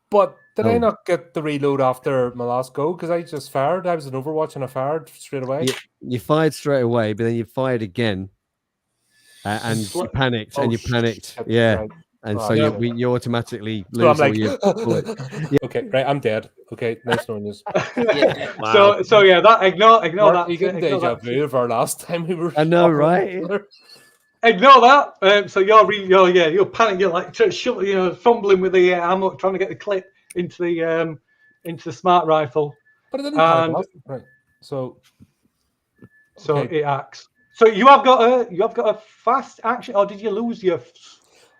S1: But did I
S4: Oh.
S1: not get the reload after my last go? Because I just fired. I was in Overwatch and I fired straight away.
S4: You fired straight away, but then you fired again. And you panicked, and you panicked.
S1: shit,
S4: Yeah.
S1: right.
S4: And
S1: Oh,
S4: so
S1: yeah.
S4: you automatically
S1: So I'm
S4: lose all
S1: like,
S4: your bullets.
S1: okay, right, I'm dead. Okay, nice knowing you.
S5: Yeah.
S4: Wow.
S2: So yeah, that ignore
S1: Mark,
S2: that.
S1: you getting
S2: Ignore
S1: deja
S2: that.
S1: vu of our last time we were.
S4: I know,
S1: operating
S4: right?
S1: together?
S2: Ignore that. So you're panicking, you're like fumbling with the ammo, trying to get the clip into the smart rifle.
S1: But I didn't panic
S2: And
S1: last. Right. So
S2: so
S1: okay.
S2: it acts. So you have got a fast action, or did you lose your?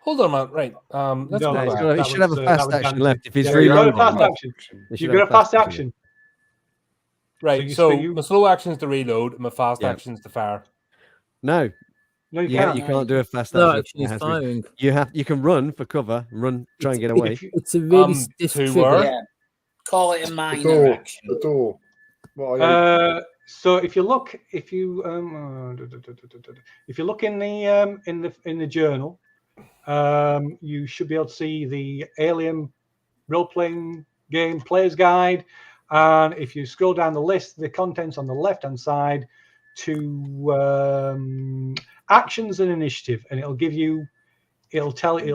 S1: Hold on, man. Right. Let's
S2: No,
S1: go
S4: No,
S1: back.
S4: he should have a fast
S2: that was
S4: action
S2: Dandy.
S4: left if he's
S2: Yeah, you got a
S4: reloading.
S2: fast action.
S4: He should
S2: You
S4: have
S2: got a fast action.
S1: Right.
S2: So
S1: So
S2: you-
S1: my slow action is to reload, and my fast
S4: Yeah.
S1: action is to fire.
S4: No,
S2: No, you
S4: yeah,
S2: can't.
S4: you can't do a fast
S3: No,
S4: action.
S3: actually,
S4: It
S3: he's
S4: has to be-
S3: firing.
S4: you can run for cover, try and get away.
S3: It's a really stiff
S1: to
S3: trigger.
S1: work.
S5: Yeah. Call it a
S6: The
S5: minor
S6: door.
S5: action.
S6: The door. What I
S2: So if you look in the journal, you should be able to see the Alien role-playing game player's guide, and if you scroll down the list, the contents on the left-hand side to actions and initiative, and it'll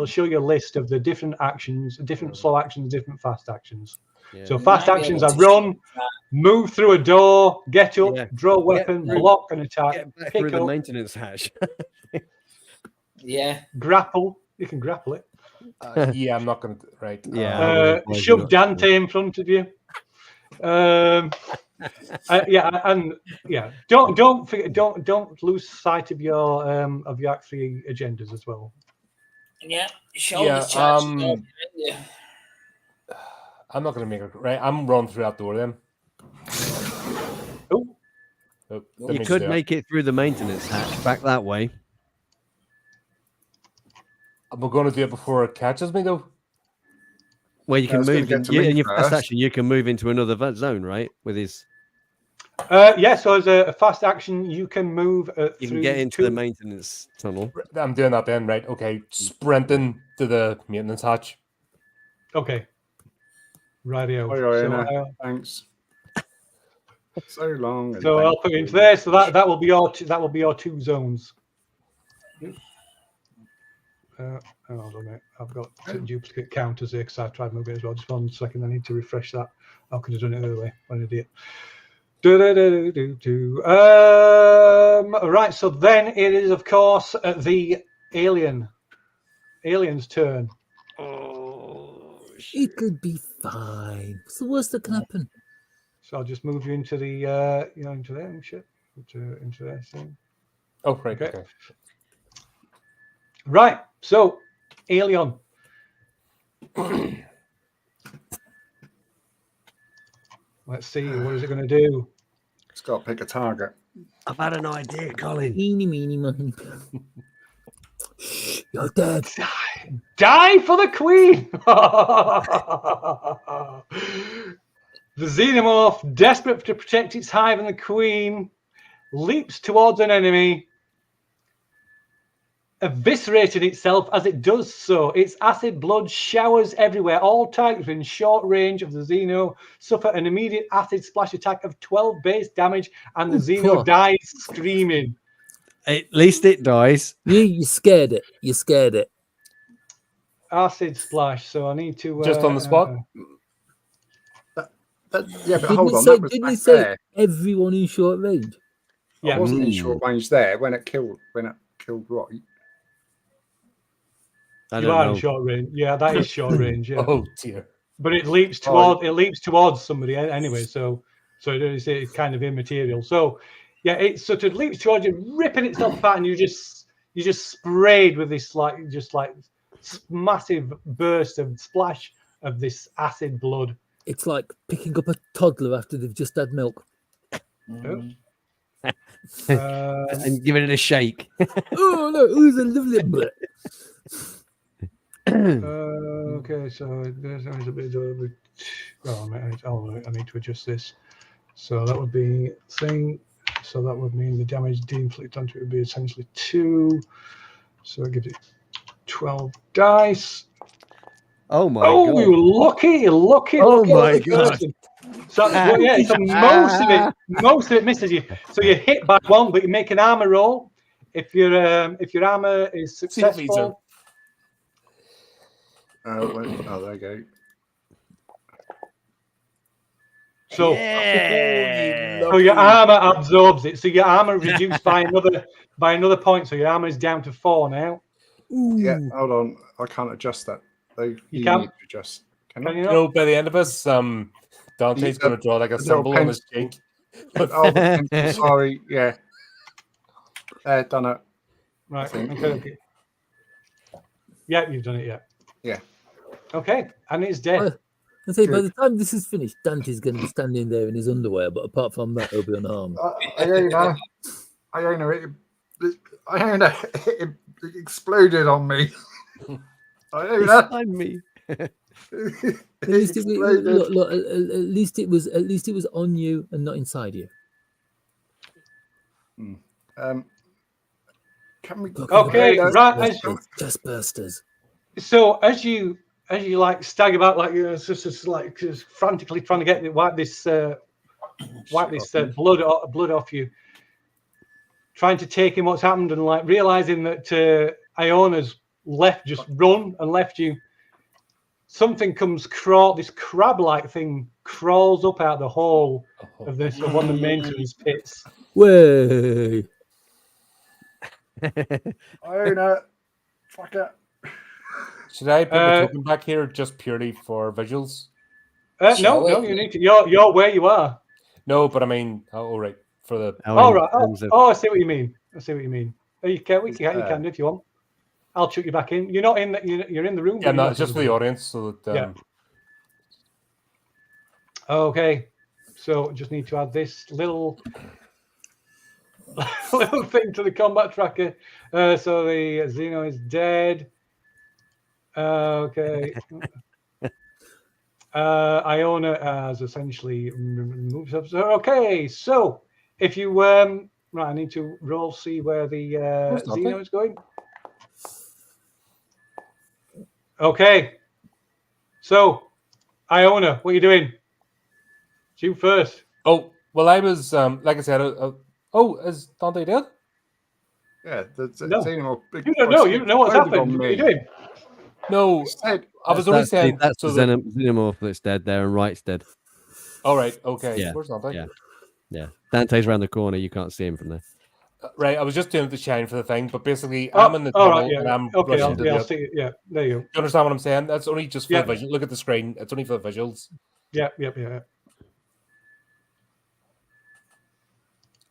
S2: show you a list of the different actions, different slow actions, different fast actions.
S4: Yeah.
S2: So
S5: You
S2: fast
S5: might be
S2: actions
S5: able
S2: are
S5: to
S2: run,
S5: shoot that.
S2: move through a door, get up,
S4: Yeah.
S2: draw a weapon,
S4: through-
S2: block an attack,
S4: Get back
S2: pick
S4: through the
S2: up,
S4: maintenance hatch.
S5: Yeah.
S2: grapple. You can grapple it.
S1: Yeah, I'm not gonna. Right.
S4: Yeah. I would advise you
S2: Shove
S4: not to.
S2: Dante in front of you. Don't forget. Don't lose sight of your actually agendas as well.
S5: Yeah. Shoulder
S1: Yeah,
S5: charge. Yeah.
S1: I'm not gonna make it. Right. I'm running through that door then.
S2: Oh,
S1: Oh,
S4: You
S1: didn't
S4: could
S1: do that.
S4: make it through the maintenance hatch back that way.
S1: We're gonna do it before it catches me, though.
S4: Well, you
S6: I
S4: can
S6: was gonna
S4: move
S6: get
S4: in,
S6: to me
S4: in your fast
S6: first.
S4: action. You can move into another zone, right? With his,
S2: so as a fast action, you can move
S4: you
S2: through
S4: can get into
S2: two.
S4: the maintenance tunnel.
S1: I'm doing that then. Right. Okay. Sprinting to the maintenance hatch.
S2: Okay. Radio.
S6: Hi,
S2: So,
S6: Iona. Thanks. So long. and
S2: so
S6: thank
S2: I'll put it
S6: you.
S2: into there. So that will be your two zones. Hold on a minute. I've got duplicate counters here because I tried moving as well. Just 1 second. I need to refresh that. I could have done it the other way. What an idiot. Right. So then it is, of course, the alien's turn.
S3: It'll be fine. What's the worst that can happen?
S2: So I'll just move you into the into there and shit. Into there. Thing.
S1: Oh, right.
S2: Okay.
S1: Okay.
S2: Right. So, Alien. Let's see. What is it going to do?
S6: It's got to pick a target.
S4: I've had an idea, Colin.
S3: Eeny, meeny, miny. Shh, you're dead.
S2: Die for the queen! The xenomorph, desperate to protect its hive and the queen, leaps towards an enemy, eviscerating itself as it does so. Its acid blood showers everywhere. All targets within short range of the Xeno suffer an immediate acid splash attack of 12 base damage, and the Xeno
S3: poor.
S2: dies screaming.
S4: At least it dies.
S3: You scared it. You scared it.
S2: Acid splash. So I need to
S1: Just on the spot.
S6: Yeah, but hold on. That was
S3: Didn't
S6: back
S3: he say
S6: there.
S3: everyone in short range?
S2: Yeah.
S6: I wasn't in
S4: Mm.
S6: short range there when it killed right.
S4: I
S2: You
S4: don't
S2: are
S4: know.
S2: in short range. Yeah, that is short range. Yeah.
S1: Oh dear.
S2: But it leaps towards somebody anyway, so it's kind of immaterial. So yeah, it sort of leaps towards you, ripping itself apart, and you just sprayed with this just massive burst of splash of this acid blood.
S3: It's like picking up a toddler after they've just had milk.
S5: Mm.
S4: And giving it a shake.
S3: Oh no, it was a lovely bit.
S2: Okay, so there's a bit of I need to adjust this. So that would be thing. So that would mean the damage inflicted onto it would be essentially 2. So it gives it 12 dice.
S4: Oh my
S2: Oh,
S4: god.
S2: you lucky.
S4: Oh my god.
S2: So yeah, so most of it misses you. So you're hit by 1, but you make an armor roll. If your armor is successful.
S6: There you go.
S2: So,
S4: Yeah.
S2: so your armor absorbs it. So your armor reduced by another point. So your armor is down to 4 now.
S6: Yeah, hold on. I can't adjust that. You
S2: can't?
S6: need to adjust. Can
S2: Can
S6: I?
S2: you
S1: You
S2: not?
S1: know, by the end of us, Dante's going to draw like a
S6: the little
S1: symbol on his
S6: pencil.
S1: cheek.
S6: Oh, the pencil, sorry. Yeah. Done it.
S2: Right.
S6: think.
S2: Okay. Yeah, you've done it. Yeah.
S6: Yeah.
S2: Okay, and it's dead.
S3: I say, by
S6: Good.
S3: the time this is finished, Dante's going to be standing there in his underwear, but apart from that, he'll be unharmed.
S6: Iona, it exploded on me.
S4: It's
S6: Iona.
S4: behind me.
S3: At least it, look, at least it was on you and not inside you.
S6: Can we?
S2: Okay, right.
S3: Chest bursters.
S2: So as you like stagger back, like you're just frantically trying to get wipe this blood off you, trying to take in what's happened, and like realizing that Iona's just run and left you. Something comes this crab-like thing crawls up out the hole of one of the maintenance pits.
S3: Way.
S6: Iona, fuck it.
S1: Should I put the token back here just purely for visuals?
S2: No, you need to. You're where you are.
S1: No, but I mean, all right, for the.
S2: All right. I see what you mean. You can do if you want. I'll chuck you back in. You're not in. You're in the room.
S1: Yeah, no, it's just for the audience, so that.
S2: Yeah. Okay, so just need to add this little thing to the combat tracker. So the Xeno is dead. Okay. Iona has essentially moved up. So, okay, so if you right, I need to roll see where the Xeno is going. Okay, so Iona, what are you doing? It's you first.
S1: Oh well, I was like I said. Is Dante dead?
S6: Yeah,
S2: No.
S6: Xenomorph.
S2: You don't know what's happened. What are you doing?
S1: No, I was only saying.
S4: That's
S1: so
S4: the xenomorph that's dead there, and Wright's dead.
S1: All right. Okay.
S4: Yeah.
S1: Where's Dante?
S4: Yeah. Dante's around the corner. You can't see him from there.
S1: Right. I was just doing the shine for the thing, but basically, I'm in the tunnel and I'm rushing to
S2: I'll see it. Yeah, there you go.
S1: Do you understand what I'm saying? That's only just for the visual. Look at the screen. It's only for the visuals.
S2: Yeah.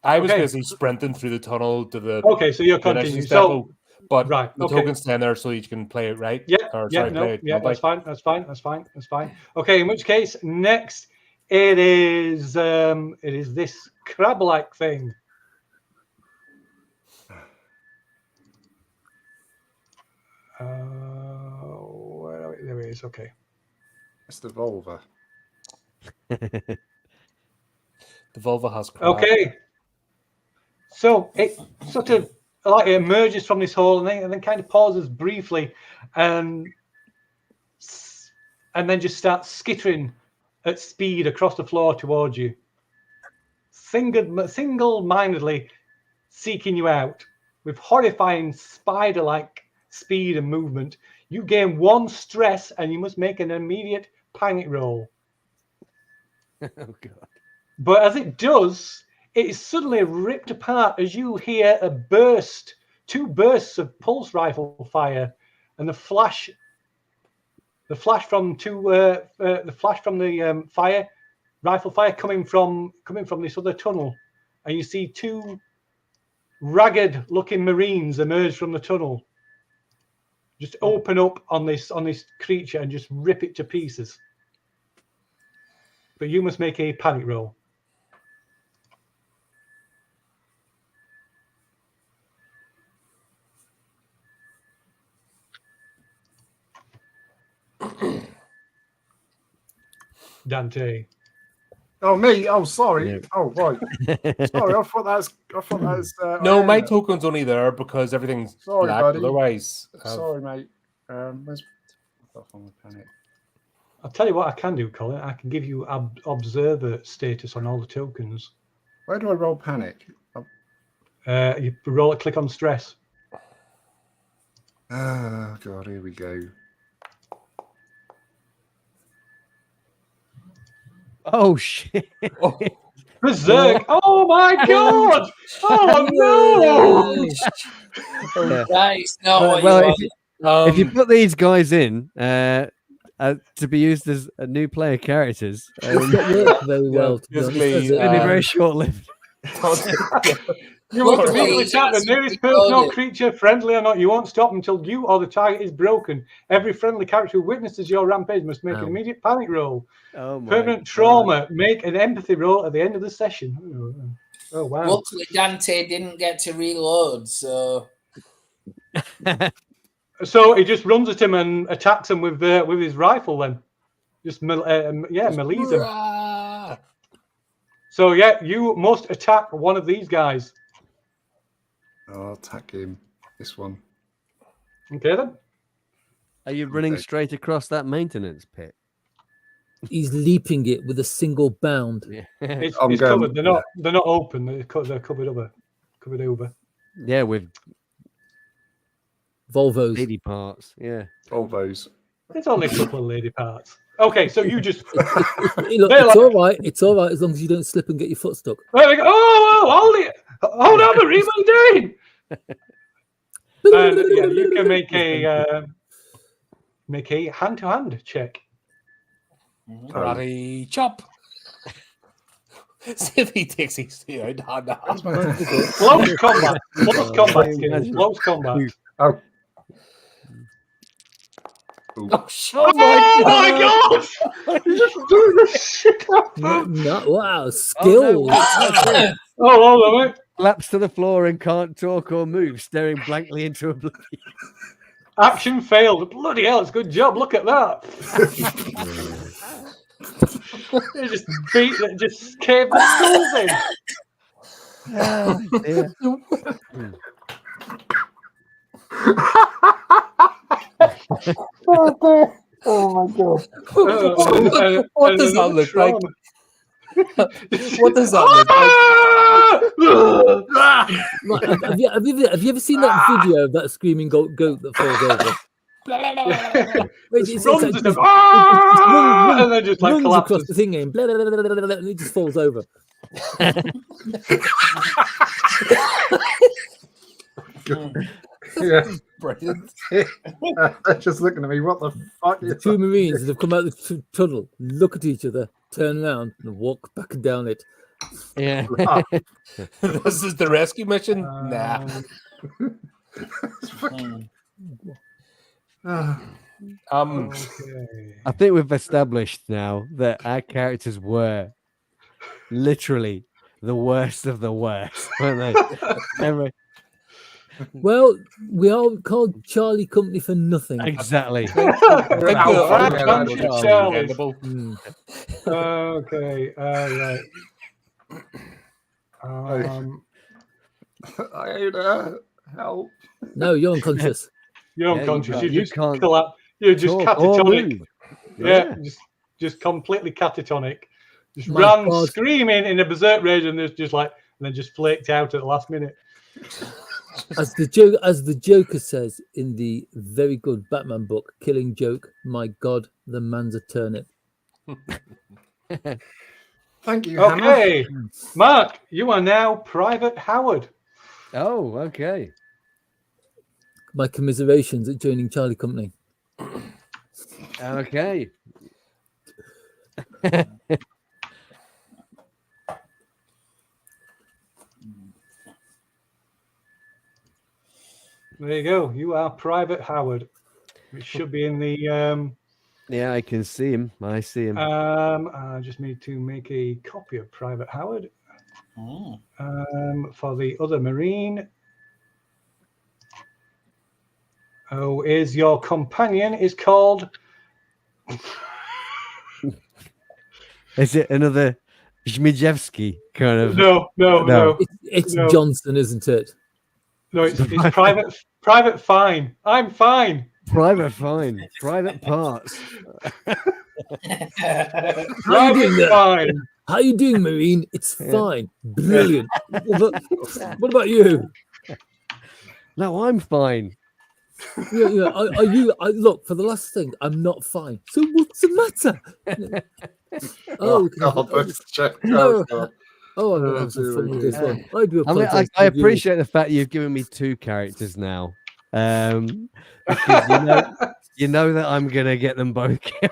S1: I was basically sprinting through the tunnel to the.
S2: Okay, so you're continuing. So,
S1: but
S2: right,
S1: the token's staying there so you can play it, right?
S2: Yeah,
S1: that's
S2: fine. That's fine. Okay, in which case, next it is this crab-like thing. There it is. Okay.
S6: It's the Volva.
S1: The vulva has cracked.
S2: Okay. So it sort of like it emerges from this hole and then kind of pauses briefly, and then just starts skittering at speed across the floor towards you, single-mindedly seeking you out with horrifying spider-like speed and movement. You gain 1 stress, and you must make an immediate panic roll.
S4: Oh god.
S2: But as it does, it is suddenly ripped apart as you hear a burst, 2 bursts of pulse rifle fire, and the flash from the rifle fire coming from this other tunnel, and you see 2 ragged-looking Marines emerge from the tunnel, just open up on this creature and just rip it to pieces. But you must make a panic roll. Dante.
S6: Oh, me. Oh, sorry.
S4: Yeah.
S6: Oh, right. Sorry, I thought that was.
S1: No, my
S6: Iona.
S1: token's only there because everything's
S6: Sorry,
S1: black.
S6: buddy.
S1: Otherwise,
S6: Sorry, mate. Where's on the planet?
S2: I'll tell you what I can do, Colin. I can give you observer status on all the tokens.
S6: Where do I roll panic?
S2: You roll a click on stress.
S6: Oh, God, here we go.
S4: Oh shit.
S2: Berserk! Oh my god! Oh no!
S4: Yeah.
S5: That is not what
S4: Well,
S5: you want.
S4: if you put these guys in to be used as new player characters,
S3: It's not worked very well. To be honest,
S1: basically,
S3: has it?
S4: it'll be very short-lived.
S2: You must
S5: Luckily,
S2: immediately tap the
S5: that's
S2: nearest person or
S5: recorded.
S2: creature, friendly or not. You won't stop until you or the target is broken. Every friendly character who witnesses your rampage must make an
S3: Ow.
S2: immediate panic roll.
S4: Oh my
S2: Permanent trauma. Make an empathy roll at the end of the session. Oh wow!
S5: Luckily, Dante didn't get to reload, so
S4: God.
S2: So he just runs at him and attacks him with his rifle. Then, just melees him.
S1: Hurrah!
S2: So yeah, you must attack one of these guys.
S6: I'll attack him. This one.
S2: Okay then.
S4: Are you running
S6: Okay.
S4: straight across that maintenance pit?
S3: He's leaping it with a single bound.
S4: Yeah.
S2: It's
S6: I'm
S2: covered.
S6: going-
S2: They're not open. They're covered over. Covered over.
S4: Yeah, with
S3: Volvos.
S4: lady parts. Yeah.
S6: Volvos.
S2: It's only a couple of lady parts. Okay, so you just
S3: Look,
S2: They're
S3: it's all right. It's all right as long as you don't slip and get your foot stuck.
S2: there we go. Oh, hold on, Marie, what are you doing? And yeah, you can make a hand-to-hand check.
S1: Karate chop. See if he takes his hand on the
S6: Where's my-
S2: Close combat. Close combat skill.
S4: imagine.
S2: Close combat.
S6: Oh.
S1: Oh, shit.
S2: Oh my god! You just doing the shit out of
S3: No, wow, skills.
S2: Oh, hold on, mate.
S4: Collapse to the floor and can't talk or move, staring blankly into oblivion.
S2: Action failed. Bloody hell, it's a good job. Look at that. They just just caved the skulls in.
S4: Yeah.
S6: Oh my god.
S1: What does that look like? What does that look like?
S3: Like, have you ever seen that video of that screaming goat that falls over? Wait,
S2: Just
S3: it's
S2: runs
S3: like-
S2: at
S3: just
S2: them. And then just like
S3: runs across
S2: collapses.
S3: the thing and blah, blah, blah, blah, blah, blah, and it just falls over.
S6: Yeah.
S1: Brilliant.
S6: They're just looking at me. What the fuck?
S3: The
S6: is
S3: two
S6: that?
S3: Marines that have come out of the tunnel, look at each other, turn around, and walk back down it.
S4: Yeah.
S6: Ah,
S1: This is the rescue mission? Nah.
S6: ah.
S2: Okay.
S4: I think we've established now that our characters were literally the worst of the worst, weren't they?
S3: Well, we are called Charlie Company for nothing.
S4: Exactly.
S1: Thank
S2: Right,
S1: you.
S2: bunch of Charlies.
S3: Mm.
S2: Okay, right.
S6: Iona, help.
S3: No, you're unconscious.
S2: You're
S4: Yeah,
S2: unconscious.
S4: you
S2: You just
S4: can't
S2: You're just
S4: talk or
S2: catatonic.
S4: move.
S2: Yeah, just completely catatonic. Just
S3: My
S2: ran
S3: God.
S2: screaming in a berserk rage, and there's just like, and then just flaked out at the last minute.
S3: As the Joker says in the very good Batman book, Killing Joke, my God, the man's a turnip.
S6: Thank you, Hannah.
S2: Okay, Mark, you are now Private Howard.
S4: Oh, okay.
S3: My commiserations at joining Charlie Company.
S4: Okay.
S2: There you go. You are Private Howard. It should be in the.
S4: Yeah, I can see him. I see him.
S2: I just need to make a copy of Private Howard.
S5: Oh.
S2: For the other Marine. Oh, is your companion is called.
S4: Is it another Zmijewski kind of?
S2: No.
S3: It's
S2: No.
S3: Johnson, isn't it?
S2: No, it's Private Fine. I'm fine.
S4: Private Fine. Private Parts.
S3: How you doing there?
S2: Fine.
S3: How you doing, Marine? It's
S4: Yeah.
S3: fine. Brilliant. What about you?
S4: No, I'm fine.
S3: Yeah. Are you? Look, for the last thing, I'm not fine. So what's the matter?
S6: God, this check.
S3: Oh,
S6: God.
S3: Oh, I'm
S6: Oh,
S3: gonna have some fun with
S6: dear.
S3: this one. I do
S4: I mean,
S3: apologize.
S4: I appreciate the fact you've given me two characters now. Because you know that I'm gonna get them both killed,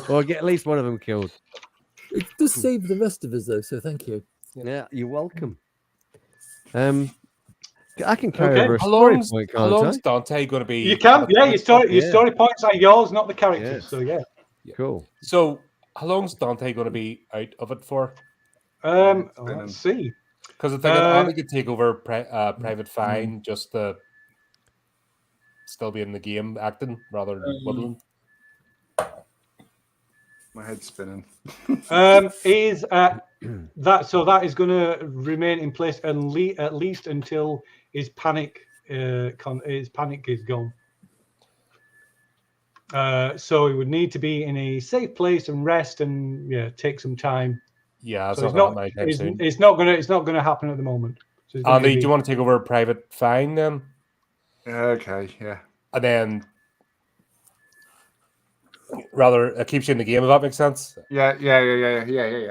S4: or get at least one of them killed.
S3: It does save the rest of us, though. So thank you.
S4: Yeah, you're welcome. I can carry
S2: Okay.
S4: over a
S1: How
S4: story
S1: long's,
S4: point,
S1: how
S4: can't
S1: long's
S4: I?
S1: Dante going to be?
S2: You can, yeah. Your story points are yours, not the characters.
S4: Yeah.
S2: So yeah.
S4: Cool.
S1: So, how long's Dante going to be out of it for?
S2: Let's see.
S1: Because I think I could take over Private Fine just to still be in the game acting rather than whittling.
S6: My head's spinning.
S2: Is that so? That is going to remain in place at least until his panic is gone. So he would need to be in a safe place and rest and take some time.
S1: Yeah,
S2: So it's not going to happen at the moment. So
S1: Andy, do you want to take over Private Fine then?
S6: Okay, yeah.
S1: And then rather it keeps you in the game, if that makes sense.
S6: Yeah.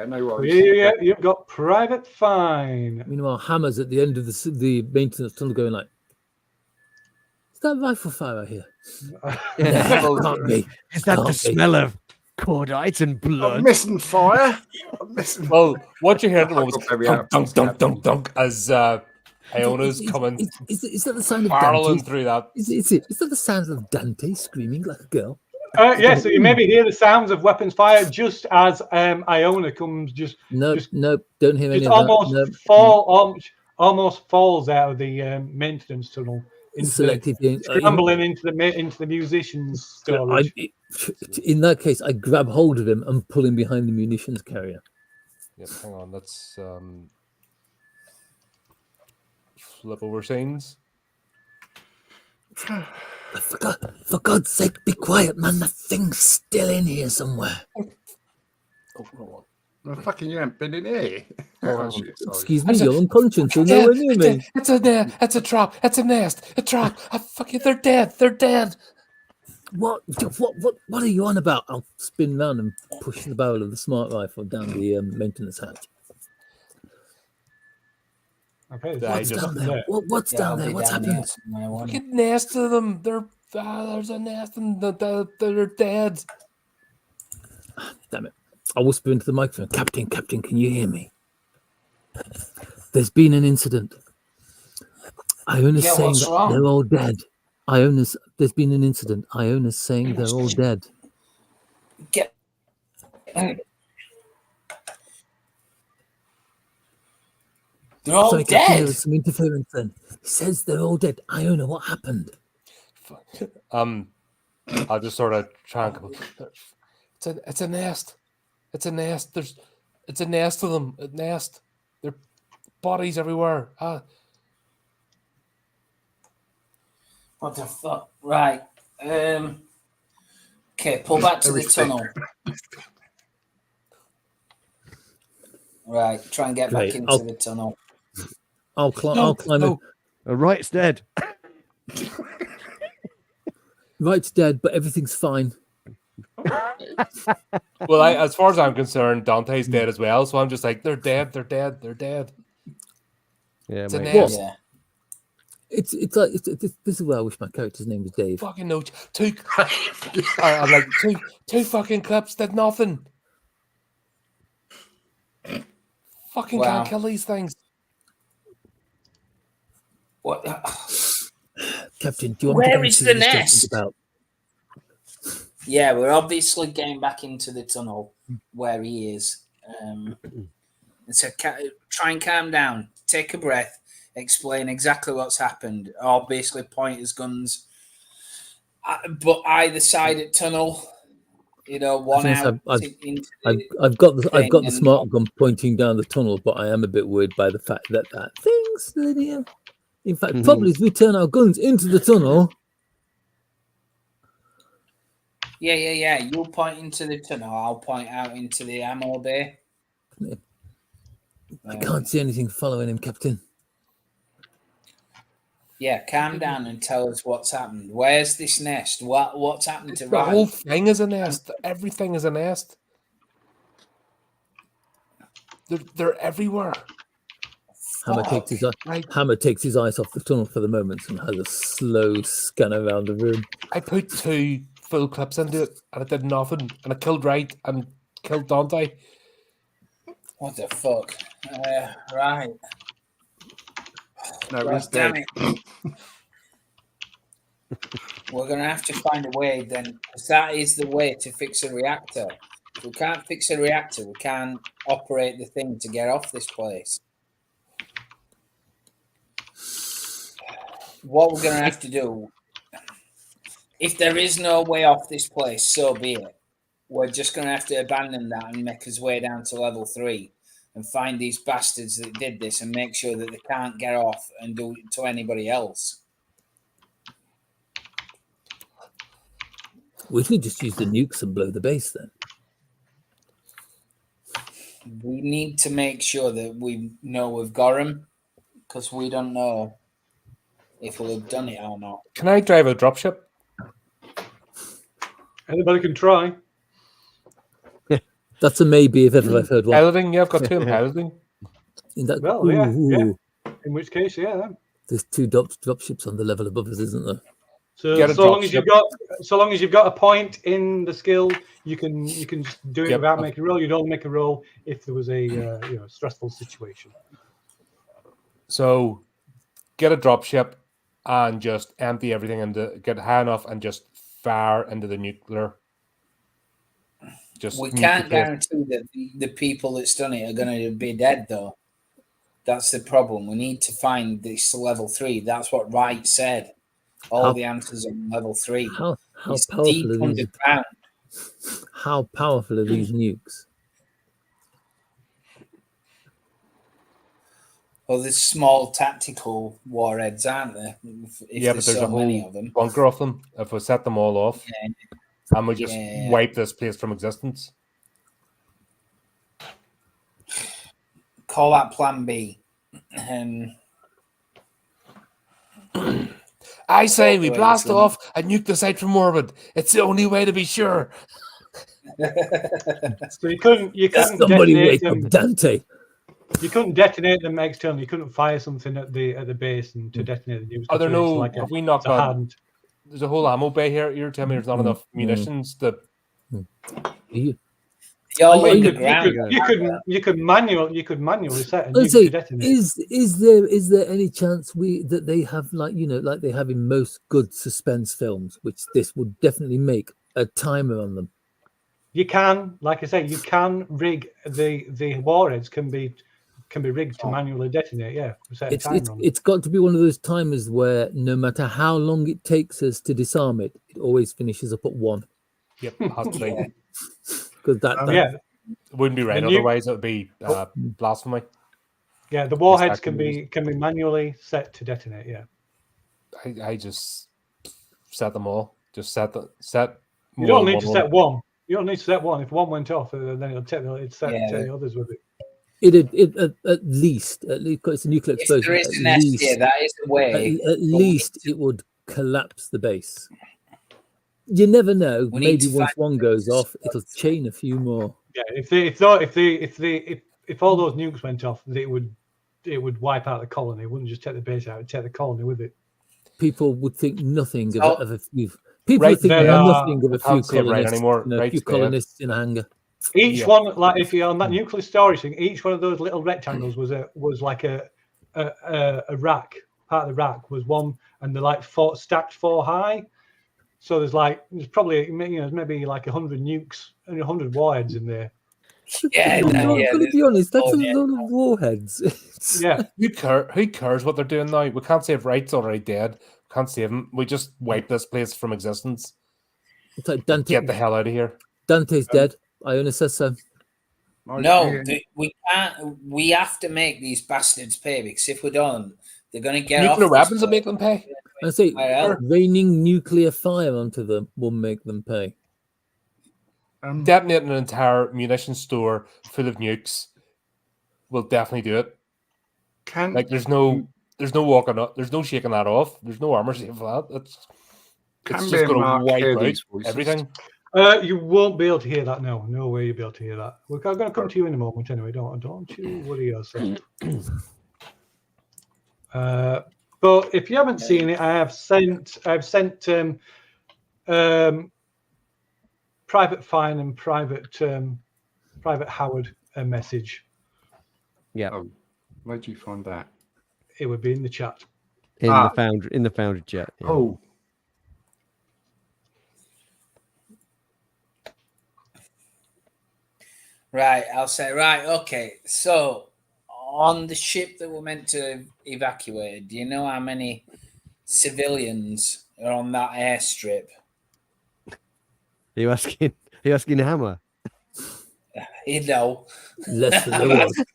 S6: No worries.
S2: Yeah. You've got Private Fine.
S3: Meanwhile, Hammer's at the end of the maintenance tunnel, going like, "Is that rifle fire I hear? No, can't be.
S4: Is that the
S3: Can't be.
S4: smell of cordite and blood?
S6: I'm missing fire. I'm missing.
S1: Well, what you hear at the moment
S6: Maybe
S1: is dunk, dunk, dunk, dunk, as Iona's coming
S3: Is that the sound of
S1: barreling
S3: Dante?
S1: through that.
S3: Is that the sound of Dante screaming like a girl?
S2: Yes, so you maybe hear the sounds of weapons fire just as Iona comes
S3: No, don't hear any
S2: just
S3: of
S2: almost
S3: that.
S2: almost falls out of the maintenance tunnel
S3: Selective hearing.
S2: scrambling into the musicians' storage.
S3: In that case, I grab hold of him and pull him behind the munitions carrier.
S1: Yep, hang on, let's flip over scenes.
S3: For God's sake, be quiet, man. The thing's still in here somewhere.
S1: Oh, wrong one.
S6: Well, fucking you haven't been in here.
S1: Oh,
S6: Shit, sorry.
S3: Excuse me, you're unconscious. You're nowhere near me.
S1: It's a trap. It's a nest. A trap. Fuck it, they're dead. They're dead.
S3: What are you on about? I'll spin round and push the barrel of the smart rifle down the maintenance hatch.
S2: Okay,
S3: What's down there? What's down there? What's happening?
S1: Fucking nest of them. There's a nest and they're dead.
S3: Damn it. I'll whisper into the microphone. Captain, can you hear me? There's been an incident. Iona's saying
S5: what's
S3: that
S5: wrong?
S3: they're all dead. There's been an incident. Iona's saying they're all dead.
S5: Get. They're all
S3: Sorry, Captain, there
S5: dead.
S3: was some interference then. He says they're all dead. Iona, what happened?
S1: I'll just sort of try and come. It's a nest. It's a nest. It's a nest of them. A nest. There are bodies everywhere.
S5: What the fuck? Right. Okay, pull back to the tunnel. Right, try and get back
S3: Right,
S5: into the tunnel.
S3: I'll climb in.
S4: Right's dead.
S3: Right's dead, but everything's fine.
S1: Well, as far as I'm concerned, Dante's dead as well. So I'm just like, they're dead. They're dead. They're dead.
S4: Yeah,
S1: It's a
S4: mate.
S1: nest.
S5: Yeah.
S3: It's like this is where I wish my character's name was Dave.
S1: Fucking no. I'm like two fucking clips did nothing. Fucking
S5: Wow.
S1: can't kill these things.
S5: What?
S3: Captain, do you want
S5: Where
S3: me to
S5: is
S3: go
S5: the
S3: and see what this
S5: nest?
S3: is about?
S5: Yeah, we're obviously getting back into the tunnel where he is. So try and calm down. Take a breath. Explain exactly what's happened. Obviously, point his guns, but either side of tunnel. You know, one out.
S3: I've got the smart gun pointing down the tunnel, but I am a bit worried by the fact that thing's linear. In fact, probably as we turn our guns into the tunnel.
S5: Yeah. You'll point into the tunnel. I'll point out into the ammo bay.
S3: I can't see anything following him, Captain.
S5: Yeah, calm down and tell us what's happened. Where's this nest? What's happened to
S1: The whole
S5: Ryan?
S1: thing is a nest. Everything is a nest. They're everywhere.
S3: Hammer takes his eyes off the tunnel for the moment and has a slow scan around the room.
S1: I put 2 full clips into it and it did nothing. And I killed Wright and killed Dante.
S5: What the fuck? Right.
S6: No,
S5: God
S6: he's
S5: damn
S6: dead.
S5: it. We're going to have to find a way then, because that is the way to fix a reactor. If we can't fix a reactor, we can't operate the thing to get off this place. What we're going to have to do, if there is no way off this place, so be it. We're just going to have to abandon that and make us way down to level 3 and find these bastards that did this and make sure that they can't get off and do it to anybody else.
S3: We could just use the nukes and blow the base then.
S5: We need to make sure that we know we've got them, because we don't know if we'll have done it or not.
S1: Can I drive a dropship?
S2: Anybody can try.
S3: That's a maybe if ever I've heard one.
S1: Piloting? Yeah, I've got 2 in piloting.
S2: Well, yeah. In which case, yeah. Then.
S3: There's 2 dropships on the level above us, isn't there?
S2: So
S1: Get a
S2: so long as
S1: dropship.
S2: you've got a point in the skill, you can just do it
S1: Yep.
S2: without making a roll. You'd only make a roll if there was a stressful situation.
S1: So get a dropship and just empty everything and get high enough and just fire into the nuclear.
S5: We can't guarantee that the people that's done it are going to be dead, though. That's the problem. We need to find this level 3. That's what Wright said. All the answers on level 3.
S3: How
S5: it's
S3: powerful
S5: deep
S3: are these?
S5: underground.
S3: How powerful are these nukes?
S5: Well, there's small tactical warheads, aren't there? If
S1: But there's
S5: so
S1: a
S5: many
S1: whole
S5: of them.
S1: bunker of them. If we set them all off, and we just
S5: Yeah.
S1: wipe this place from existence.
S5: Call that Plan B.
S1: I say we blast off and nuke the site from orbit. It's the only way to be sure.
S2: So you couldn't
S3: Somebody
S2: detonate
S3: wake up
S2: them.
S3: Dante.
S2: You couldn't detonate them externally. You couldn't fire something at the base and to detonate the nukes.
S1: Are there
S2: It's
S1: no?
S2: like
S1: Have we not
S2: it's a
S1: got?
S2: hand.
S1: There's a whole ammo bay here. You're telling me there's not enough munitions to.
S5: You're
S3: Are you-
S5: underground.
S2: You could manually set a
S3: Let's
S2: nuke
S3: say,
S2: to detonate.
S3: is there any chance that they have like they have in most good suspense films, which this would definitely make a timer on them?
S2: You can, like I say, you can rig the warheads can can be rigged to manually detonate. Yeah, set a
S3: It's
S2: timer on.
S3: it's got to be one of those timers where no matter how long it takes us to disarm it, it always finishes up at 1.
S1: Yep, has to be.
S5: Yeah.
S3: Because that
S2: Yeah,
S1: It wouldn't be right.
S2: The new-
S1: Otherwise, it would be blasphemy.
S2: yeah. The warheads
S1: Second
S2: can be manually set to detonate. Yeah.
S1: I just set them all. Just set.
S2: You
S1: more
S2: don't
S1: than
S2: need to set one. You don't need to set one. If one went off, then it'll set the others with it.
S3: it at least it's a nuclear
S5: If
S3: explosion.
S5: there is
S3: At
S5: an nest,
S3: least,
S5: that is a way.
S3: at least it would collapse the base. You never know.
S5: We need
S3: Maybe
S5: to
S3: once
S5: find
S3: one goes off, it'll chain a few more.
S2: Yeah, if all those nukes went off, it would wipe out the colony. It wouldn't just take the base out; it'd take the colony with it.
S3: People would think nothing
S5: So-
S3: of a few. People
S1: Right,
S3: would think
S2: they
S3: nothing of a few
S1: can't say it right
S3: colonists.
S1: anymore.
S3: You know, a
S1: Right's
S3: few
S1: there.
S3: colonists in a hangar.
S2: Each one, like if you're on that nuclear storage thing, each one of those little rectangles was like a rack. Part of the rack was one, and they're like stacked 4 high. So there's probably maybe like 100 nukes and 100 warheads in there.
S5: Yeah,
S3: I'm going to be honest. That's a
S5: yeah.
S3: lot of warheads.
S2: Yeah,
S1: Who cares what they're doing now? We can't save Wright's already dead. We can't save him. We just wipe this place from existence.
S3: It's like Dante.
S1: Get the hell out of here.
S3: Dante's dead. Iona says so.
S5: No, we can't. We have to make these bastards pay, because if we don't, they're going to get
S1: Nuclear
S5: off
S1: weapons will make them pay.
S3: I say
S5: Well.
S3: raining nuclear fire onto them will make them pay.
S1: Detonating an entire munition store full of nukes will definitely do it. Like there's no walking up, there's no shaking that off. There's no armor save for that. It's just going to wipe out everything.
S2: you won't be able to hear that. No way you'll be able to hear that. We're going to come to you in a moment anyway. Don't you worry yourself. But if you haven't seen it, I've sent Private Fine and Private Howard a message.
S4: Yeah,
S6: Oh, where'd you find that?
S2: It would be in the chat.
S4: in the founder chat. Yeah.
S6: Oh,
S5: Right, I'll say, right, okay. So, on the ship that we're meant to evacuate, do you know how many civilians are on that airstrip?
S4: Are you asking Hammer?
S5: You know.
S3: Less than there was.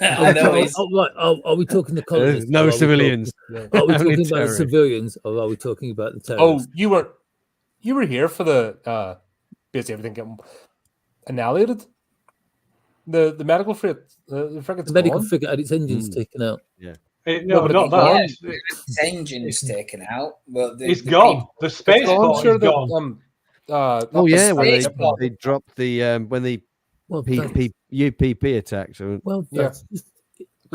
S5: I know it's,
S3: Are we talking the colonists?
S4: No
S3: or are we
S4: civilians.
S3: Are we
S4: Only
S3: talking about the
S4: terrorists.
S3: civilians, or are we talking about the
S1: Oh,
S3: terrorists?
S1: you were here for the basically everything getting annihilated. The medical freight, the frigate's
S3: The medical
S1: gone.
S3: frigate had its engines taken out.
S2: No,
S1: but
S2: not
S1: it's
S2: that.
S1: gone.
S5: its engine's taken out, but
S2: It's gone.
S5: people-
S2: The space port is gone.
S4: Oh yeah, when
S5: space pod.
S4: they dropped the when the
S3: Well,
S4: UPP attacks. So
S3: well,
S1: Yeah.
S3: that's just,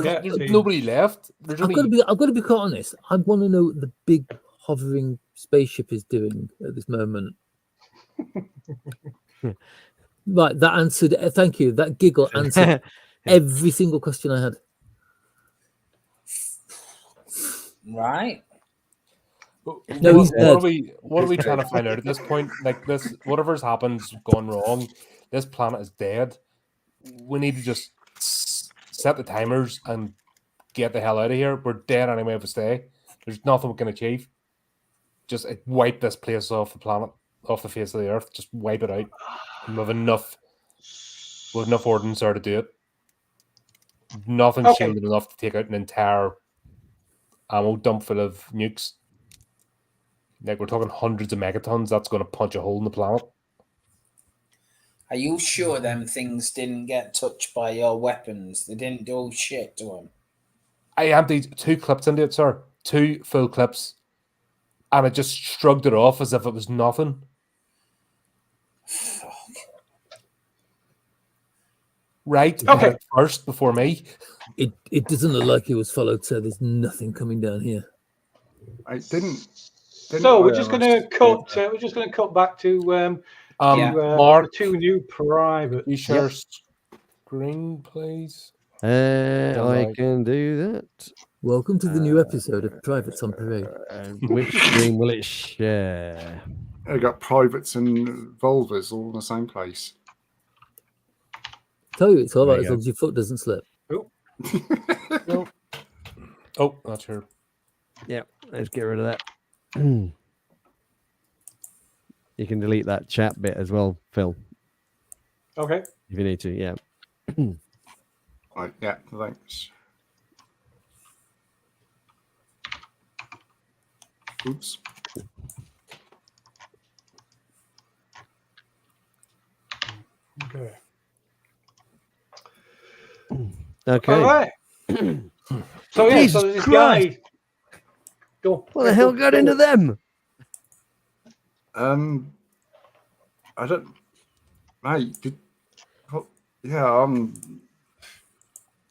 S2: Yeah,
S1: There's
S2: see.
S1: nobody left. There's
S3: I've
S1: only
S3: got to be quite honest. I want to know what the big hovering spaceship is doing at this moment. Right, that answered. Thank you. That giggle answered every single question I had.
S5: Right.
S3: No, he's dead.
S1: What are we trying to find out at this point? Like this, whatever's happened's gone wrong. This planet is dead. We need to just set the timers and get the hell out of here. We're dead anyway if we stay. There's nothing we can achieve. Just wipe this place off the planet, off the face of the earth. Just wipe it out. And we have enough ordnance there to do it. Nothing
S2: Okay.
S1: shielded enough to take out an entire ammo dump full of nukes. Like we're talking hundreds of megatons. That's going to punch a hole in the planet.
S5: Are you sure them things didn't get touched by your weapons? They didn't do shit to them.
S1: I emptied 2 clips into it, sir. 2 full clips. And I just shrugged it off as if it was nothing.
S5: Fuck.
S1: Right?
S2: Okay.
S1: Hit first before me.
S3: It doesn't look like it was followed, so there's nothing coming down here.
S6: I didn't.
S2: So we're just going to cut. We're just going to cut back to
S1: Mark,
S2: the 2 new privates.
S1: you share screen, please?
S4: I can do that.
S3: Welcome to the new episode of Privates on Parade.
S4: Which screen will it share?
S6: I got privates and vulvas all in the same place.
S3: Tell you, it's all
S4: There
S3: right
S4: you
S3: as
S4: go.
S3: long as your foot doesn't slip.
S2: Oh,
S4: Nope.
S1: Oh, not sure.
S4: Yeah, let's get rid of that. You can delete that chat bit as well, Phil,
S2: Okay.
S4: if you need to. Yeah.
S6: Right, yeah, thanks. Oops.
S2: Okay.
S4: Okay.
S2: All right. So yeah,
S4: Jesus
S2: so there's this
S4: Christ.
S2: guy. Go.
S4: What the hell got into them?
S6: I don't. Mate, what, yeah,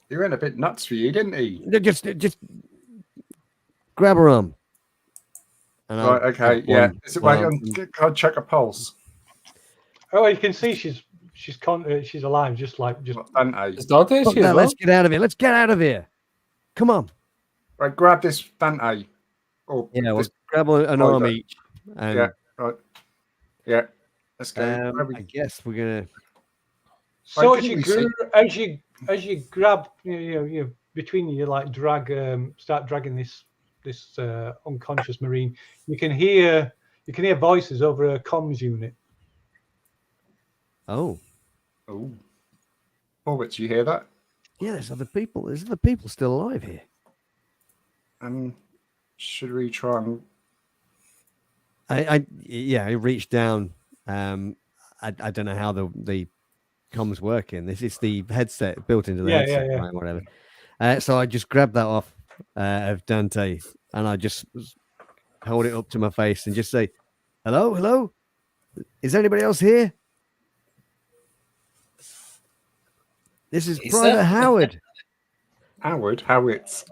S6: he went a bit nuts for you, didn't he?
S4: Just grab her arm. And
S6: Right, okay,
S4: got
S6: yeah.
S4: one-
S6: Is it
S4: one
S6: wait?
S4: arm.
S6: I'll check a pulse.
S2: Oh, you can see she's alive, just
S6: Dante.
S1: Is Dante
S4: Fuck
S1: she as
S4: that,
S1: well?
S4: let's get out of here. Let's get out of here. Come on.
S6: Right, grab this Dante. Or
S4: Yeah, we'll
S6: this,
S4: grab an
S6: Oh,
S4: arm
S6: yeah.
S4: each. And
S6: yeah, right. Yeah. Let's go. Where we-
S4: I guess we're gonna.
S2: So
S6: Right,
S2: as
S6: didn't
S2: you
S6: we
S2: as you grab you between you like drag start dragging this unconscious marine, you can hear voices over a comms unit.
S4: Oh,
S6: Oh. Horwitz, you hear that?
S4: yeah. There's other people. There's other people still alive here.
S6: Should we try and
S4: I reached down. I don't know how the comms working. This is the headset built into the headset,
S2: yeah.
S4: right, whatever. So I just grabbed that off of Dante, and I just hold it up to my face and just say, "Hello, hello. Is anybody else here? This is Private
S5: there?
S4: Howard."
S6: Howitz?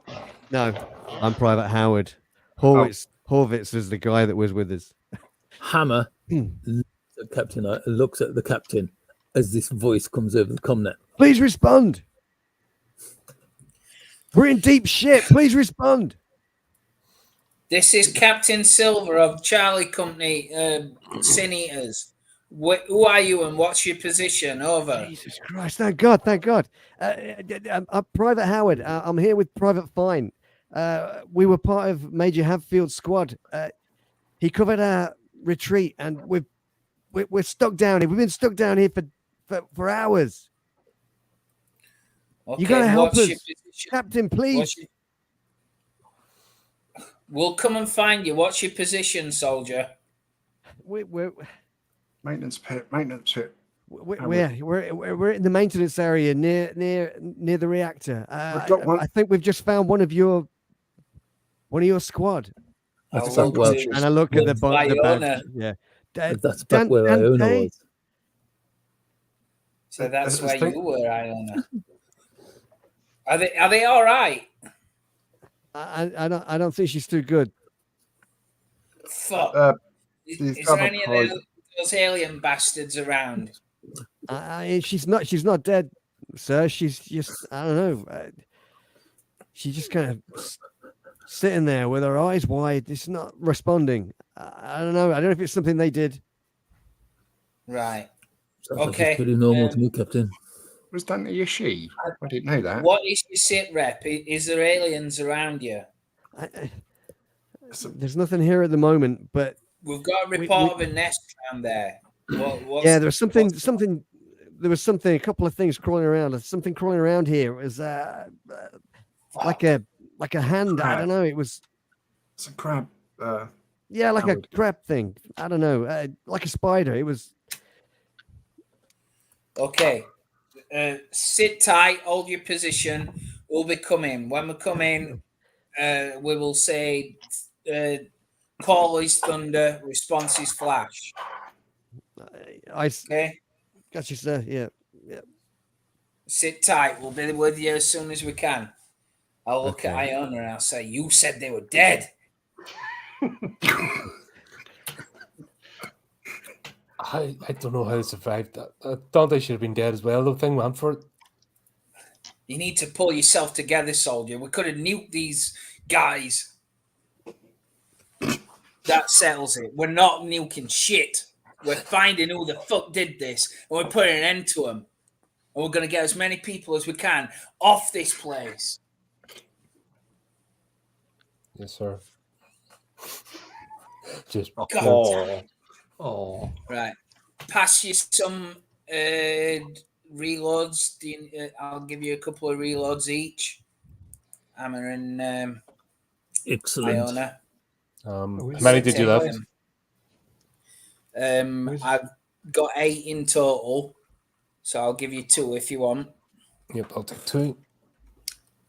S4: No, I'm Private Howard. Horwitz is the guy that was with us.
S3: Hammer looks at the captain as this voice comes over the comnet.
S4: Please respond. We're in deep shit. Please respond.
S5: This is Captain Silver of Charlie Company, Sin Eaters. Who are you and what's your position? Over.
S4: Jesus Christ! Thank God! Thank God! I'm Private Howard. I'm here with Private Fine. We were part of Major Hadfield's squad. He covered our retreat, and we're stuck down here. We've been stuck down here for hours.
S5: Okay,
S4: You gotta help
S5: what's
S4: us,
S5: your position?
S4: Captain, please.
S5: We'll come and find you. What's your position, soldier?
S4: We're
S6: Maintenance pit.
S4: we're in the maintenance area near the reactor.
S6: I've got one.
S4: I think we've just found one of your squad.
S3: That's
S5: I'll
S3: back where,
S5: look
S4: And I look at the badge.
S5: Iona.
S4: Yeah,
S3: that's back where Iona was.
S5: So that's
S6: I
S5: where
S6: think-
S5: you were, Iona. Are they all right?
S4: I don't think she's too good.
S5: Fuck. Is
S6: These
S5: there
S6: other
S5: any of
S6: pies-
S5: those alien bastards around?
S4: She's not dead, sir. She's just, I don't know. She's just kind of sitting there with her eyes wide. It's not responding. I don't know. I don't know if it's something they did.
S5: Right.
S3: Sounds like
S5: Okay,
S3: it's pretty normal to me, Captain.
S6: Was Dante a she? I didn't know that.
S5: What is your sit rep? Is there aliens around you?
S4: There's nothing here at the moment, but
S5: We've got a report of a nest around there.
S4: yeah, there was something. There was something. A couple of things crawling around. There's something crawling around here. It was like a hand. I don't know. It was.
S6: It's a crab.
S4: Yeah, like
S6: Howard.
S4: a crab thing. I don't know. Like a spider. It was.
S5: Okay. Sit tight, hold your position. We'll be coming. When we come in, we will say, call is thunder, response is flash. Okay?
S4: Got you, sir. Yeah.
S5: Sit tight. We'll be with you as soon as we can. I'll look at
S4: Okay.
S5: Iona and I'll say, you said they were dead.
S1: I don't know how to survive that. Dante should have been dead as well. The thing went for it.
S5: You need to pull yourself together, soldier. We could have nuked these guys. That settles it. We're not nuking shit. We're finding who the fuck did this, and we're putting an end to them. And we're going to get as many people as we can off this place.
S1: Yes, sir. Just
S5: God.
S6: Oh.
S5: Right. Pass you some reloads. I'll give you a couple of reloads each. Hammer and
S3: Excellent.
S5: Iona.
S1: how many did you left?
S5: I've got 8 in total, so I'll give you 2 if you want.
S1: Yep, I'll take 2.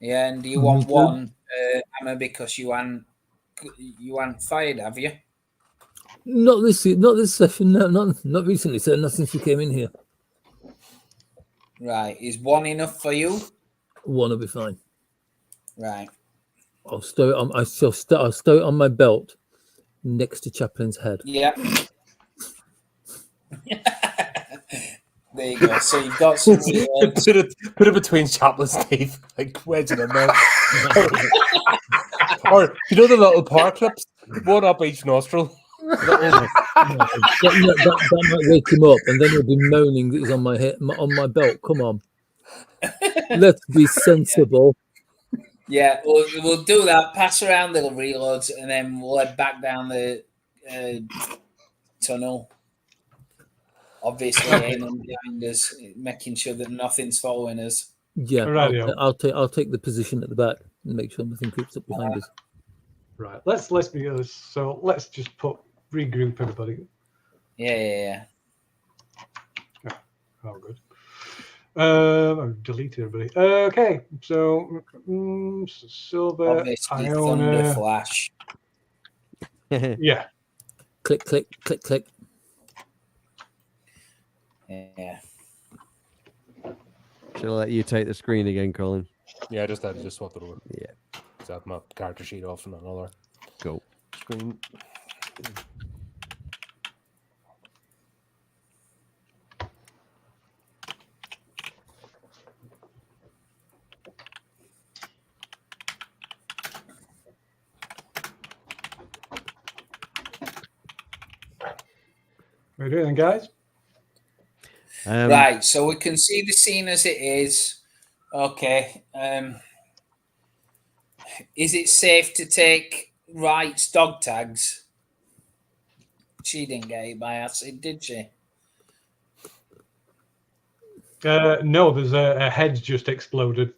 S5: Yeah, and do you want one, Hammer, because you hadn't fired, have you?
S3: Not this session. No, not recently. So not since we came in here.
S5: Right. Is 1 enough for you?
S3: 1 will be fine.
S5: Right.
S3: I'll stow it on. I'll stow it on my belt next to Chaplin's head.
S5: Yeah. There you go. So you've got some reloads.
S1: put it between Chaplin's teeth, like wedge it in there. Or you know the little power clips, one up each nostril.
S3: that might wake him up, and then he'll be moaning that he's on my head, on my belt. Come on, let's be sensible.
S5: Yeah, we'll do that. Pass around little reloads, and then we'll head back down the tunnel. Obviously, aiming behind us, making sure that nothing's following us.
S3: Yeah,
S2: Radio.
S3: I'll take the position at the back and make sure nothing creeps up behind us.
S2: Right. Let's be honest. So let's just regroup everybody.
S5: Yeah.
S2: Oh, good. I've deleted everybody. Okay, so Silver,
S5: Obviously,
S2: Iona.
S5: Thunder Flash.
S2: Yeah.
S3: Click, click, click, click.
S5: Yeah.
S4: Shall I let you take the screen again, Colin?
S1: Yeah, I just had to just swap it over.
S4: Yeah.
S1: So I have my character sheet off and another
S4: Cool.
S1: screen.
S2: We're doing, guys.
S5: Right, so we can see the scene as it is. Okay. Is it safe to take Wright's dog tags? She didn't get hit by acid, did she?
S2: No, there's a head just exploded.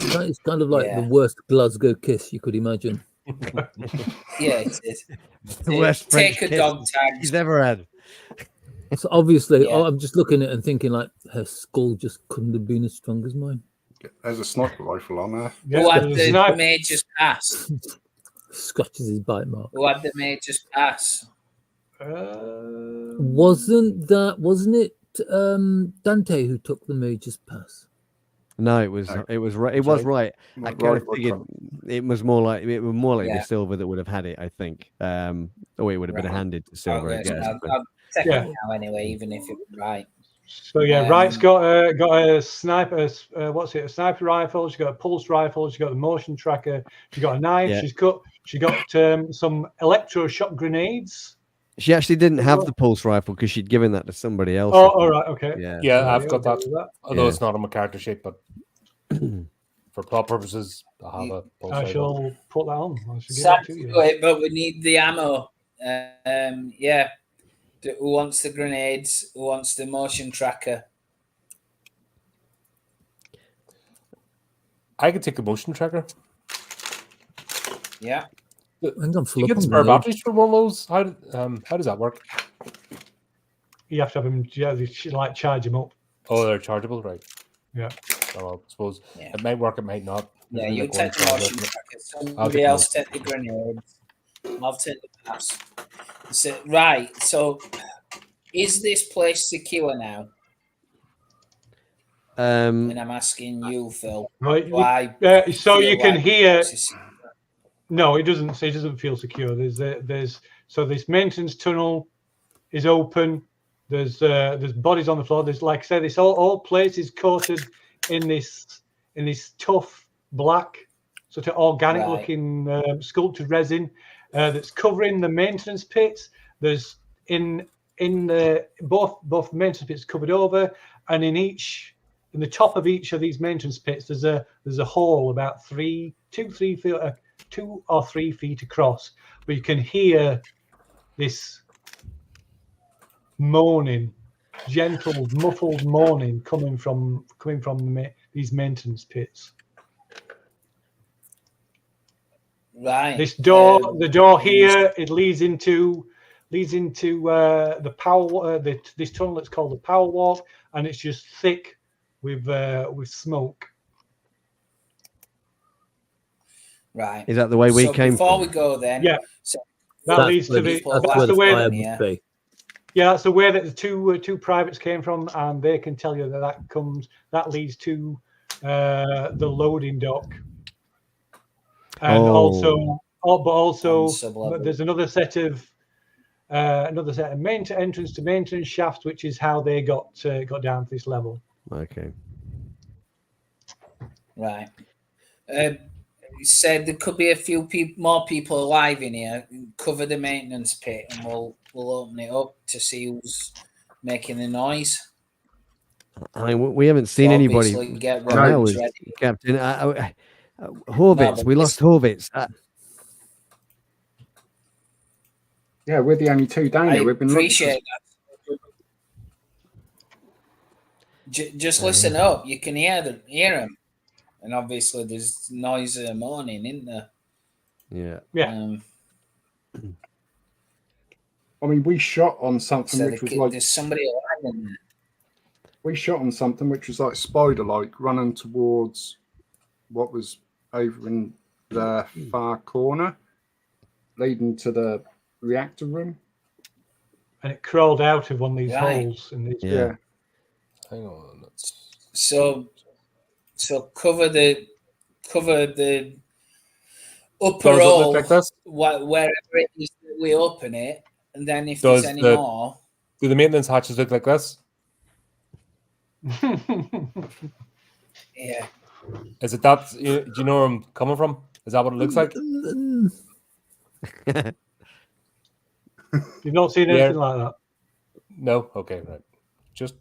S3: It's kind of like the worst Glasgow kiss you could imagine.
S5: Yeah, it is.
S4: The worst
S5: Take
S4: French
S5: a
S4: kiss
S5: dog tag.
S4: he's ever had.
S3: So obviously,
S5: Yeah.
S3: I'm just looking at it and thinking like her skull just couldn't have been as strong as mine.
S6: There's a sniper rifle on there.
S5: Who had
S2: there's a
S5: the
S2: sniper.
S5: major's pass?
S3: Scratches his bite mark.
S5: Who had the major's pass?
S3: Wasn't it Dante who took the major's pass?
S4: No, it was right. It was right. I
S6: Not
S4: kind of
S6: right,
S4: figured it was more like the Silver that would have had it, I think. Or it would have been
S5: Right.
S4: handed to Silver, I
S5: Okay,
S4: guess.
S5: so
S4: but-
S5: I'll take
S2: Yeah.
S5: it now anyway, even if it was right.
S2: So yeah, Wright's got a sniper. What's it? A sniper rifle. She's got a pulse rifle. She's got the motion tracker. She's got a knife.
S4: Yeah.
S2: She got some electroshock grenades.
S4: She actually didn't have the pulse rifle because she'd given that to somebody else.
S2: Oh, all right, okay.
S4: Yeah.
S1: Yeah,
S2: So,
S1: I've got
S2: I'll
S1: that.
S2: do that.
S1: Although
S4: Yeah.
S1: it's not on my character sheet, but for plot purposes, I have a pulse
S2: I
S1: rifle.
S2: shall put that on. I shall give
S5: Sad
S2: that to
S5: to
S2: you.
S5: do it, but we need the ammo. Yeah. Who wants the grenades? Who wants the motion tracker?
S1: I could take the motion tracker.
S5: Yeah.
S3: I think I'm
S1: Do
S3: full
S1: you
S3: up
S1: get
S3: on
S1: spare
S3: grenades.
S1: batteries for one of those? How does that work?
S2: You have to have them. Yeah, they should, like charge them up.
S1: Oh, they're chargeable, right?
S2: Yeah.
S1: Oh, well, I suppose
S5: Yeah.
S1: it might work, it might not.
S5: Yeah,
S1: Maybe
S5: you
S1: like one
S5: take the motion
S1: charger.
S5: tracker.
S1: I'll
S5: Somebody
S1: take
S5: else take the grenades. I'll take the pass. So, right. So, is this place secure now? And I'm asking you, Phil.
S2: Right.
S5: Do I
S2: So
S5: feel
S2: you can
S5: like
S2: hear.
S5: this is-
S2: No, it doesn't. It doesn't feel secure. So this maintenance tunnel is open. There's bodies on the floor. There's, like I said, this all places coated in this tough black, sort of organic looking sculpted resin that's covering the maintenance pits. There's in the both maintenance pits covered over, and in each in the top of each of these maintenance pits, there's a hole about 2 or 3 feet across, where you can hear this moaning, gentle, muffled moaning coming from these maintenance pits.
S5: Right.
S2: This door, the door here, it leads into the power. This tunnel that's called the power walk, and it's just thick with smoke.
S5: Right.
S4: Is that the way we came
S5: before
S4: from?
S5: we go then?
S2: Yeah.
S5: So
S2: That leads to the.
S5: that's
S2: That's the way.
S3: fire
S2: That,
S3: would be.
S2: yeah, that's the way that the two privates came from, and they can tell you that leads to the loading dock, and also there's another set of entrance to maintenance shafts, which is how they got down to this level.
S4: Okay.
S5: right. You said there could be a few more people alive in here. Cover the maintenance pit, and we'll open it up to see who's making the noise.
S4: I mean, we haven't seen anybody.
S5: Obviously, get
S4: No,
S5: weapons ready.
S4: Captain. Horvitz, we lost Horvitz.
S6: Yeah, we're the only two down
S5: I
S6: here. We've been
S5: appreciate that. Just listen up. You can hear them, and obviously there's noise in the morning, isn't there?
S4: Yeah.
S2: Yeah.
S6: I mean, we shot on something
S5: So
S6: which was like
S5: there's somebody alive in there.
S6: we shot on something which was like spider-like, running towards what was over in the far corner, leading to the reactor room.
S2: And it crawled out of one of these
S5: Right.
S2: holes in these.
S4: Yeah.
S1: Hang on.
S5: So cover the upper
S1: Does it look
S5: hole
S1: like this?
S5: wherever it is that we open it, and then if
S1: Does
S5: there's any
S1: the-
S5: more,
S1: Do the maintenance hatches look like this?
S5: yeah.
S1: Is it that? Do you know where I'm coming from? Is that what it looks like?
S2: You've not seen anything like that.
S1: No. Okay. Right. Just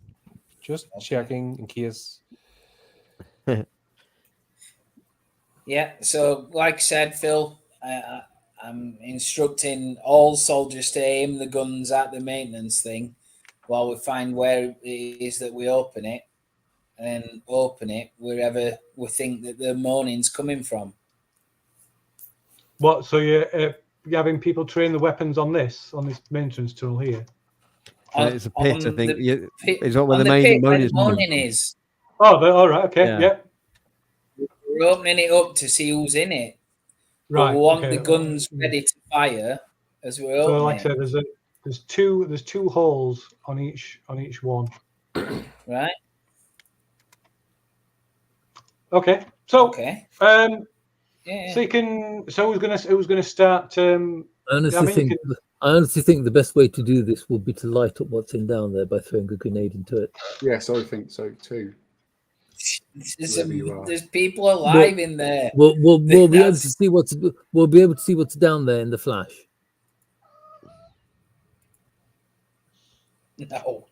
S1: checking in case.
S5: Yeah, so like I said, Phil, I'm instructing all soldiers to aim the guns at the maintenance thing while we find where it is that we open it, and open it wherever we think that the moaning's coming from.
S2: What? So you're having people train the weapons on this maintenance tunnel here?
S4: It's a pit, I think. It's not where
S5: on
S4: the
S5: pit
S4: main
S5: where the
S4: moaning
S5: moaning is.
S2: Oh, all right. Okay.
S4: Yeah.
S5: We're opening it up to see who's in it.
S2: Right.
S5: But we want
S2: okay.
S5: the guns ready to fire as we're
S2: So,
S5: opening.
S2: like I said, there's two holes on each one.
S5: Right.
S2: Okay. So,
S5: Okay. Yeah.
S2: so you can. So who's gonna start?
S3: I honestly think the best way to do this would be to light up what's in down there by throwing a grenade into it.
S6: Yes, I think so too.
S5: There's people alive in there.
S3: We'll be able to see what's down there in the flash.
S5: No,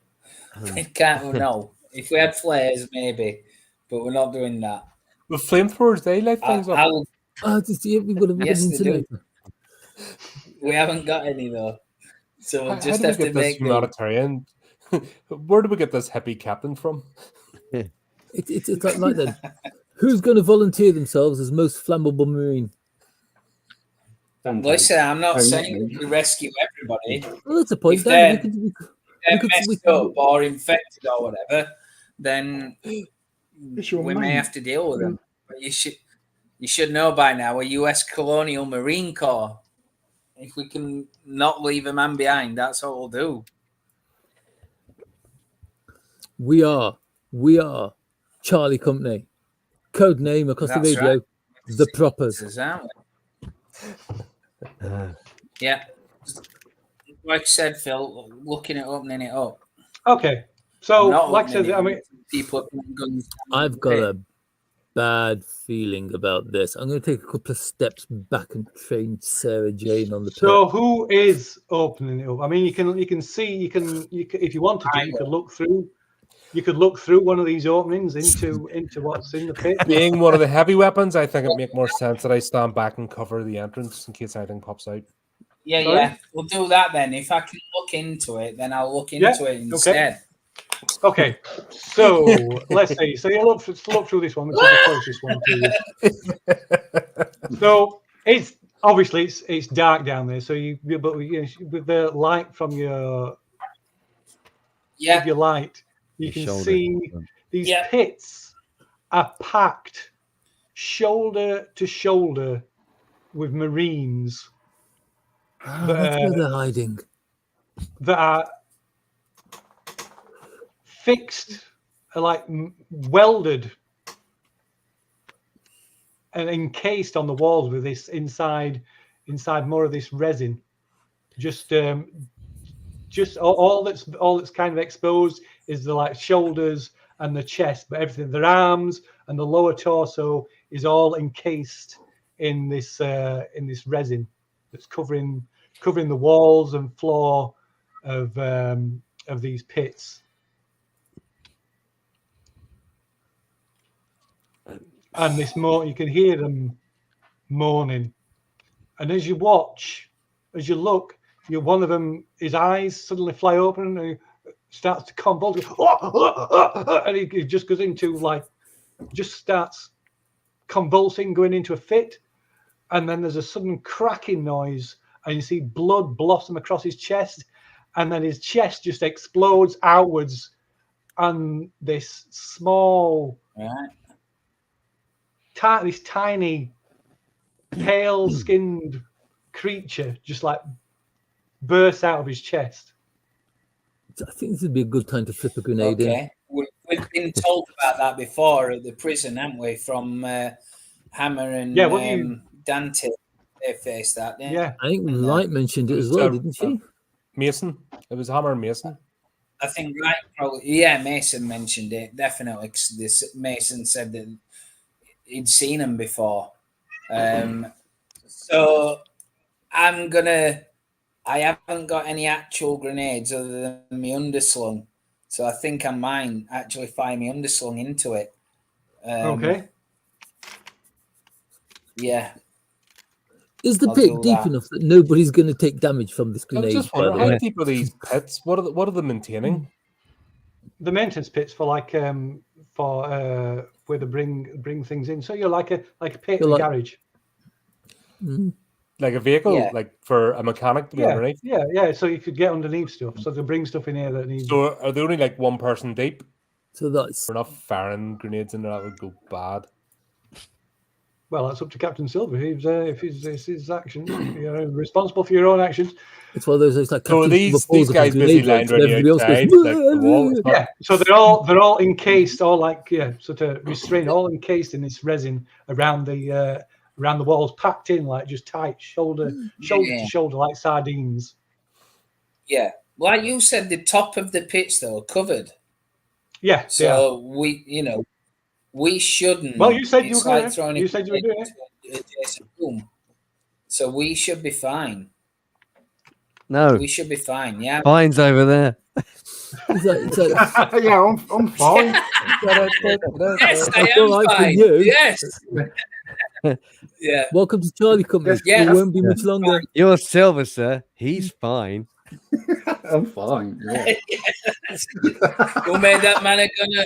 S5: we can't. No, if we had flares, maybe, but we're not doing that.
S1: With flamethrowers, they light things up.
S3: We would have
S5: Yes,
S3: an
S5: they do.
S3: incinerator.
S5: We haven't got any though, so we'll
S1: How
S5: just
S1: do we
S5: have to
S1: get this
S5: make do.
S1: humanitarian? Where do we get this hippie captain from?
S3: It's like that. Who's going to volunteer themselves as most flammable marine?
S5: Listen, I'm not saying we rescue everybody.
S3: Well, that's a point.
S5: If
S3: Dan.
S5: they're messed up or infected or whatever, then we may have to deal with them. But you should know by now, a U.S. Colonial Marine Corps. If we can not leave a man behind, that's what we'll do.
S3: We are Charlie Company. Code name across the
S5: That's
S3: radio,
S5: right.
S3: the Proppers.
S5: Yeah. Like I said, Phil, looking at opening it up.
S2: Okay. So,
S5: Not
S2: like I said,
S5: opening
S2: I
S5: it,
S2: mean,
S5: people are putting guns.
S3: I've got a bad feeling about this. I'm going to take a couple of steps back and train Sarah Jane on the
S2: so who is opening it up? I mean, you can see, if you wanted to, you could look through. you could look through one of these openings into what's in the pit.
S1: Being one of the heavy weapons, I think it'd make more sense that I stand back and cover the entrance in case anything pops out.
S5: Yeah,
S2: Sorry?
S5: yeah. We'll do that then. If I can look into it, then I'll look into it instead.
S2: Okay, so let's see. So you look through this one, which is the closest one to you. So it's obviously it's dark down there. So but with the light from your with your light, you can see these pits are packed shoulder to shoulder with Marines.
S3: That's where they're hiding.
S2: That are fixed, like welded and encased on the walls with this inside more of this resin. Just all that's kind of exposed is the like shoulders and the chest, but everything, their arms and the lower torso is all encased in this resin that's covering the walls and floor of these pits. And you can hear them moaning. And as you watch, as you look, one of them, his eyes suddenly fly open and he starts to convulse. And he just goes into just starts convulsing, going into a fit. And then there's a sudden cracking noise and you see blood blossom across his chest. And then his chest just explodes outwards. And this small... this tiny, pale-skinned creature just like bursts out of his chest.
S3: I think this would be a good time to flip a grenade in.
S5: We've been told about that before at the prison, haven't we? From Hammer and Dante, they faced that.
S2: Yeah,
S3: I think Light mentioned it as well, didn't she?
S1: Mason. It was Hammer and Mason.
S5: I think Light probably. Yeah, Mason mentioned it definitely. Mason said that he'd seen him before. So I haven't got any actual grenades other than my underslung. So I think I might actually fire my underslung into it.
S2: Okay.
S5: Yeah.
S3: Is the pit deep enough that nobody's going to take damage from this grenade?
S1: I'm just wondering, how deep are these pits? What are they maintaining?
S2: The maintenance pits for where they bring things in. So you're like a pit in a garage.
S1: Like a vehicle, like for a mechanic to be underneath?
S2: Yeah. So you could get underneath stuff. So they bring stuff in here that needs...
S1: So are they only like one person deep?
S3: So that's...
S1: We're not firing grenades in there, that would go bad.
S2: Well, that's up to Captain Silver. If it's his actions, you're responsible for your own actions.
S3: It's one of those like.
S1: So these guys basically lined around the outside, like the wall.
S2: Yeah. So they're all encased, so to restrain, all encased in this resin around the walls, packed in like just tight, shoulder to shoulder, like sardines.
S5: Yeah, like you said, the top of the pits though are covered.
S2: Yeah.
S5: So we shouldn't.
S2: Well, you said you were going to. You said you were doing it.
S5: So we should be fine.
S4: No,
S5: we should be fine. Yeah,
S4: fine's over there.
S6: Yeah, I'm fine.
S5: Yes, I am fine. Yes. Yeah.
S3: Welcome to Charlie Company.
S5: Yeah,
S3: it won't be much longer.
S4: You're Silver, sir. He's fine.
S6: I'm fine. Yeah.
S5: Who made that man a gunner?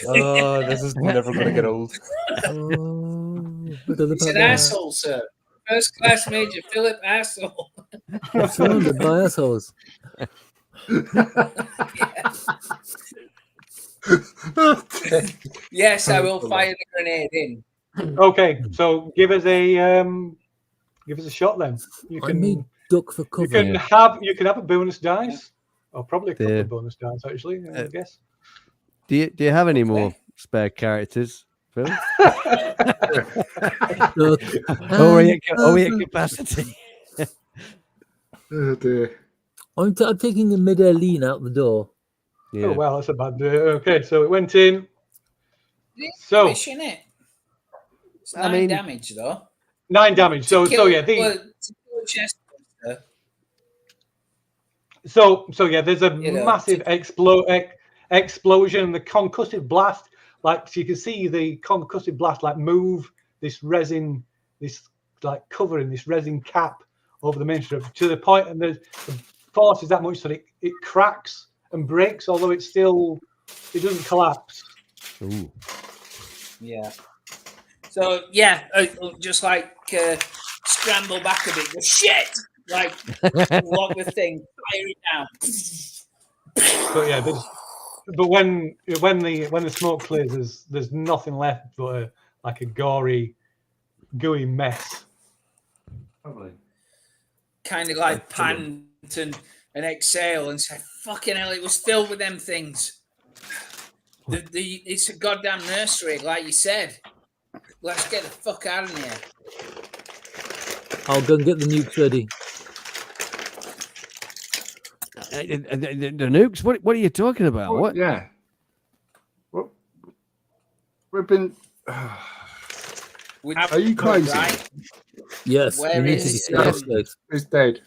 S1: Oh, this is never going to get old.
S5: He's an asshole, sir. First class Major Philip asshole.
S3: Surrounded by assholes.
S5: Yes, I will fire the grenade in.
S2: Okay, so give us a shot then. You can
S3: duck for cover.
S2: You can have a bonus dice, or probably a couple of bonus dice actually. I guess.
S4: Do you have any more spare characters, Phil? Are we at capacity?
S6: Oh dear.
S3: I'm taking a mid-air lean out the door.
S2: Yeah. Oh wow, that's a bad. Okay, so it went in. So
S5: it's 9 damage though.
S2: 9 damage. So yeah, So yeah, there's a
S5: You know,
S2: massive explosion, and the concussive blast. Like, so you can see the concussive blast like move this resin, this like covering this resin cap over the main strip to the point, and the force is that much that it cracks and breaks, although it doesn't collapse.
S4: Ooh.
S5: Yeah. So yeah, just like scramble back a bit. Go, shit! Like lock the thing, fire it down.
S2: But yeah, but when the smoke clears, there's nothing left but like a gory, gooey mess.
S6: Probably.
S5: Kind of like pant and exhale and say, "Fucking hell! It was filled with them things." It's a goddamn nursery, like you said. Let's get the fuck out of here.
S3: I'll go and get the nukes ready.
S4: The nukes? What are you talking about?
S6: Well,
S4: What?
S6: Yeah. Well, we've been. Are you crazy?
S5: Right?
S3: Yes,
S5: Where
S3: we need to
S5: is,
S3: escalate.
S6: It's dead.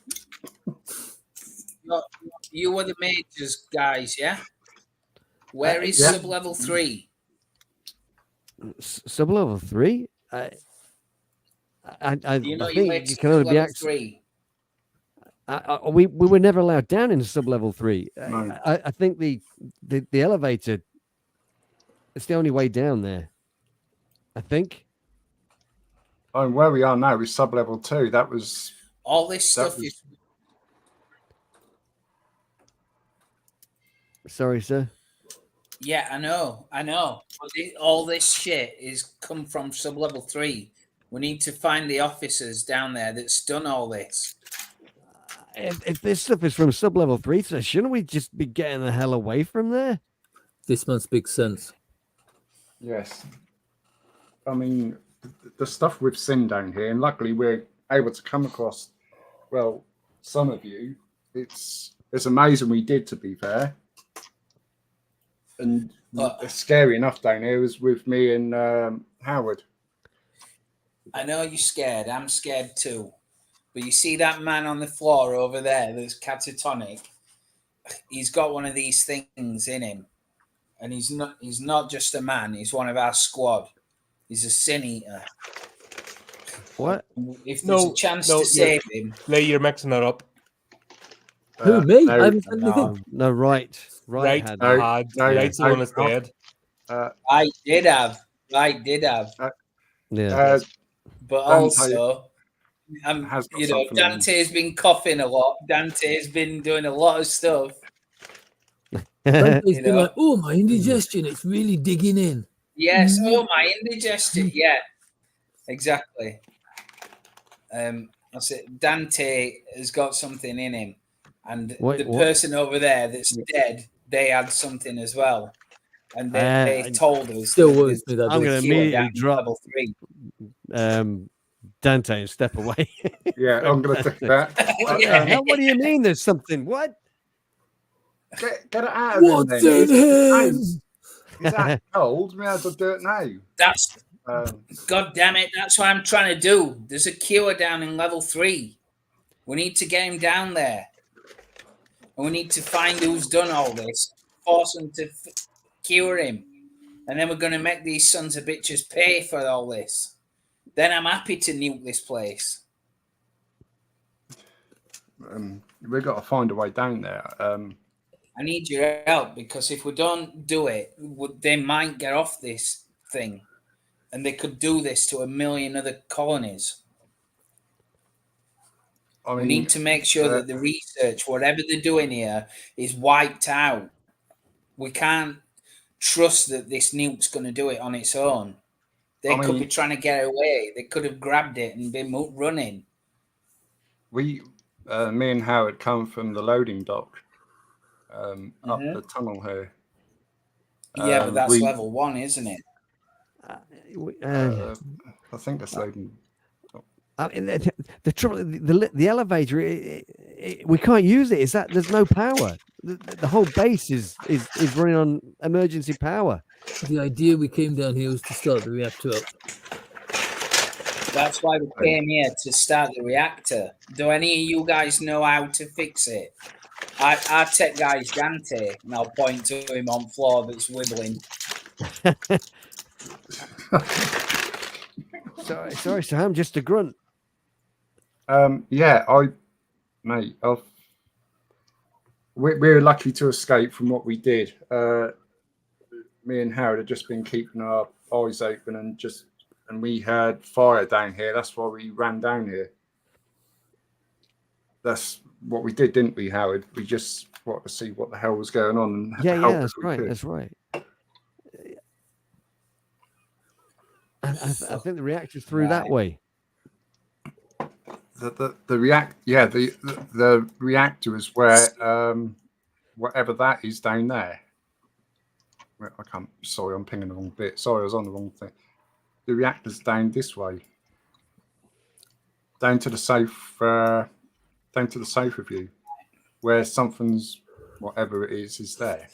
S5: You were the majors guys, yeah? Where is
S6: Yeah.
S5: sub-level 3?
S4: Sub-level 3? I
S5: You know you
S4: think
S5: went
S4: you can only be
S5: sub-level 3.
S4: we were never allowed down in sub-level 3.
S6: No.
S4: I think the elevator, it's the only way down there. I think.
S6: And where we are now is sub-level 2. That was.
S5: All this stuff is...
S4: Sorry, sir.
S5: Yeah, I know. But all this shit is come from sub-level 3. We need to find the officers down there that's done all this.
S4: If this stuff is from sub-level 3, so shouldn't we just be getting the hell away from there?
S3: This makes big sense.
S6: Yes. I mean, the stuff we've seen down here, and luckily we're able to come across, well, some of you. It's amazing we did, to be fair. And it's scary enough down here as with me and Howard.
S5: I know you're scared. I'm scared too. But you see that man on the floor over there that's catatonic? He's got one of these things in him. And he's not just a man. He's one of our squad. He's a sin eater.
S4: What?
S5: If there's a chance to save him...
S1: Lay, you're mixing that up.
S3: Who, me?
S6: No,
S3: I haven't said anything.
S4: No, right.
S1: Right,
S4: had
S6: no,
S1: had.
S6: no,
S1: Right's the one that's
S6: no.
S1: dead.
S5: I did have.
S4: Yeah.
S5: But also... Dante's been coughing a lot. Dante's been doing a lot of stuff.
S3: Dante's been like, oh, my indigestion, it's really digging in.
S5: Yes, oh, my indigestion. Yeah, exactly. That's it. Dante has got something in him. And the person over there that's dead, they had something as well. And they told us.
S3: Still worries me that
S4: I'm going to immediately drop
S5: level 3.
S4: Dante and step away.
S6: Yeah, I'm going to take that.
S4: What do you mean there's something? What?
S6: Get it out of
S3: What's
S6: him,
S3: in him?
S6: Is that cold? May as well do it now.
S5: That's God damn it! That's what I'm trying to do. There's a cure down in level 3. We need to get him down there, and we need to find who's done all this. Force them to cure him, and then we're going to make these sons of bitches pay for all this. Then I'm happy to nuke this place.
S6: We've got to find a way down there.
S5: I need your help, because if we don't do it, they might get off this thing, and they could do this to 1 million other colonies. We need to make sure that the research, whatever they're doing here, is wiped out. We can't trust that this nuke's going to do it on its own. They could be trying to get away. They could have grabbed it and been running.
S6: Me and Howard come from the loading dock up the tunnel here.
S5: Yeah, but that's level 1, isn't it?
S6: I think that's loading.
S4: I mean, the trouble, the elevator, we can't use it. Is that there's no power? The whole base is running on emergency power.
S3: The idea we came down here was to start the reactor up.
S5: That's why we came here to start the reactor. Do any of you guys know how to fix it? Our tech guy's Dante, and I'll point to him on floor that's wibbling.
S4: Sorry, Sam, just a grunt.
S6: Yeah, mate, we're lucky to escape from what we did. Me and Howard had just been keeping our eyes open and we heard fire down here. That's why we ran down here. That's what we did, didn't we, Howard? We just wanted to see what the hell was going on. And
S4: Yeah, that's right. That's right. And I think the reactor's through that way.
S6: The reactor is where whatever that is down there. I can't. Sorry, I'm pinging the wrong bit. Sorry, I was on the wrong thing. The reactor's down this way, down to the south of you, where something's whatever it is there.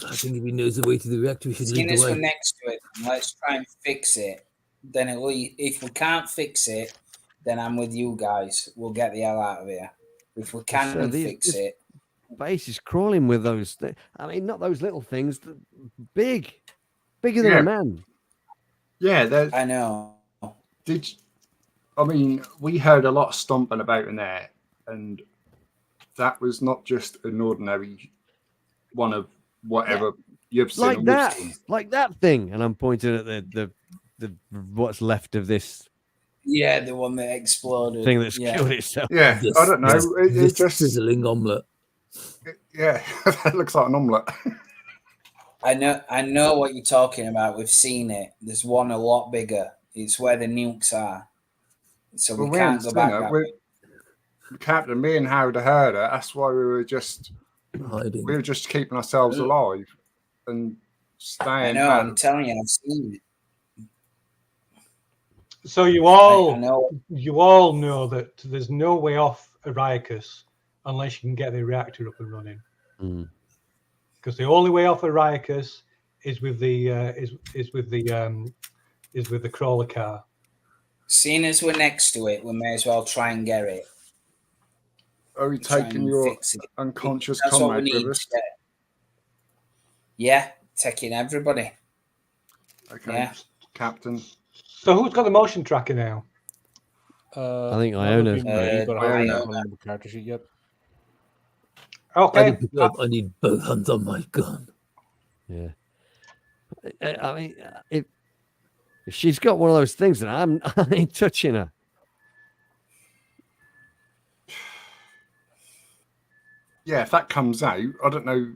S3: I think if he knows the way to the reactor, we should lead the way.
S5: We're next to it. Let's try and fix it. Then if we can't fix it, then I'm with you guys. We'll get the hell out of here. If we can fix it.
S4: Base is crawling with those. I mean, not those little things. Bigger than a man.
S6: Yeah,
S5: I know.
S6: We heard a lot of stomping about in there, and that was not just an ordinary one of whatever you've seen.
S4: Like that thing. And I'm pointing at the what's left of this.
S5: Yeah, the one that exploded.
S4: Thing that's killed itself.
S6: Yeah, I don't know. It's just
S3: sizzling omelette.
S6: Yeah, that looks like an omelette.
S5: I know what you're talking about. We've seen it. There's one a lot bigger. It's where the nukes are. So we can't go back.
S6: Captain, me and Howard heard it. That's why we were just hiding. We were just keeping ourselves alive and staying.
S5: I know. I'm telling you, I've seen it.
S2: So you all know that there's no way off Ariacus unless you can get the reactor up and running. Because the only way off Ariacus is with the crawler car.
S5: Seeing as we're next to it, we may as well try and get it.
S6: Are we taking your unconscious comrade with us?
S5: Yeah, taking everybody.
S6: Okay,
S5: yeah.
S6: Captain.
S2: So who's got the motion tracker now?
S4: I think Iona.
S1: The character sheet yet.
S2: Okay.
S3: I need both hands on my gun.
S4: Yeah. I mean, if she's got one of those things, then I ain't touching her.
S6: Yeah, if that comes out, I don't know.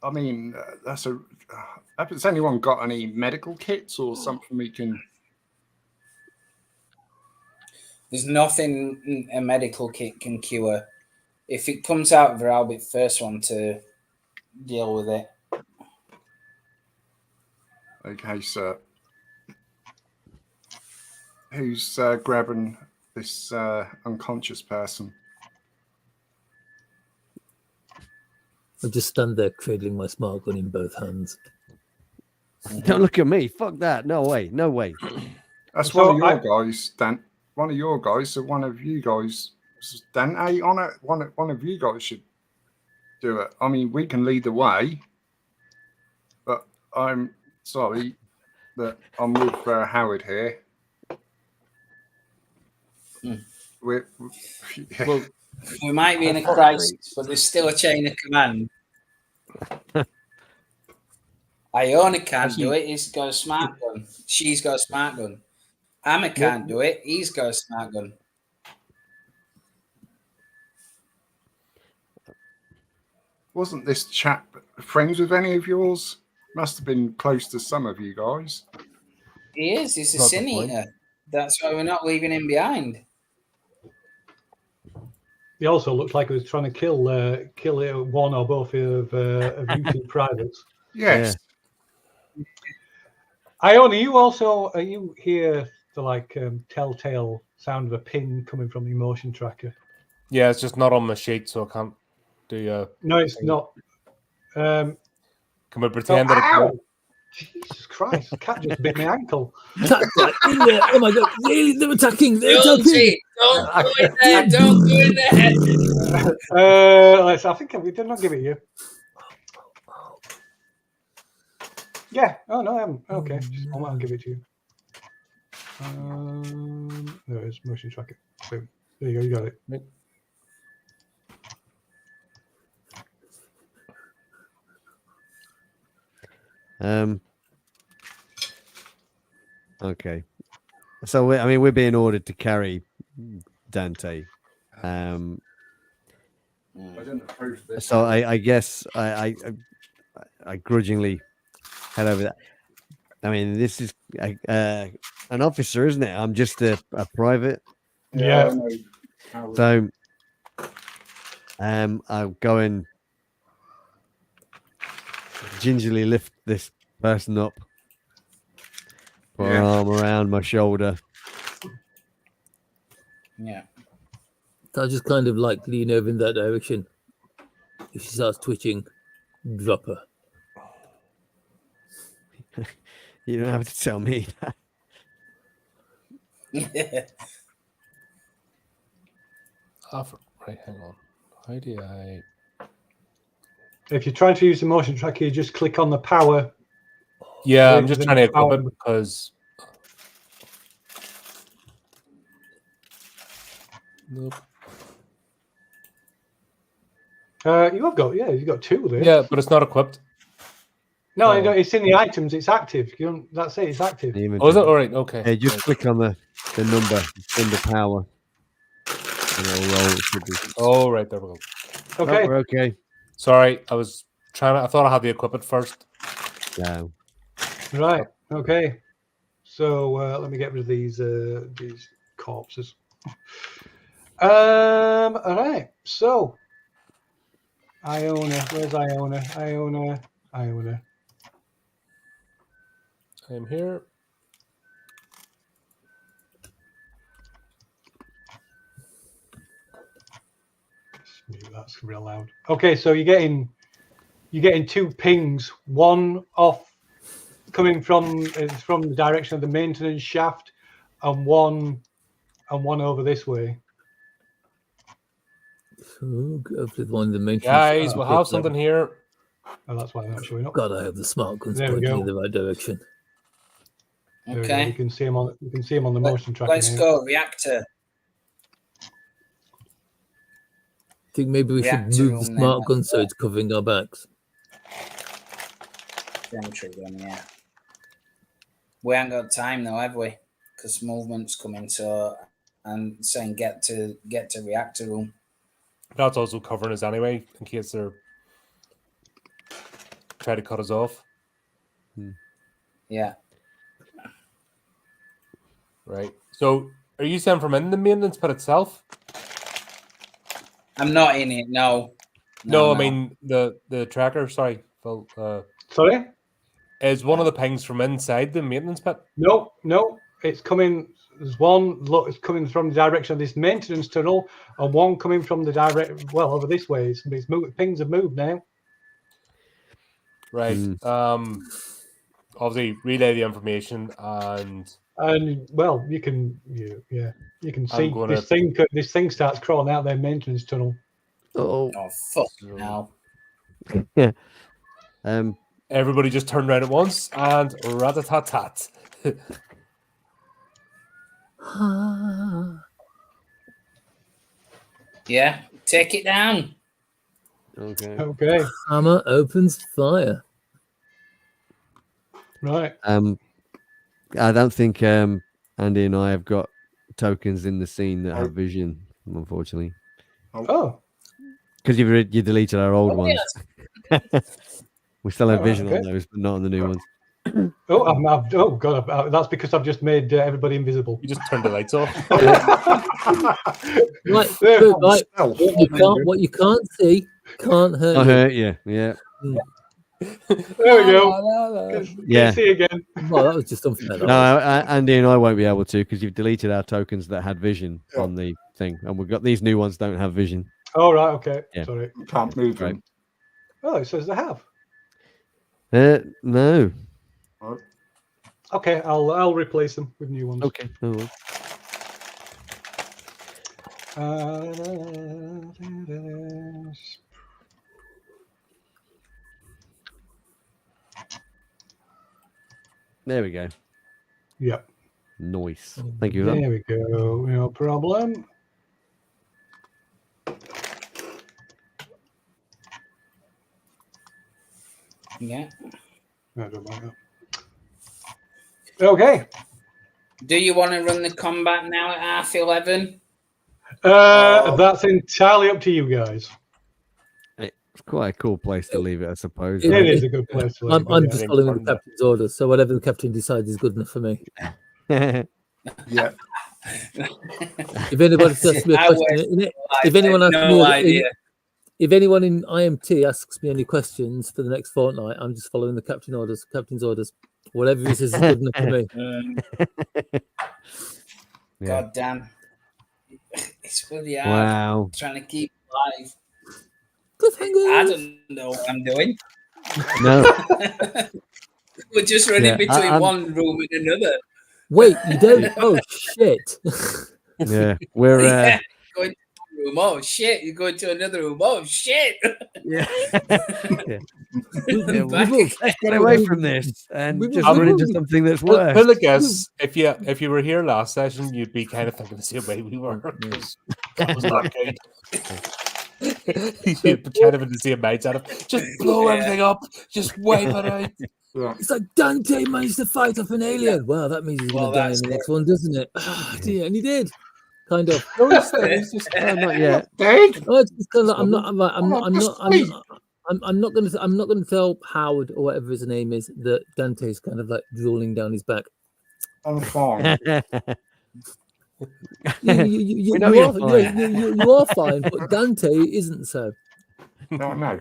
S6: I mean, has anyone got any medical kits or something we can?
S5: There's nothing a medical kit can cure. If it comes out of her, I'll be the first one to deal with it.
S6: Okay, sir. Who's grabbing this unconscious person?
S3: I just stand there cradling my smart gun in both hands.
S4: Don't look at me. Fuck that. No way. No way.
S6: That's one of your guys, Dan. One of your guys. So one of you guys, Dante, on it. One of you guys should do it. I mean, we can lead the way, but I'm sorry that I'm with Howard here.
S5: Well, we might be in a crisis, but there's still a chain of command. Iona can't do it. He's got a smart gun. She's got a smart gun. Amma can't do it. He's got a smart gun.
S6: Wasn't this chap friends with any of yours? Must have been close to some of you guys.
S5: He is. He's a sin eater. That's why we're not leaving him behind.
S2: He also looks like he was trying to kill one or both of you two privates.
S6: Yes.
S2: Yeah. Iona, are you here the telltale sound of a pin coming from the motion tracker?
S1: Yeah, it's just not on my sheet, so I can't do.
S2: No, it's not.
S1: Can we pretend that?
S2: Jesus Christ, the cat just bit my ankle.
S3: Attack right in there. Oh my god, really? They're attacking. They're attacking.
S5: Guilty. Don't go in there. Don't go in there.
S2: I think we did not give it you. Yeah. Oh no, I haven't. Okay, just a moment, I'll give it to you. No, it's motion tracker. So there you go. You got it.
S4: Okay. So we're being ordered to carry Dante.
S6: I don't approve of this.
S4: So I guess I grudgingly head over that. I mean, this is an officer, isn't it? I'm just a private.
S2: Yeah.
S4: So I'll go and gingerly lift this person up, put her arm around my shoulder.
S5: Yeah.
S3: I just kind of like lean over in that direction. If she starts twitching, drop her.
S4: You don't have to tell me that.
S1: Right, hang on. How do I?
S2: If you're trying to use the motion tracker, you just click on the power.
S1: Yeah, I'm just trying to equip it because. Nope.
S2: You've got two there.
S1: Yeah, but it's not equipped.
S2: No,
S1: Oh.
S2: it's in the items. It's active. That's it. It's active.
S1: Oh, is it? All right. Okay.
S4: Yeah, just
S1: Right.
S4: click on the number under power. And it'll roll. It should be.
S1: Oh, right. There we go.
S2: Okay.
S4: Oh, we're okay.
S1: Sorry, I was trying to. I thought I had the equipment first.
S4: No.
S2: Right. Okay. So let me get rid of these corpses. All right. So Iona, where's Iona? Iona.
S1: I am here.
S2: That's real loud. Okay, so you're getting two pings. One off coming from the direction of the maintenance shaft, and one over this way.
S3: So go for the one in the maintenance.
S1: Guys, we'll have something here.
S2: Oh, that's why they're not showing up.
S3: God, I hope the smart gun's
S2: There we
S3: pointing
S2: go.
S3: in the right direction.
S2: There we go.
S5: Okay.
S2: You can see them on the motion tracker.
S5: Let's
S2: now.
S5: go. Reactor.
S3: I think maybe we should
S5: Reactor
S3: move the
S5: room then,
S3: smart
S5: let's
S3: gun so
S5: go.
S3: it's covering our backs.
S5: Gantry gun, yeah. We ain't got time though, have we? Because movement's coming. So I'm saying get to reactor room.
S1: That's also covering us anyway, in case they're try to cut us off.
S5: Yeah.
S1: Right. So, are you saying from in the maintenance pit itself?
S5: I'm not in it. No.
S1: No, I mean the tracker. Sorry, Phil.
S2: Sorry?
S1: Is one of the pings from inside the maintenance pit?
S2: No. It's coming. There's one. Look, it's coming from the direction of this maintenance tunnel, and one coming from the over this way. It's moved. Pings have moved now.
S1: Right. Obviously, relay the information and
S2: well, you can you can see
S1: gonna-
S2: this thing starts crawling out their maintenance tunnel.
S4: Oh.
S5: Oh fuck no.
S4: Yeah.
S1: everybody just turned around at once and rat-a-tat-tat.
S5: Yeah. Take it down.
S4: Okay.
S2: Okay,
S3: Hammer opens fire.
S2: right.
S4: I don't think Andy and I have got tokens in the scene that have vision, unfortunately,
S2: Oh,
S4: because you deleted our old ones. We still have
S2: Oh, right,
S4: vision on
S2: okay.
S4: those, but not on the new ones.
S2: oh God! That's because I've just made everybody invisible.
S1: You just turned the lights off.
S3: Right,
S2: There.
S3: good, right.
S6: Stealth.
S3: What you can't see can't hurt
S4: I
S3: you.
S4: hurt you. Yeah.
S2: There we go.
S4: Yeah.
S2: See again.
S3: Well, that was just unfair.
S4: No, Andy and I won't be able to because you've deleted our tokens that had vision on the thing, and we've got these new ones don't have vision.
S2: Oh, right. Okay.
S4: Yeah.
S2: Sorry.
S6: Can't move them.
S2: Oh, it says they have.
S4: No.
S6: Oh,
S2: Okay, I'll replace them with new ones.
S4: Okay. No worries. There we go.
S2: Yep.
S4: Nice. Thank you. For
S2: There we go. No problem.
S5: Yeah.
S2: I don't mind that. Okay.
S5: Do you want to run the combat now at half 11?
S2: That's entirely up to you guys.
S4: It's quite a cool place to leave it, I suppose.
S2: It
S4: right?
S2: is a good place to leave.
S3: I'm
S2: it,
S3: just
S2: yeah.
S3: following the captain's orders, so whatever the captain decides is good enough for me.
S6: yeah.
S3: If anybody asks me a
S5: I
S3: question, if anyone
S5: have
S3: asks
S5: no
S3: me,
S5: idea.
S3: if anyone in IMT asks me any questions for the next fortnight, I'm just following the captain's orders. Whatever he says is good enough for me.
S4: Yeah.
S5: God damn. It's really hard.
S4: Wow.
S5: Trying to keep alive.
S3: Cliffhanger.
S5: I don't know what I'm doing.
S4: No.
S5: We're just running
S4: Yeah,
S5: between
S4: I'm-
S5: one room and another.
S3: Wait, you don't? Oh shit!
S4: Yeah. We're
S5: Yeah, going to one room. Oh shit! You're going to another room. Oh shit!
S4: yeah. Yeah,
S5: Back
S4: let's get away from this and
S3: we-
S4: just
S3: we-
S4: run into
S3: we-
S4: something that's
S1: Well,
S4: worse.
S1: I guess if you were here last session, you'd be kind of thinking the same way we were. 'Cause that was not good. You'd be kind of in the same mindset of just blow everything up, just wipe it out.
S6: Yeah.
S3: It's like Dante managed to fight off an alien. Wow, that means he's
S5: Well,
S3: going to die in
S5: that's
S3: the next one, doesn't it? Ah, dear, and he did, kind of.
S1: No, he's just
S4: No, not yet.
S6: Dead.
S3: Oh, it's kind of like, I'm not going to tell Howard or whatever his name is that Dante's kind of like drooling down his back.
S6: I'm fine.
S3: You
S4: know you're fine.
S3: you are fine, but Dante isn't so.
S6: No.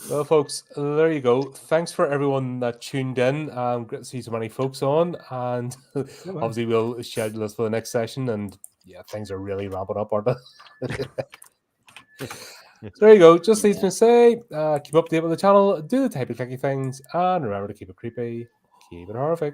S1: well, folks. There you go. Thanks for everyone that tuned in. Great to see so many folks on, and obviously we'll schedule this for the next session. And yeah, things are really ramping up, aren't they? So there you go. Just leaves me to say, keep up to date with the channel, do the type of clicky things, and remember to keep it creepy, keep it horrific.